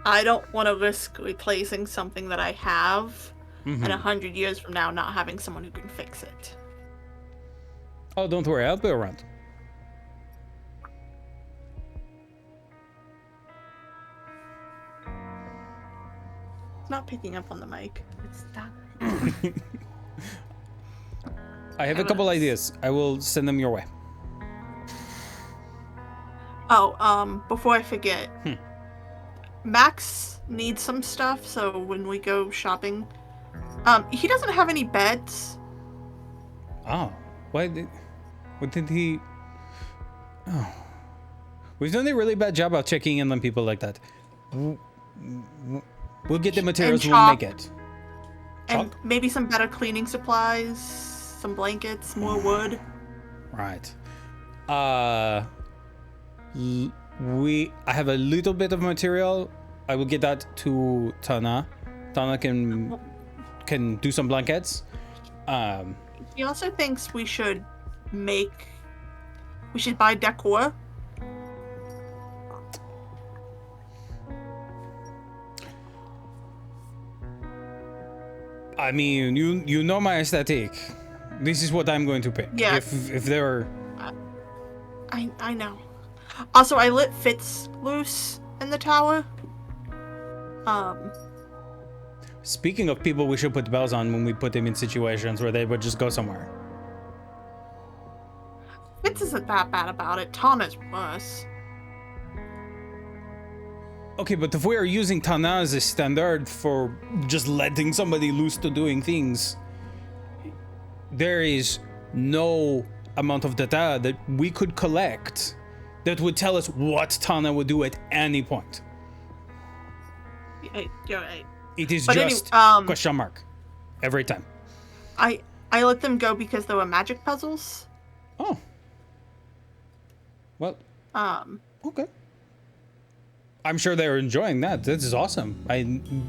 I don't want to risk replacing something that I have and 100 years from now not having someone who can fix it. Oh, don't worry, I'll be around. It's not picking up on the mic. It's done. I have a couple ideas. I will send them your way. Oh, before I forget, Max needs some stuff, so when we go shopping, he doesn't have any beds. Oh, what did he? Oh, we've done a really bad job of checking in on people like that. We'll get the materials. We'll make it. And maybe some better cleaning supplies, some blankets, more wood. Right. I have a little bit of material. I will get that to Tana. Tana can do some blankets. He also thinks we should buy decor. I mean, you know my aesthetic. This is what I'm going to pick. Yeah. If there are... I know. Also, I lit Fitz loose in the tower. Speaking of people we should put bells on when we put them in situations where they would just go somewhere. Fitz isn't that bad about it. Tana's worse. Okay, but if we are using Tana as a standard for just letting somebody loose to doing things, there is no amount of data that we could collect that would tell us what Tana would do at any point. You're right. It is but just question mark every time. I let them go because there were magic puzzles. Oh. Well. Okay. I'm sure they're enjoying that. This is awesome.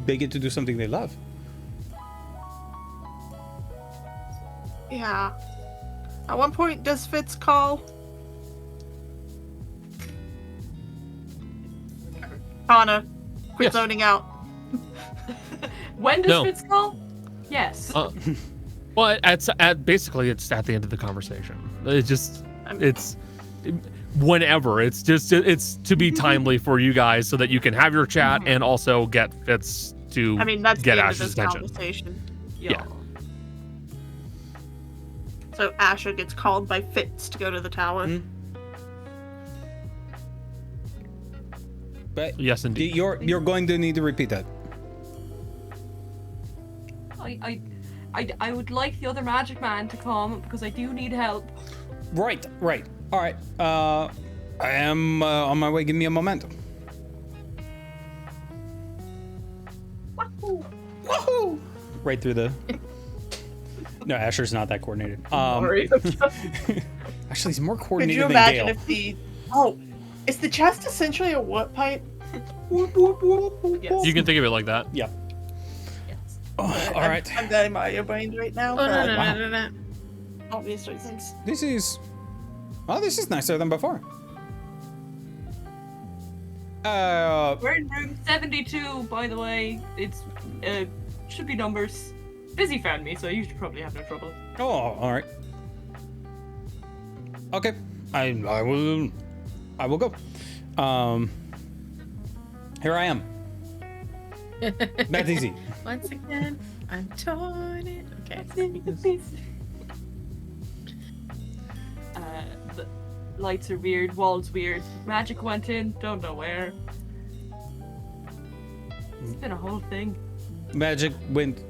They get to do something they love. Yeah. At one point, does Fitz call? Tana, quit zoning out. When does Fitz call? Yes. Well, basically it's at the end of the conversation. It's whenever. It's to be timely for you guys so that you can have your chat and also get Fitz to that's get the end of Ash's this attention. conversation. Yeah. So Asher gets called by Fitz to go to the tower. But yes, indeed. You're going to need to repeat that. I would like the other magic man to come because I do need help. Right. All right. I am on my way. Give me a moment. Woohoo! Right through the. No, Asher's not that coordinated. Sorry. Actually, he's more Could coordinated you than imagine Gale. if is the chest essentially a warp pipe? Yes. You can think of it like that. Yeah. Yes. Oh, all right. I'm getting Mario brained right now. Oh, for no. obvious reasons. This is nicer than before. We're in room 72, by the way. It's should be numbers. Busy found me, so you should probably have no trouble. Oh, all right. Okay, I will go. Here I am. That's easy. Once again, I'm torn it. Okay. The lights are weird, walls weird. Magic went in, don't know where. It's been a whole thing. Magic went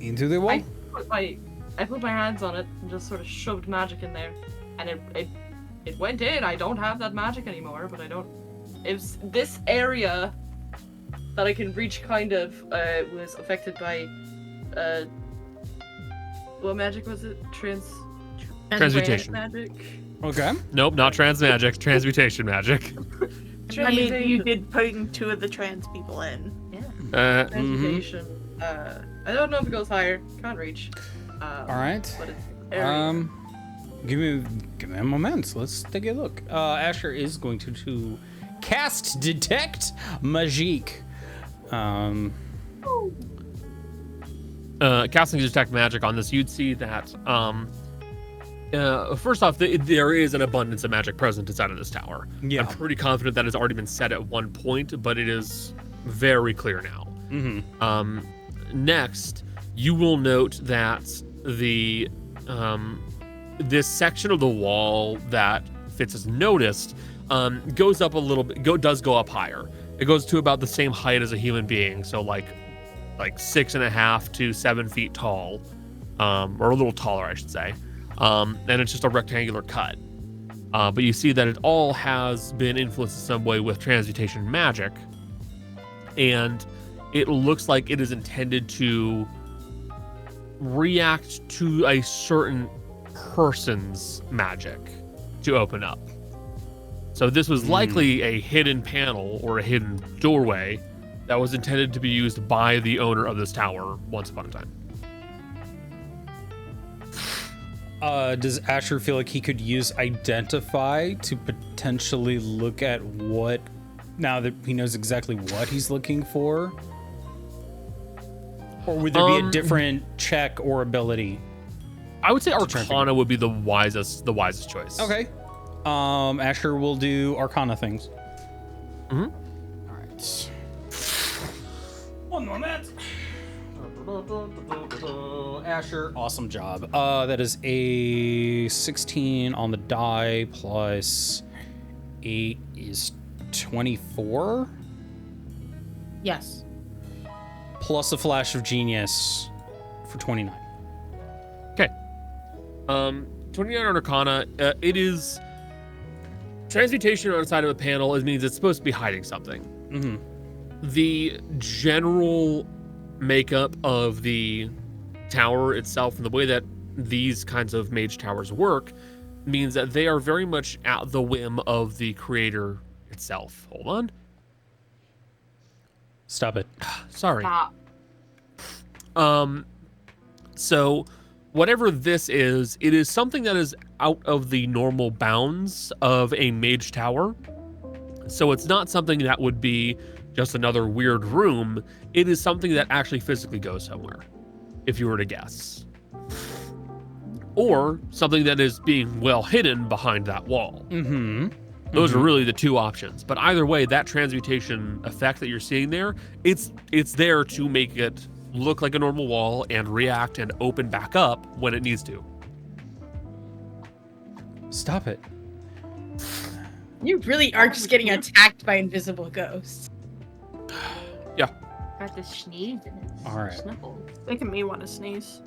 into the wall. I put my hands on it and just sort of shoved magic in there, and it went in. I don't have that magic anymore, but it was this area that I can reach kind of was affected by what magic was it? Transmutation magic. Okay. Nope, not trans magic. Transmutation magic. I mean, you did putting 2 of the trans people in. Yeah. Transmutation. I don't know if it goes higher. Can't reach. All right. But it's area. Give me a moment. Let's take a look. Asher is going to cast Detect Magique. Casting Detect Magic on this, you'd see that first off, there is an abundance of magic present inside of this tower. Yeah. I'm pretty confident that has already been said at one point, but it is very clear now. Next, you will note that the this section of the wall that Fitz has noticed goes up a little bit. Does go up higher. It goes to about the same height as a human being, so like 6.5 to 7 feet tall, or a little taller, I should say. And it's just a rectangular cut. But you see that it all has been influenced in some way with transmutation magic, and it looks like it is intended to react to a certain person's magic to open up. So this was likely a hidden panel or a hidden doorway that was intended to be used by the owner of this tower once upon a time. Does Asher feel like he could use Identify to potentially look at what, now that he knows exactly what he's looking for? Or would there be a different check or ability? I would say Arcana would be the wisest choice. Okay. Asher will do Arcana things. Mm-hmm. All right. One moment. Asher, awesome job. That is a 16 on the die plus 8 is 24. Yes. Plus a flash of genius for 29. Okay. 29 on Arcana. It is transmutation on the side of a panel. It means it's supposed to be hiding something. Mm-hmm. The general makeup of the tower itself and the way that these kinds of mage towers work means that they are very much at the whim of the creator itself. Hold on. Stop it. Sorry. So whatever this is, it is something that is out of the normal bounds of a mage tower. So it's not something that would be just another weird room. It is something that actually physically goes somewhere, if you were to guess. or something that is being well hidden behind that wall. Mm-hmm. Those are really the two options. But either way, that transmutation effect that you're seeing there, it's there to make it look like a normal wall and react and open back up when it needs to. Stop it. You really are just getting attacked by invisible ghosts. Yeah. Got this sneeze in it. All right. Sniffle. Making me want to sneeze.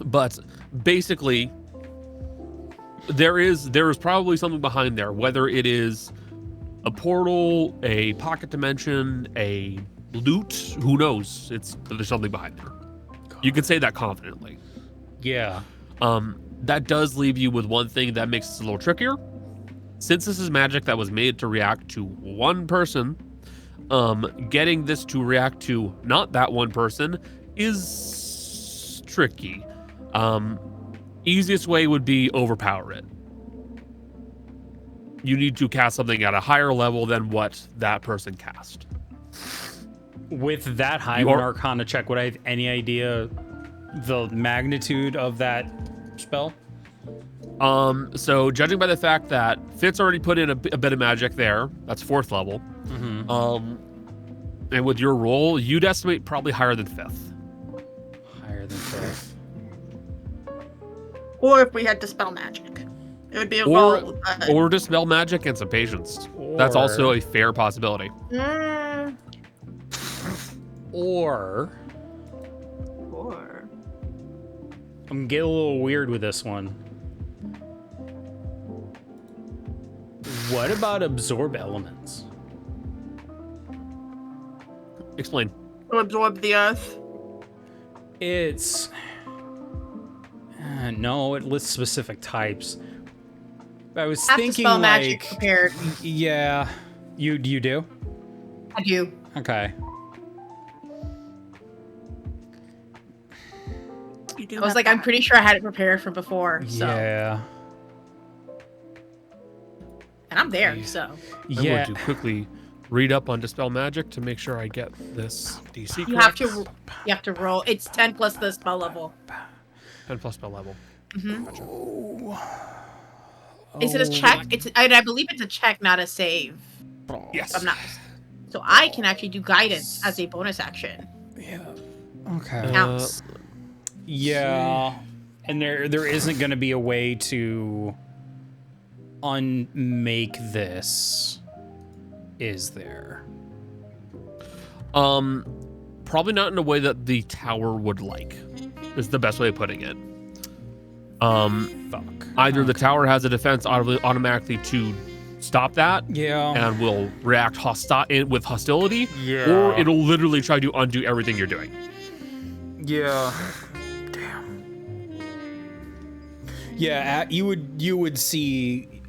But basically, there is probably something behind there, whether it is a portal, a pocket dimension, a loot, who knows? There's something behind there. You can say that confidently. Yeah. That does leave you with one thing that makes this a little trickier. Since this is magic that was made to react to one person, getting this to react to not that one person is tricky. Easiest way would be overpower it. You need to cast something at a higher level than what that person cast. With that high of an Arcana check, would I have any idea the magnitude of that spell? So judging by the fact that Fitz already put in a bit of magic there, that's 4th level. Mm-hmm. And with your roll, you'd estimate probably higher than 5th. Higher than 5th. Or if we had Dispel Magic. It would be a Or roll. Or Dispel Magic and some patience. That's also a fair possibility. Or I'm getting a little weird with this one. What about absorb elements? Explain. To absorb the earth. It's no, it lists specific types. I was Have thinking Dispel like Magic prepared. Yeah, you do? I do. Okay. I was like, I'm pretty sure I had it prepared from before. So. Yeah. And I'm there, so. I'm going to quickly read up on Dispel Magic to make sure I get this DC You correct. have to roll. It's 10 plus the spell level. 10 plus spell level. Mm-hmm. Gotcha. Is it a check? I believe it's a check, not a save. Yes. I'm not. So I can actually do guidance as a bonus action. Yeah. Okay. Counts. Yeah. And there isn't going to be a way to unmake this, is there? Probably not in a way that the tower would like. Is the best way of putting it. Either the tower has a defense automatically to stop that, and will react with hostility, or it'll literally try to undo everything you're doing. Yeah. Damn. Yeah, you would see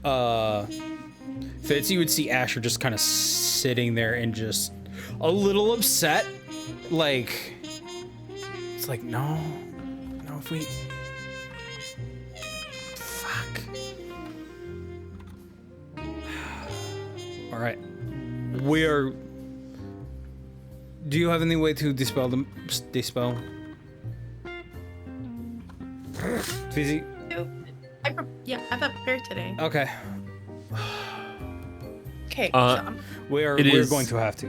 Fitz, you would see Asher just kind of sitting there and just a little upset, like it's like no, if we. All right, do you have any way to dispel them? Dispel? Fizzy? I have that prepared today. Okay. Okay. We're going to have to.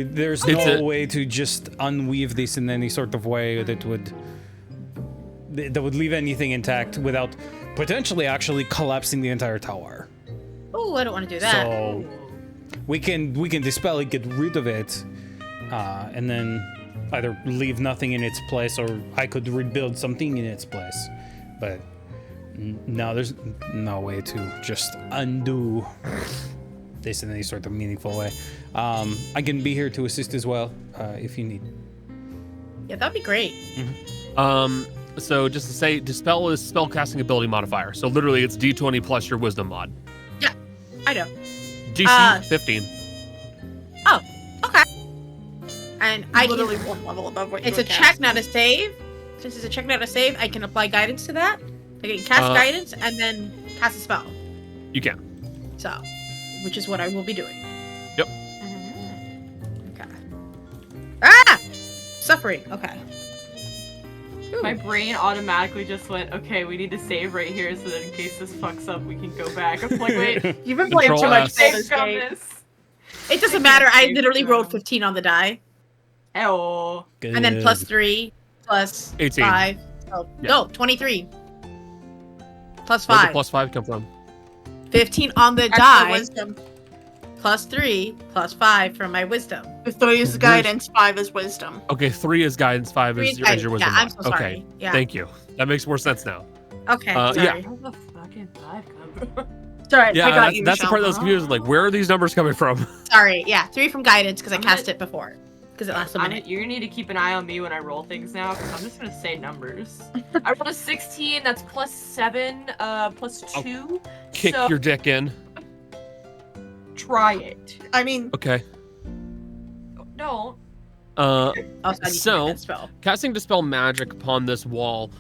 There's no way to just unweave this in any sort of way that would leave anything intact without potentially actually collapsing the entire tower. Oh, I don't want to do that. So we can dispel it, get rid of it, and then either leave nothing in its place, or I could rebuild something in its place. But no, there's no way to just undo this in any sort of meaningful way. I can be here to assist as well, if you need. Yeah, that'd be great. Mm-hmm. So just to say, Dispel is spellcasting ability modifier. So literally it's D20 plus your wisdom mod. Yeah, I know. DC 15. Oh, okay. And I literally one level above what you it's a check, not a save. Since it's a check, not a save, I can apply guidance to that. I can cast guidance and then cast a spell. You can. So, which is what I will be doing. Yep. Okay. Ah! Suffering. Okay. My brain automatically just went, okay, we need to save right here so that in case this fucks up, we can go back. I'm like, wait, You've been playing too Control much S. Baldur's from Gate. this. It doesn't matter. I literally rolled 15 on the die. Oh. And then plus 3, plus 18. 5. Oh, Yeah. no, 23. Plus Where'd the 5. plus 5 come from? 15 on the Extra die. wisdom. Plus 3, plus 5 from my wisdom. The 3 is guidance, 5 is wisdom. Okay, 3 is guidance, 5 3 is is your, guidance. your wisdom. Yeah, I'm so okay, sorry. Yeah. thank you. That makes more sense now. Okay, yeah. sorry. Where the fucking 5 come from? Sorry, Yeah, I got you, that's the part that was Michelle. confusing. Like, where are these numbers coming from? Sorry, yeah. 3 from guidance because I I'm cast gonna- it before. Because it lasts a minute. You're gonna need to keep an eye on me when I roll things now, because I'm just gonna say numbers. I rolled a 16, that's plus 7, plus 2. Kick so your dick in. try it. I mean, Okay. No. Also, I need to So- make that spell. Casting Dispel Magic upon this wall,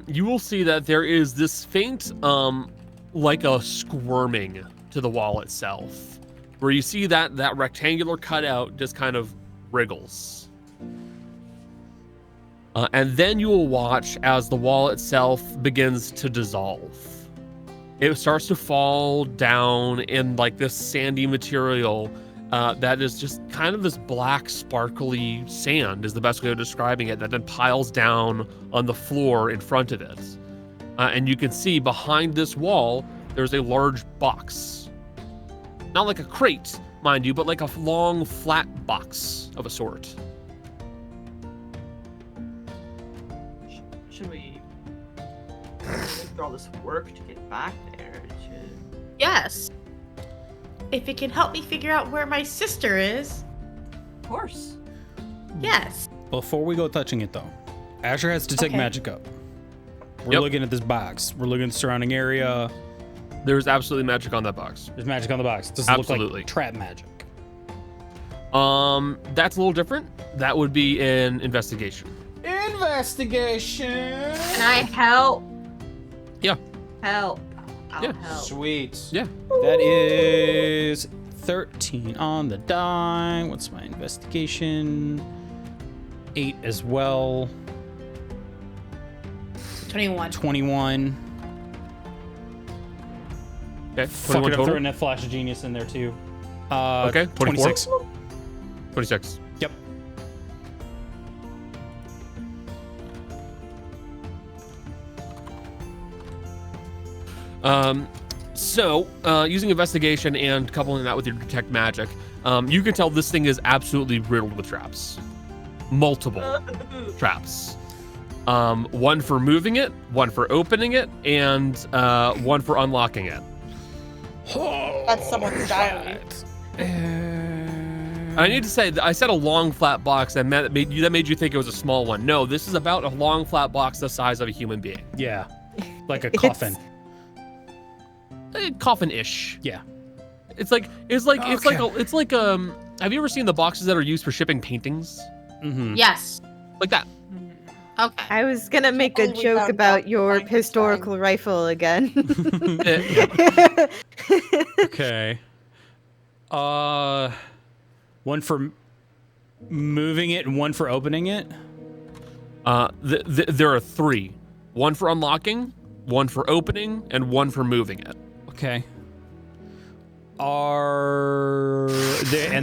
you will see that there is this faint, like a squirming to the wall itself, where you see that rectangular cutout just kind of wriggles. And then you will watch as the wall itself begins to dissolve. It starts to fall down in like this sandy material that is just kind of this black, sparkly sand is the best way of describing it, that then piles down on the floor in front of it. And you can see behind this wall, there's a large box. Not like a crate, mind you, but like a long, flat box of a sort. Should we go through all this work to get back there? Yes. If it can help me figure out where my sister is. Of course. Yes. Before we go touching it, though, Asher has to take Okay. magic up. We're Yep. looking at this box. We're looking at the surrounding area. There's absolutely magic on that box. There's magic on the box. Does it look Absolutely. like trap magic? That's a little different. That would be an investigation. Investigation. Can I help? Yeah. Help. I'll Yeah. help. Sweet. Yeah. That is 13 on the die. What's my investigation? 8 as well. 21. 21. Okay. Fuck it 21 up, total. throwing that flash of genius in there too. Okay. 24? 26. 26. Yep. So, using investigation and coupling that with your detect magic, you can tell this thing is absolutely riddled with traps. Multiple traps. One for moving it, one for opening it, and one for unlocking it. that's someone's diary. I need to say, I said a long flat box that made you think it was a small one. No, this is about a long flat box the size of a human being. Yeah. Like a coffin. Coffin-ish. Yeah. It's like have you ever seen the boxes that are used for shipping paintings? Mm-hmm. Yes. Like that. Okay. I was gonna make a Only we joke found about out your Frankenstein. historical rifle again. Okay. One for moving it and one for opening it. There are 3. One for unlocking, one for opening, and one for moving it. Okay.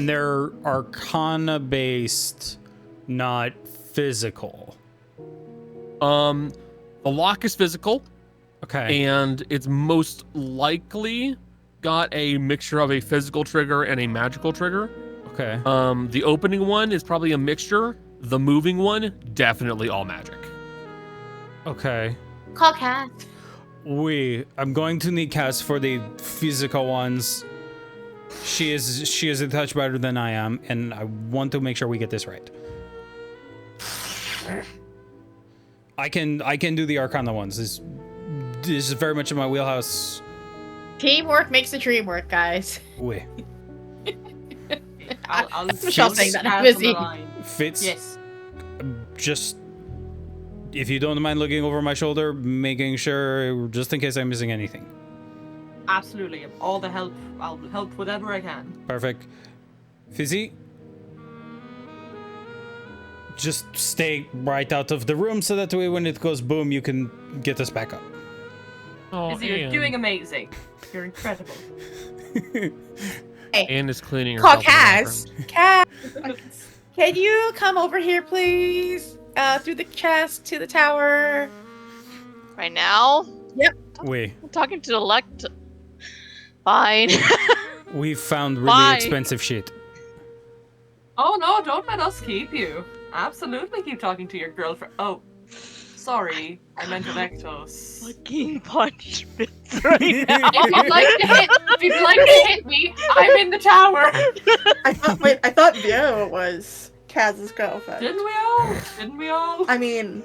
They're arcana based, not physical. The lock is physical, Okay. and it's most likely got a mixture of a physical trigger and a magical trigger. Okay. The opening one is probably a mixture. The moving one, definitely all magic. Okay. Call Cat. I'm going to need Cass for the physical ones. She is a touch better than I am, and I want to make sure we get this right. I can do the Arcana ones. This is very much in my wheelhouse. Teamwork makes the dream work, guys. Oui. I'll Michelle saying that, I'm pass on busy. the line. Fitz, Yes. just if you don't mind looking over my shoulder, making sure, just in case I'm missing anything. Absolutely. All the help. I'll help whatever I can. Perfect. Fizzy, just stay right out of the room so that way when it goes boom, you can get us back up. Oh, Izzy, you're Anne. doing amazing. You're incredible. Anne is cleaning Call herself. in the Kaz. background. Kaz, can you come over here, please? Through the chest to the tower. Right now? We I'm talking to Elect. Fine. found really Bye. expensive shit. Oh no, don't let us keep you. Absolutely keep talking to your girlfriend. Oh, sorry. I meant Electos. Fucking punch bits right now. If you'd like to hit me, I'm in the tower. I thought Vero was Kaz's girlfriend. Didn't we all? Didn't we all? I mean,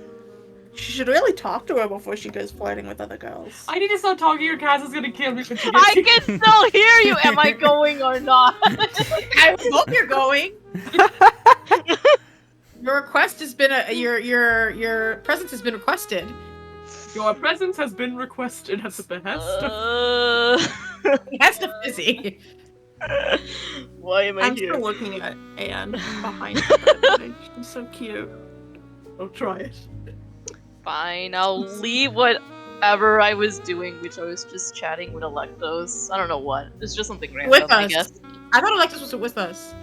she should really talk to her before she goes flirting with other girls. I need to stop talking. Your Kaz is gonna kill me when she gets I here. can still hear you. Am I going or not? I hope you're going. Your request has been your presence has been requested. Your presence has been requested at the behest. That's the Fizzy. Why am I I'm here? still looking at Anne behind her. She's so cute. I'll try it. Fine, I'll leave whatever I was doing, which I was just chatting with Electos. I don't know what. It's just something random, With I us. guess. I thought Electus was with us.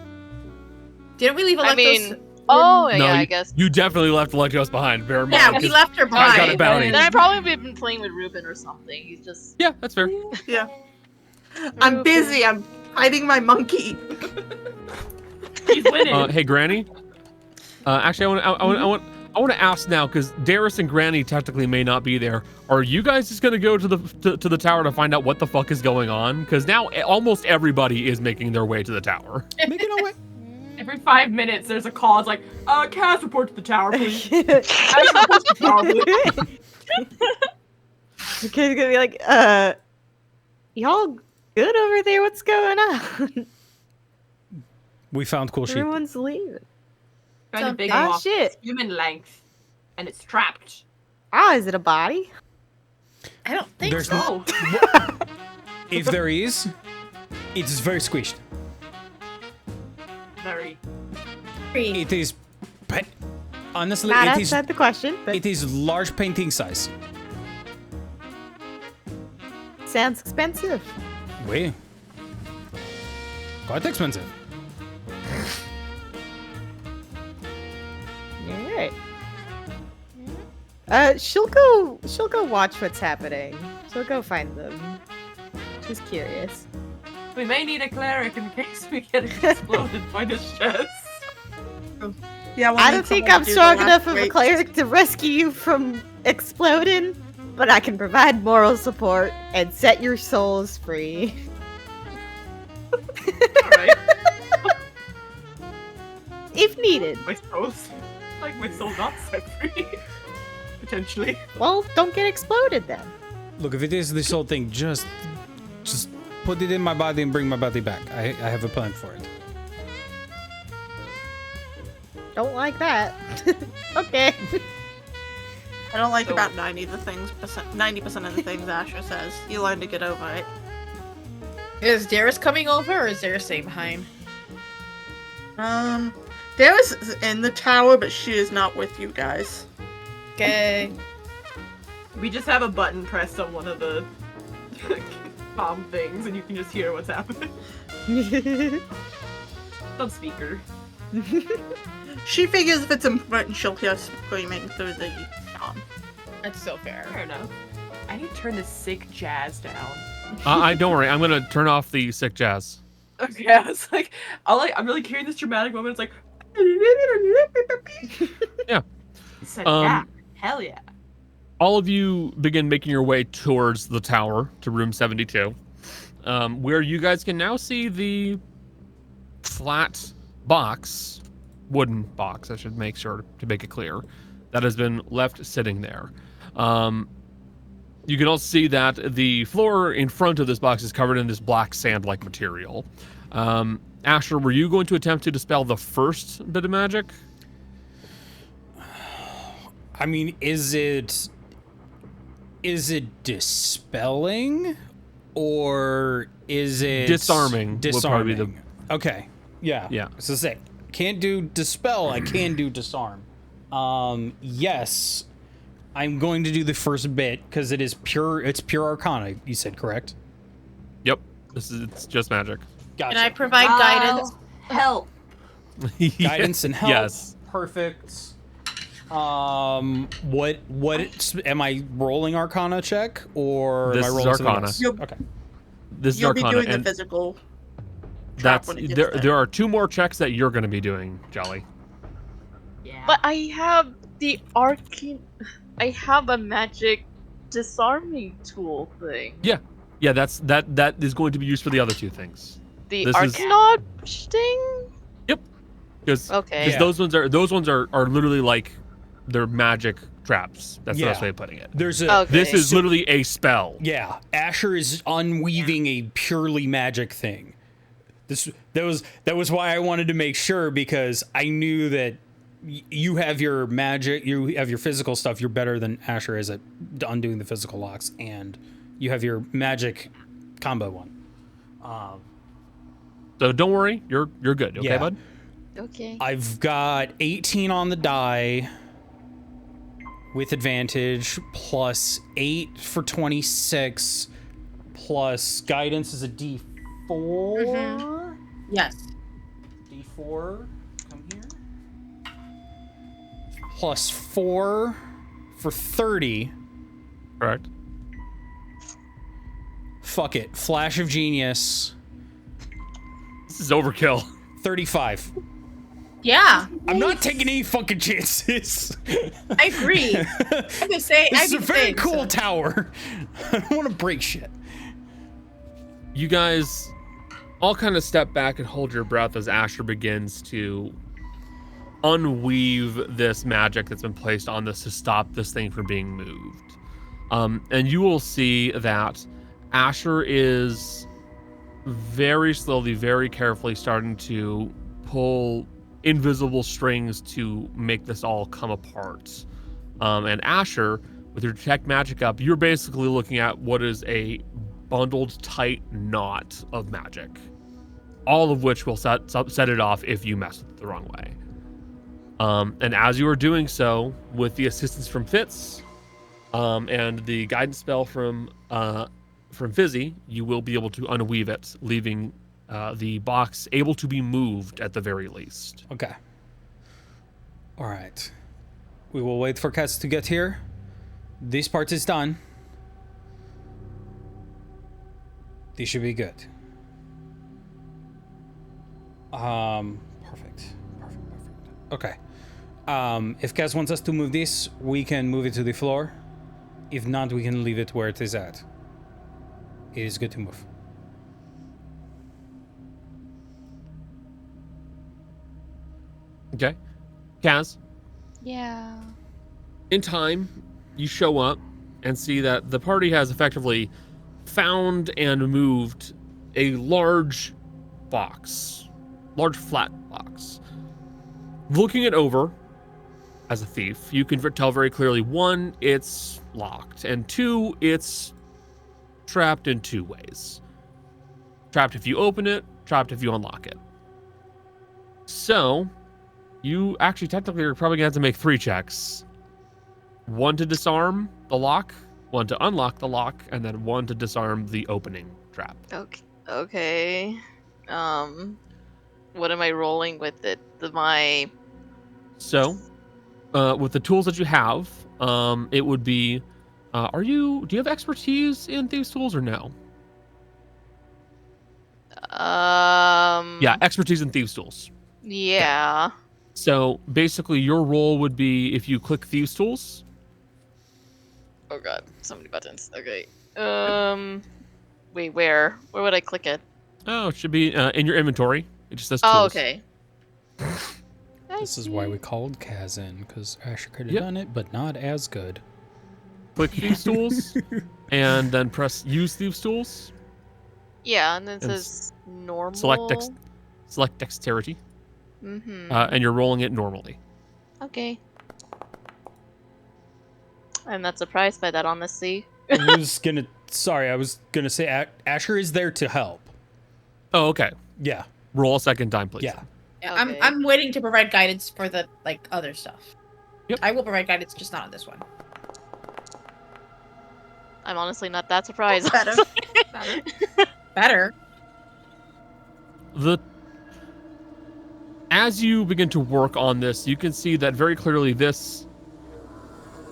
Didn't we leave Electus? I mean, oh, No, yeah, I you, guess. you definitely left Electros behind. Bear in Yeah, mind, we 'cause left her I got a behind. bounty. Then I probably been playing with Ruben or something. He's just. Yeah, that's fair. Yeah. I'm busy. I'm hiding my monkey. He's winning. Hey, Granny. Actually, I want to ask now because Darius and Granny technically may not be there. Are you guys just gonna go to the tower to find out what the fuck is going on? Because now almost everybody is making their way to the tower. Making our way. Every 5 minutes, there's a call. It's like, Kaz, report to the tower, please. Kaz, report to the tower, please. The kid's gonna be like, y'all good over there? What's going on? We found cool sheep. Everyone's leaving. Kind of big Ah, moth. shit. It's human length, and it's trapped. Ah, is it a body? I don't think There's so. If there is, it's very squished. Very. It is, honestly, Not it us is. said the question, but It is large painting size. sounds expensive. Way. Quite expensive. Alright. She'll go watch what's happening. She'll go find them. She's curious. We may need a cleric in case we get exploded by this chest. Yeah, I don't think I'm strong enough of a cleric to rescue you from exploding, but I can provide moral support and set your souls free. Alright. If needed. My soul's like my soul not set free. Potentially. Well, don't get exploded then. Look, if it is this whole thing, just put it in my body and bring my body back. I have a plan for it. Don't like that. Okay. I don't like So- about 90% of the things Asher says. You learn to get over it. Is Darius coming over or is Darius staying behind? Darius is in the tower, but she is not with you guys. Okay. We just have a button pressed on one of the bomb things, and you can just hear what's happening. It's on speaker. She figures if it's important, she'll hear screaming through the That's so fair. Fair enough. I need to turn this sick jazz down. I don't worry. I'm gonna turn off the sick jazz. Okay, I was like, I'm really hearing this dramatic moment. It's like, Yeah. Said, yeah, hell yeah. All of you begin making your way towards the tower to room 72, where you guys can now see the flat box, wooden box, I should make sure to make it clear, that has been left sitting there. You can also see that the floor in front of this box is covered in this black sand-like material. Asher, were you going to attempt to dispel the first bit of magic? I mean, is it dispelling or is it Disarming would probably Disarming. be Okay. Yeah. Yeah. So sick. Can't do dispel. I can do disarm. Yes, I'm going to do the first bit because it is pure. It's pure Arcana. You said correct? Yep. It's just magic. Gotcha. Can I provide guidance? Help. Guidance and help. Yes. Perfect. What am I rolling Arcana check or This am I is rolling something Arcana. else? You'll, Okay. This is you'll be Arcana, doing the and physical trap that's when it gets there. there. There are 2 more checks that you're going to be doing, Jolly. Yeah. But I have the arcane. I have a magic disarming tool thing. Yeah, that is going to be used for the other 2 things. The This is- Arcanaut sting? Because Okay. Yeah. those ones are literally like they're magic traps. That's the best Yeah. way of putting it. There's a Okay. This is literally a spell. yeah. Asher is unweaving a purely magic thing. That was why I wanted to make sure because I knew that you have your magic, you have your physical stuff. You're better than Asher is at undoing the physical locks, and you have your magic combo one. So don't worry, you're good. Okay, Yeah. bud. Okay. I've got 18 on the die with advantage, plus 8 for 26, plus guidance is a D4. Yes. D4, come here. Plus 4 for 30. Correct. Fuck it. Flash of Genius. This is overkill. 35. Yeah. I'm not taking any fucking chances. I agree. I'm gonna say. This is a very cool tower. I don't want to break shit. You guys all kind of step back and hold your breath as Asher begins to unweave this magic that's been placed on this to stop this thing from being moved. And you will see that Asher is very slowly, very carefully starting to pull invisible strings to make this all come apart. And Asher, with your detect magic up, you're basically looking at what is a bundled tight knot of magic, all of which will set it off if you mess with it the wrong way. And as you are doing so, with the assistance from Fitz and the guidance spell from Fizzy, you will be able to unweave it, leaving the box able to be moved at the very least. Okay. All right. We will wait for Cass to get here. This part is done. This should be good. Perfect. Okay. If Cass wants us to move this, we can move it to the floor. If not, we can leave it where it is at. It is good to move. Okay. Kaz, Yeah. in time, you show up and see that the party has effectively found and moved a large box, large flat box. Looking it over as a thief, you can tell very clearly, 1, it's locked, and 2, it's trapped in 2 ways. Trapped if you open it, trapped if you unlock it. So, you actually technically are probably gonna have to make 3 checks. 1 to disarm the lock, 1 to unlock the lock, and then 1 to disarm the opening trap. Okay. What am I rolling with it? So, with the tools that you have, it would be, do you have expertise in thieves tools or no? Yeah, expertise in thieves tools. Yeah. So basically your role would be if you click thieves tools. Oh god, so many buttons. Okay. Wait, where would I click it? Oh, it should be in your inventory. It just says tools. Oh, okay. This is why we called Kaz in, because Asher could have done it, but not as good. Click thieves tools, and then press use thieves tools. Yeah, and then it says normal. Select dexterity. Mm-hmm. And you're rolling it normally. Okay. I'm not surprised by that, honestly. I was gonna say Asher is there to help. Oh, okay. Yeah. Roll a second time, please. Yeah. Yeah, Okay. I'm waiting to provide guidance for the other stuff. Yep. I will provide guidance, just not on this one. I'm honestly not that surprised. Better. Better. As you begin to work on this, you can see that very clearly this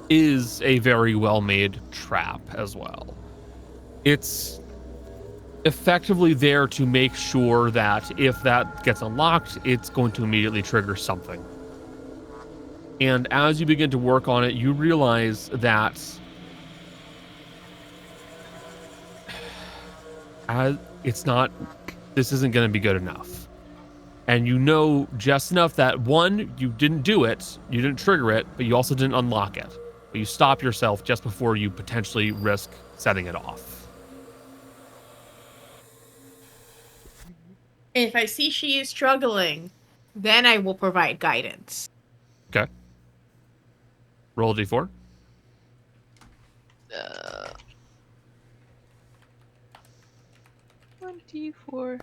is a very well-made trap as well. It's effectively there to make sure that if that gets unlocked, it's going to immediately trigger something. And as you begin to work on it, you realize that this isn't going to be good enough. And you know just enough that, one, you didn't do it, you didn't trigger it, but you also didn't unlock it. But you stop yourself just before you potentially risk setting it off. If I see she is struggling, then I will provide guidance. Okay. Roll a d4. 1d4.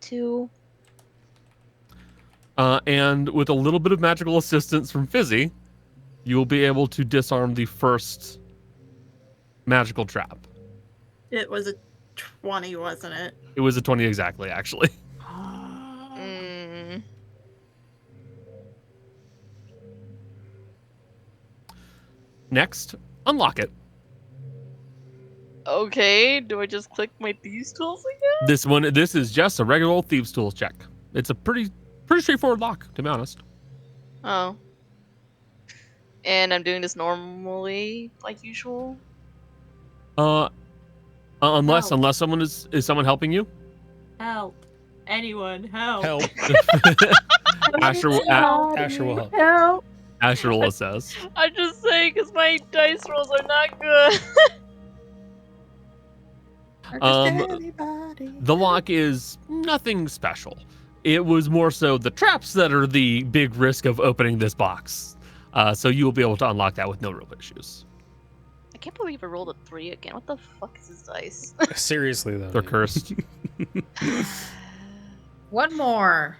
2. And with a little bit of magical assistance from Fizzy, you will be able to disarm the first magical trap. It was a 20, wasn't it? It was a 20 exactly, actually. Next, unlock it. Okay, do I just click my thieves tools again? This is just a regular old thieves tools check. It's a pretty straightforward lock, to be honest. Oh. And I'm doing this normally, like usual? Unless someone is someone helping you? Help. Anyone, help. Help. Asher will Help. Asher will assess. I'm just saying, because my dice rolls are not good. The lock is nothing special. It was more so the traps that are the big risk of opening this box. So you will be able to unlock that with no real issues. I can't believe I rolled a 3 again. What the fuck is this dice? Seriously, though. They're cursed. One more.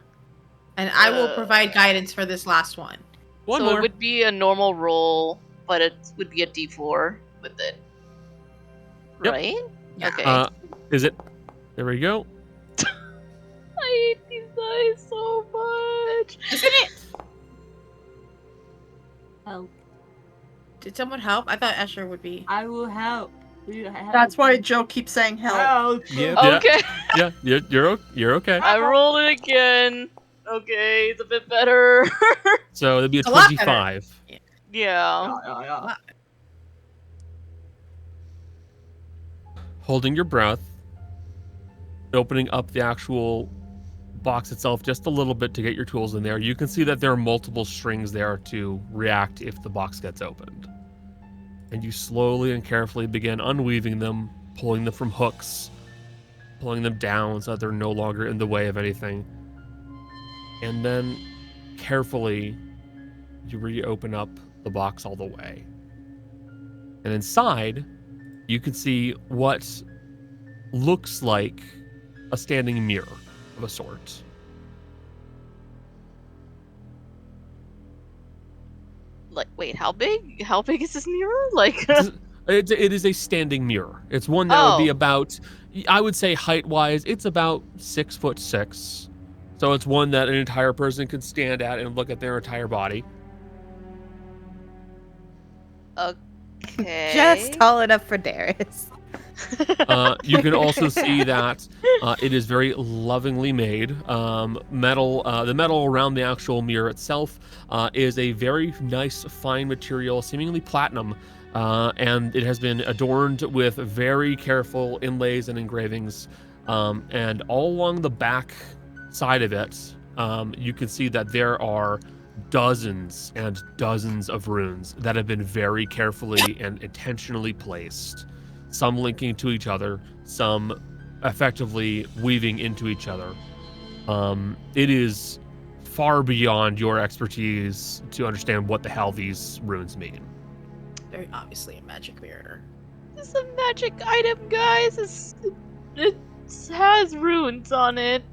And I will provide guidance for this last one. One so more. It would be a normal roll, but it would be a d4 with it. Yep. Right? Yeah. Okay. Is it? There we go. I hate these dice so much. Isn't it? Help. Did someone help? I thought Escher would be. I will help. That's why Joe keeps saying help. Help. Yeah. Okay. Yeah, you're okay. I rolled it again. Okay, it's a bit better. So it'd be a It's a lot better. 25. Yeah. Holding your breath, opening up the actual box itself just a little bit to get your tools in there. You can see that there are multiple strings there to react if the box gets opened. And you slowly and carefully begin unweaving them, pulling them from hooks, pulling them down so that they're no longer in the way of anything. And then carefully you reopen up the box all the way. And inside, you can see what looks like a standing mirror of a sort. Like, wait, how big? How big is this mirror? Like, It is a standing mirror. It's one that would be about, I would say height-wise, it's about 6'6". So it's one that an entire person could stand at and look at their entire body. okay. Just tall enough for Darius. You can also see that it is very lovingly made. The metal around the actual mirror itself is a very nice, fine material, seemingly platinum, and it has been adorned with very careful inlays and engravings. And all along the back side of it, you can see that there are dozens and dozens of runes that have been very carefully and intentionally placed. Some linking to each other, some effectively weaving into each other. It is far beyond your expertise to understand what the hell these runes mean. Very obviously a magic mirror. This is a magic item, guys. It has runes on it.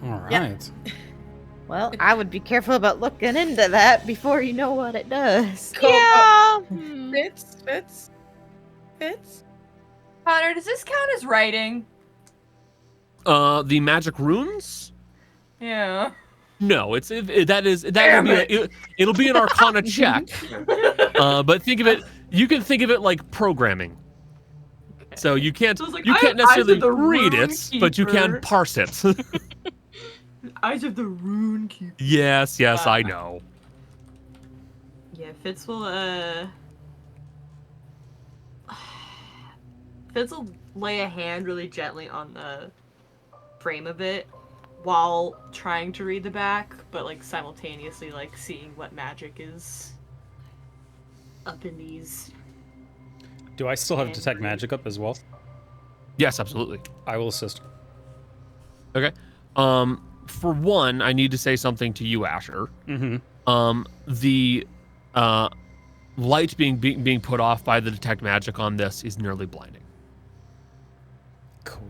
All right. Well, I would be careful about looking into that before you know what it does. Yeah. Fits. Connor, does this count as writing? The magic runes? Yeah. No, it'll be an Arcana check. But think of it. You can think of it like programming. So you can't So it's like, you I can't have eyes of necessarily the read Rune it, but you can Keeper. parse it. Eyes of the Rune Keeper. yes, I know. Yeah, Fitz will Fitz will lay a hand really gently on the frame of it while trying to read the back, but like simultaneously like seeing what magic is up in these. Do I still have detect magic up as well? Yes, absolutely. I will assist. Okay. For one, I need to say something to you, Asher. Mm-hmm. The light being put off by the detect magic on this is nearly blinding. Cool.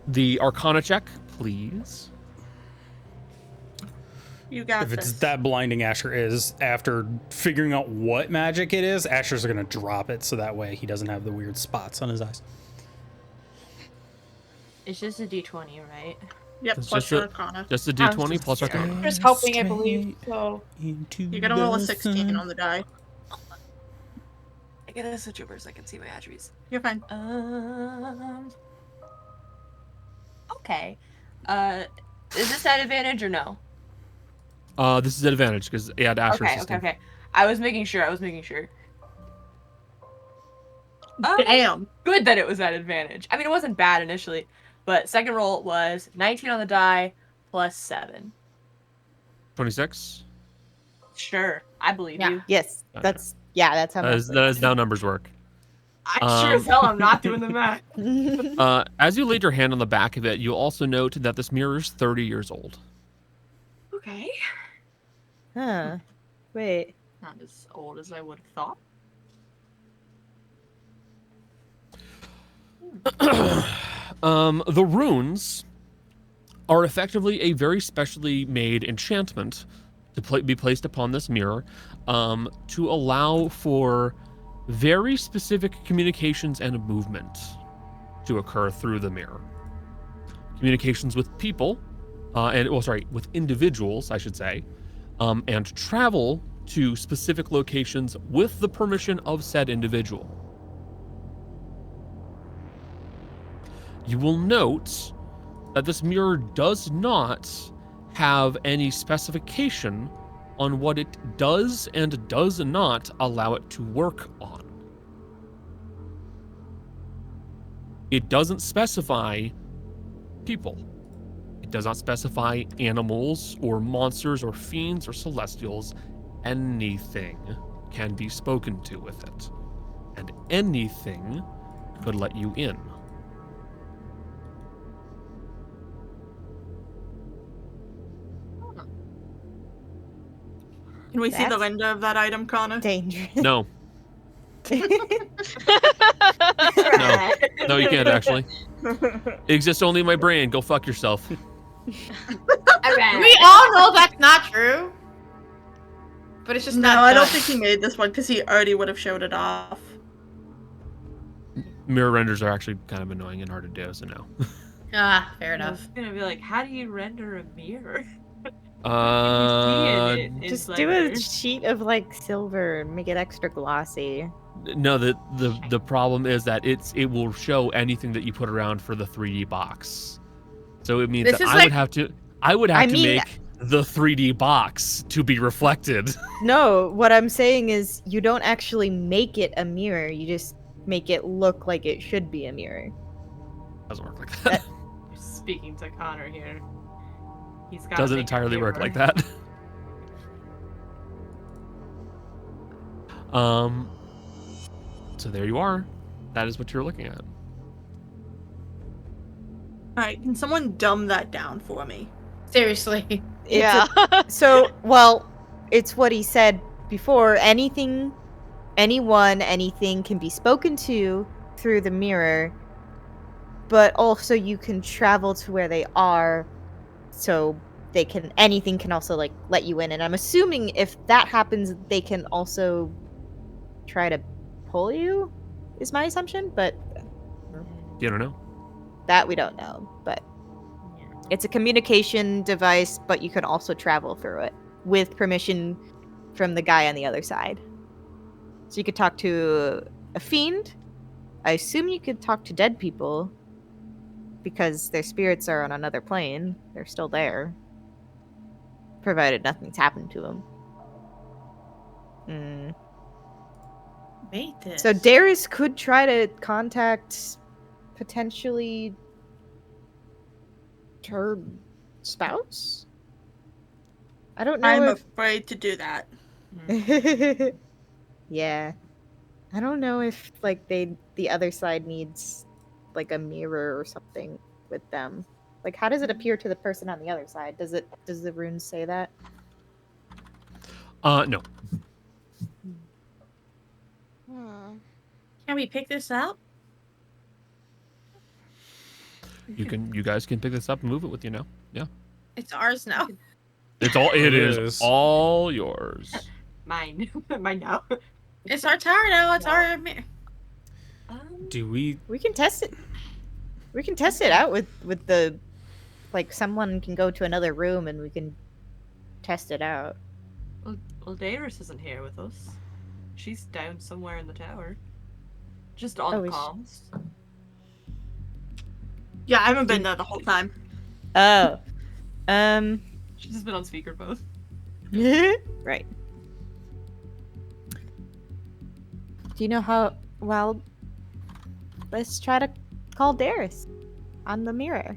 The Arcana check, please. You got If this. it's that blinding Asher is, after figuring out what magic it is, Asher's gonna drop it so that way he doesn't have the weird spots on his eyes. It's just a D20, right? Yep, It's plus just your a- Arcana. Just a D20 plus Arcana. Just helping, I believe. So You're gonna roll a 16 on the die. I gotta switch over so I can see my attributes. You're fine. Okay. Is this at advantage or no? This is an advantage because yeah, Asher Okay. I was making sure. Damn. Good that it was at advantage. I mean, it wasn't bad initially, but second roll was 19 on the die plus 7. 26. Sure, I believe you. Yes, that's how That is how numbers work. I sure as hell I'm not doing the math. As you laid your hand on the back of it, you also note that this mirror is 30 years old. Okay. Huh. Wait. Not as old as I would have thought. The runes are effectively a very specially made enchantment to be placed upon this mirror to allow for very specific communications and movement to occur through the mirror. Communications with people, with individuals, I should say, and travel to specific locations with the permission of said individual. You will note that this mirror does not have any specification on what it does and does not allow it to work on. It doesn't specify people. It does not specify animals or monsters or fiends or celestials. Anything can be spoken to with it. And anything could let you in. Can we see the That's window of that item, Connor? dangerous. No. No, you can't actually. It exists only in my brain. Go fuck yourself. we all know that's not true. But it's just No, not. I don't done. think he made this one because he already would have showed it off. Mirror renders are actually kind of annoying and hard to do, so no. Ah, fair I enough. was gonna be like, how do you render a mirror? Just do a sheet of like silver and make it extra glossy. No, the problem is that it will show anything that you put around for the 3D box. So it means This that is I would have to mean- make the 3D box to be reflected. No, what I'm saying is you don't actually make it a mirror. You just make it look like it should be a mirror. Doesn't work like that. Speaking to Connor here. He's got Doesn't entirely work like that. So there you are. That is what you're looking at. Alright, can someone dumb that down for me? Seriously. It's what he said before. Anything, anyone, anything can be spoken to through the mirror. but also you can travel to where they are, so anything can also like let you in. And I'm assuming if that happens, they can also try to pull you, is my assumption, but You don't know. that we don't know. But it's a communication device, but you can also travel through it with permission from the guy on the other side. So you could talk to a fiend. I assume you could talk to dead people because their spirits are on another plane. They're still there, provided nothing's happened to them. Made this. So Darius could try to contact potentially her spouse? I don't know I'm if... afraid to do that. Yeah. I don't know if like the other side needs like a mirror or something with them. Like how does it appear to the person on the other side? Does the runes say that? No. Can we pick this up? You guys can pick this up and move it with you now. Yeah. It's ours now. It is all yours. Mine. Mine now. It's our tower now. It's our. Do we can test it. We can test it out with the, like, someone can go to another room and we can test it out. Well, Darius isn't here with us. She's down somewhere in the tower. Just on comms. Yeah, I haven't been there the whole time. Oh. She's just been on speakerphone. Right. Do you know how... Well, let's try to call Darius on the mirror.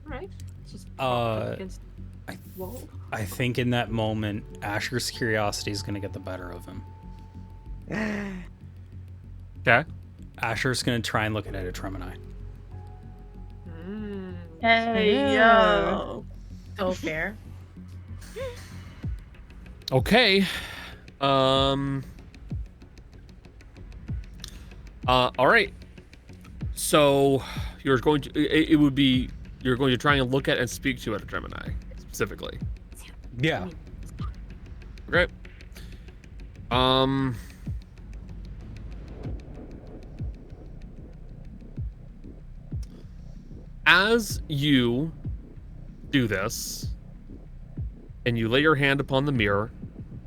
Right. Just I think in that moment, Asher's curiosity is going to get the better of him. Okay. Asher's going to try and look at it at Tremini. Hey, yo. So fair. Okay. All right. So you're going to you're going to try and look at and speak to it at Gemini specifically. Yeah. Okay. As you do this, and you lay your hand upon the mirror,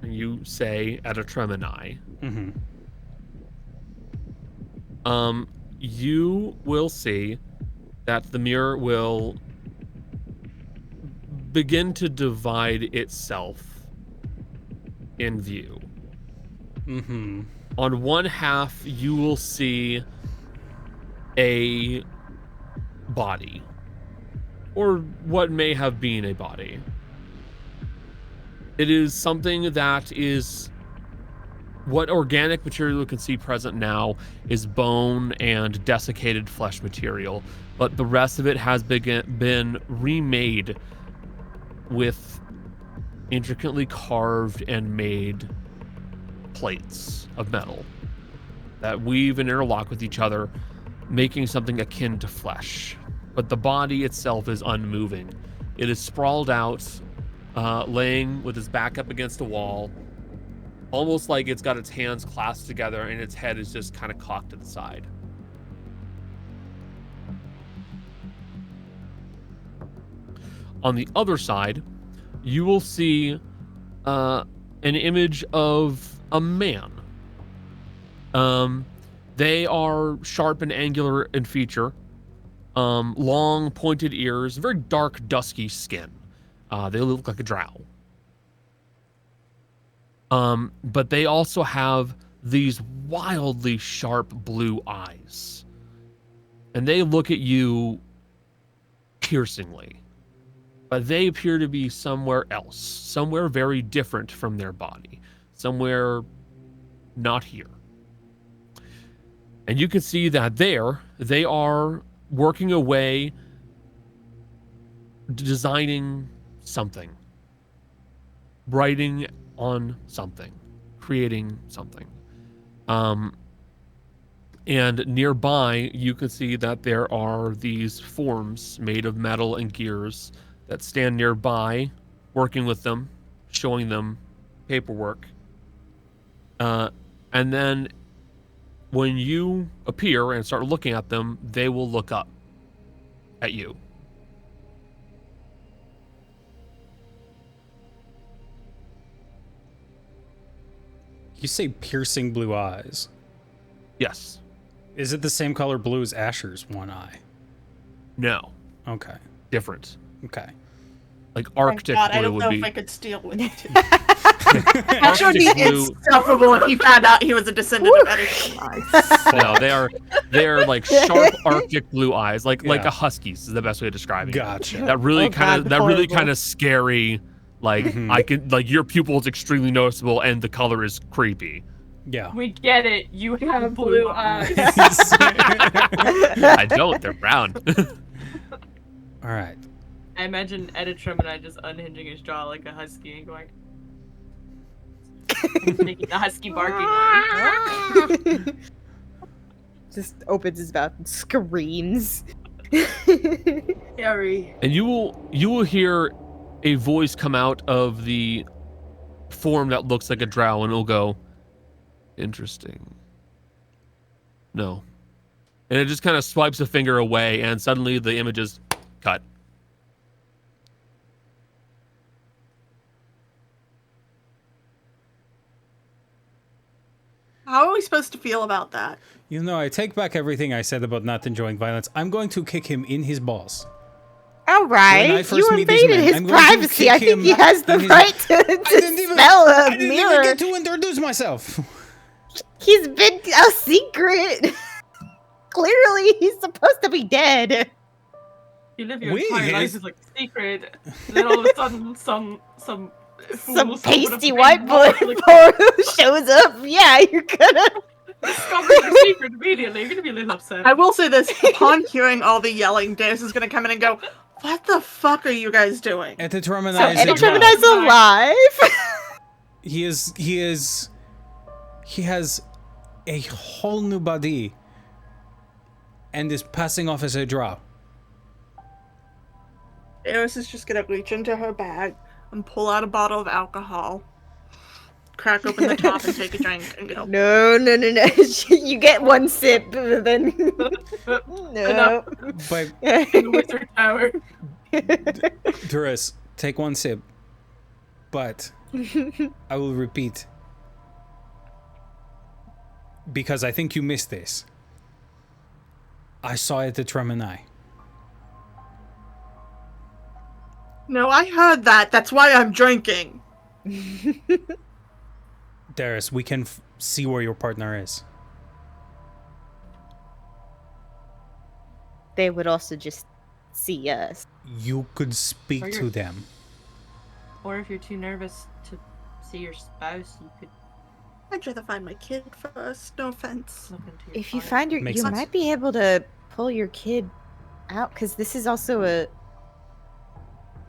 and you say at a Tremini, you will see that the mirror will begin to divide itself in view. On one half, you will see a body, or what may have been a body. It is something that is what organic material you can see present now is bone and desiccated flesh material, but the rest of it has been remade with intricately carved and made plates of metal that weave and interlock with each other, making something akin to flesh. But the body itself is unmoving. It is sprawled out, laying with its back up against a wall, almost like it's got its hands clasped together and its head is just kind of cocked to the side. On the other side, you will see an image of a man. They are sharp and angular in feature, long pointed ears, very dark, dusky skin. They look like a drow. But they also have these wildly sharp blue eyes. And they look at you piercingly. But they appear to be somewhere else, somewhere very different from their body, somewhere not here. And you can see that they are working away, designing something, writing on something, creating something. And nearby, you can see that there are these forms made of metal and gears that stand nearby, working with them, showing them paperwork. And then when you appear and start looking at them, they will look up at you. You say piercing blue eyes. Yes. Is it the same color blue as Asher's one eye? No. Okay. Different. Okay. Like Arctic God, I blue don't would know be. if I could steal with it. Arctic That would be blue. insufferable if he found out he was a descendant of Edison. No, they are like sharp Arctic blue eyes, like Yeah. a husky's is the best way of describing it. Gotcha. That really Oh, kind God, of really horrible. kind of scary. Like Mhm. I could like your pupil is extremely noticeable and the color is creepy. Yeah. We get it. You have blue eyes. I don't. They're brown. All right. I imagine Editrum and I just unhinging his jaw like a husky and going. Making the husky barking noise. Just opens his mouth and screams. Scary. And you will hear a voice come out of the form that looks like a drow, and it'll go, interesting. No. And it just kind of swipes a finger away, and suddenly the image is cut. How are we supposed to feel about that? You know, I take back everything I said about not enjoying violence. I'm going to kick him in his balls. All When I right, first you meet these invaded men, his I'm going to privacy. I kick think he him has the in his- right to didn't even- smell a I didn't even mirror. get to introduce myself. He's been a secret. Clearly, he's supposed to be dead. You live your We entire is- life as like a secret, and then all of a sudden, some Some fool's pasty open a white big boy door, like, shows up. Yeah, you're gonna. discover your secret immediately. You're gonna be a little upset. I will say this, upon hearing all the yelling, Deus is gonna come in and go, what the fuck are you guys doing? At the So Terminai is a Editruminai's drow. alive. He has a whole new body and is passing off as a drow. Eris is just gonna reach into her bag and pull out a bottle of alcohol, crack open the top and take a drink and go, No. You get one sip, then no. But In the wizard tower. Duras, take one sip. But I will repeat. Because I think you missed this. I saw it at Terminai. no, I heard that, that's why I'm drinking. Darius, we can see where your partner is. They would also just see us. You could speak Or to you're- them. Or if you're too nervous to see your spouse, you could I'd rather find my kid first, no offense. look into your If you file. find your, Makes you sense. might be able to pull your kid out, because this is also a.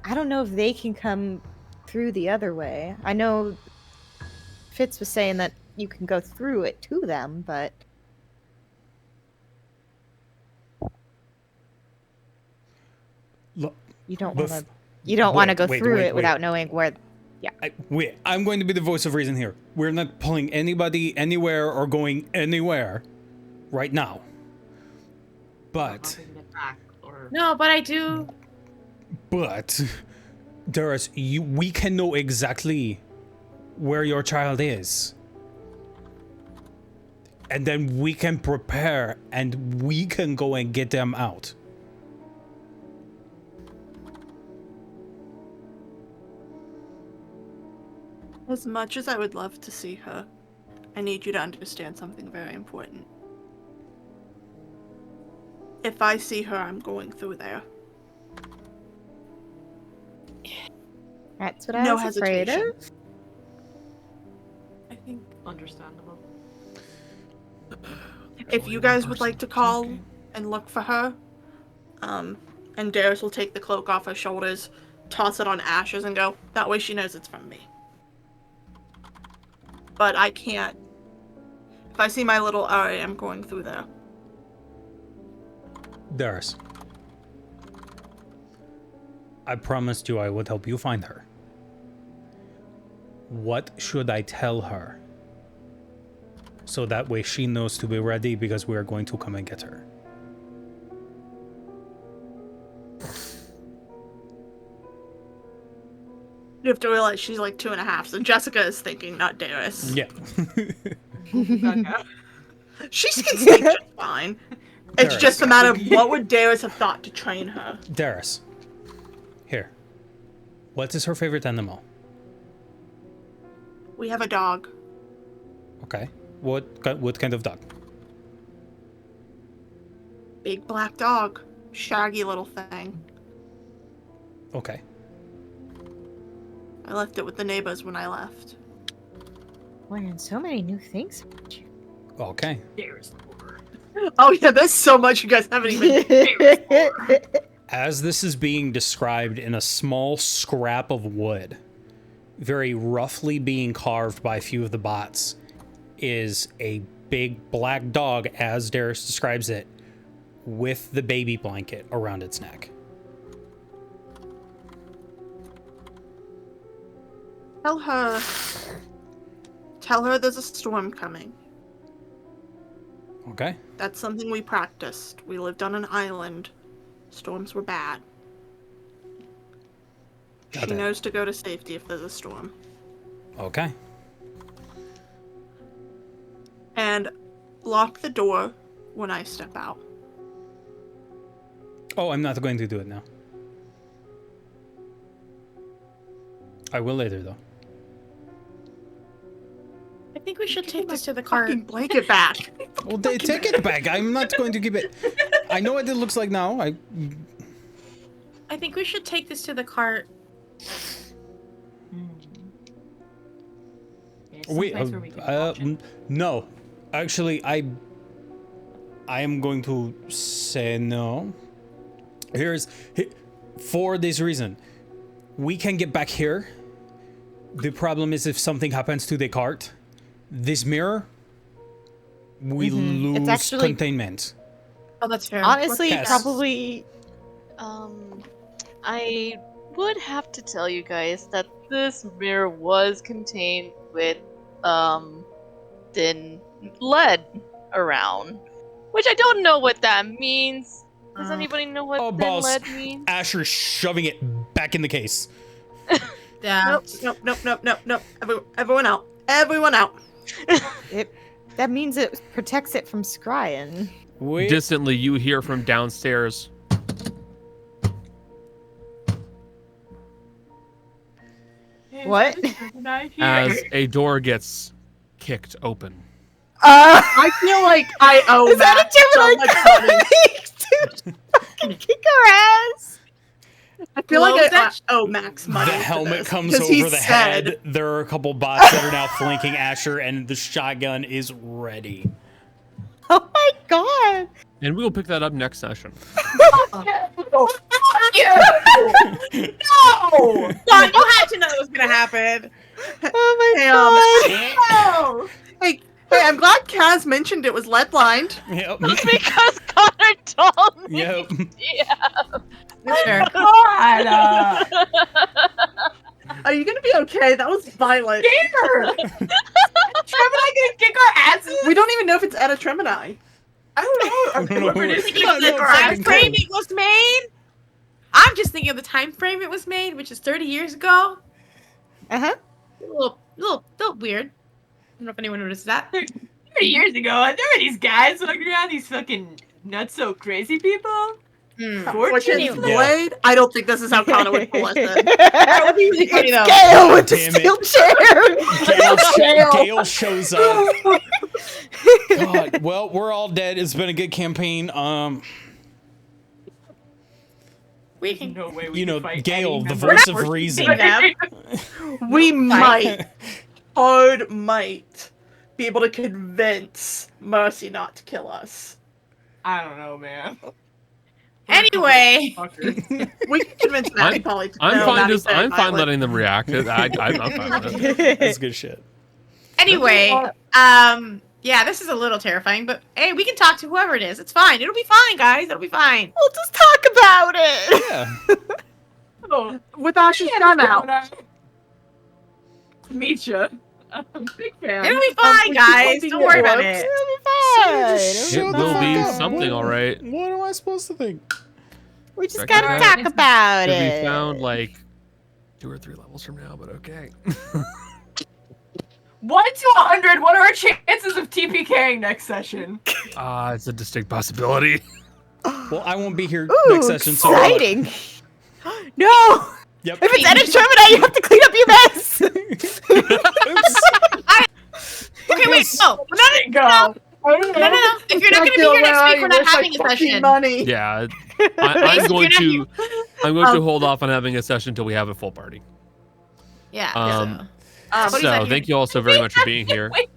I don't know if they can come through the other way. I know Fitz was saying that you can go through it to them, but Look, you don't Bef- want to. You don't want to wait, go wait, through wait, it without knowing where. Wait, I'm going to be the voice of reason here. We're not pulling anybody anywhere or going anywhere right now. But, Hopping it back, or No, but I do. Darius, we can know exactly where your child is. And then we can prepare and we can go and get them out. As much as I would love to see her, I need you to understand something very important. If I see her, I'm going through there. That's what I No was afraid hesitation. of. I think understandable. if you guys would like to call and look for her, and Darius will take the cloak off her shoulders, toss it on Ashes, and go, that way she knows it's from me. But I can't. If I see my little RAM going through there. Darius, I promised you I would help you find her. What should I tell her? So that way she knows to be ready because we are going to come and get her. You have to realize she's like 2.5, so Jessica is thinking, not Darius. Yeah. She can think just fine. It's Darius. just a matter of what would Darius have thought to train her. Darius. Here. What is her favorite animal? We have a dog. Okay. What kind of dog? Big black dog. Shaggy little thing. Okay. I left it with the neighbors when I left. Learning so many new things. Okay. Oh yeah, there's so much you guys haven't even. As this is being described in a small scrap of wood, very roughly being carved by a few of the bots, is a big black dog, as Darius describes it, with the baby blanket around its neck. Tell her there's a storm coming. Okay. That's something we practiced. We lived on an island. Storms were bad. Got She it. knows to go to safety if there's a storm. Okay. And lock the door when I step out. Oh, I'm not going to do it now. I will later, though. I think we should take this to the car. Fucking blanket back. Well, take it back. I'm not going to give it. I know what it looks like now. I think we should take this to the cart. Wait. No. Actually, I am going to say no. For this reason. We can get back here. The problem is if something happens to the cart, this mirror, we lose It's actually- containment. Oh, that's fair. Honestly, Yes. probably. I would have to tell you guys that this mirror was contained with, thin lead around. Which I don't know what that means. Does anybody know what Oh, thin balls. lead means? Asher shoving it back in the case. Yeah. Nope. Everyone out. Everyone out. That means it protects it from scrying. Wait. Distantly, you hear from downstairs. What? As a door gets kicked open. I feel like I owe Is that Matt a Gemini so much money. fucking kick our ass? I feel like I owe Max money. The for helmet this, comes 'cause he over the said- head. There are a couple bots that are now flanking Asher, and the shotgun is ready. Oh my god! And we will pick that up next session. No! God, you had to know it was gonna happen. Oh my god! Hey, I'm glad Kaz mentioned it was lead lined. Yep. That's because Connor told me. Yep. Yeah. Sure. Are you gonna be okay? That was violent. Tremini gonna kick our asses? We don't even know if it's Etta Tremini. I don't know. No, We're just no, Thinking gonna of the kick our asses. time frame it was made. I'm just thinking of the time frame it was made, which is 30 years ago. Uh-huh. A little weird. I don't know if anyone noticed that. 30 years ago, there were these guys walking around, these fucking not so crazy people. Fortune Yeah. Blade? I don't think this is how Connor would pull us in. That would be really funny though. Gale with the Damn steel chair! Gale shows up. God, well, we're all dead. It's been a good campaign. We can No way we You can know, fight Gale, any the member. voice of reason. them. We might, might be able to convince Mercy not to kill us. I don't know, man. Anyway, We can convince Matt Polly to I'm no, fine. Maddie's Just very I'm fine violent. letting them react. I'm fine with it. That's good shit. anyway, Yeah, this is a little terrifying, but hey, we can talk to whoever it is. It's fine. It'll be fine, guys. It'll be fine. We'll just talk about it. Yeah. Oh, With Ash's gun out. Meet you. I'm a big fan. It'll be fine, guys. Don't worry about it. Shut It the will fuck be up. something, all right. What am I supposed to think? We just Check gotta it out. talk about To it. be found like 2 or 3 levels from now, but okay. 1 to 100. What are our chances of TPKing next session? It's a distinct possibility. Well, I won't be here Ooh, next session. So what? exciting. No. Yep. If it's edit Terminate, you have to clean up your mess. Okay, wait. No. Go. No. If you're not going to be here next week, we're not having a session. Money. Yeah, I'm going to Um, hold off on having a session until we have a full party. Yeah. So thank you all so very much for being here. Wait,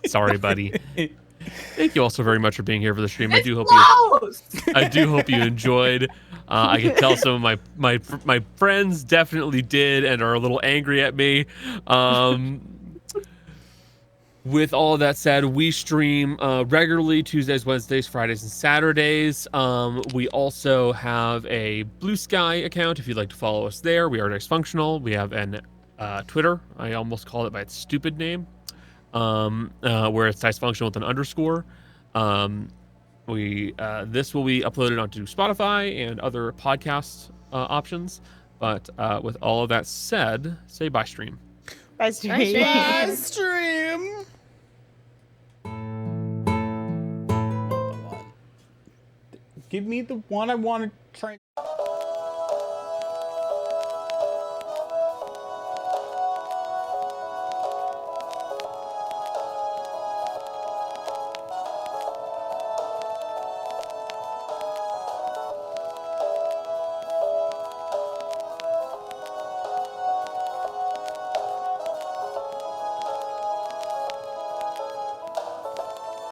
Sorry, buddy. Thank you all so very much for being here for the stream. I do hope you enjoyed. I can tell some of my friends definitely did and are a little angry at me. With all of that said, we stream regularly Tuesdays, Wednesdays, Fridays, and Saturdays. We also have a Blue Sky account if you'd like to follow us there. We are Dicefunctional. We have an Twitter. I almost called it by its stupid name, where it's Dicefunctional with an underscore. This will be uploaded onto Spotify and other podcast options. But with all of that said, say bye, stream. Bye, stream. Bye, stream. Give me the one I want to try.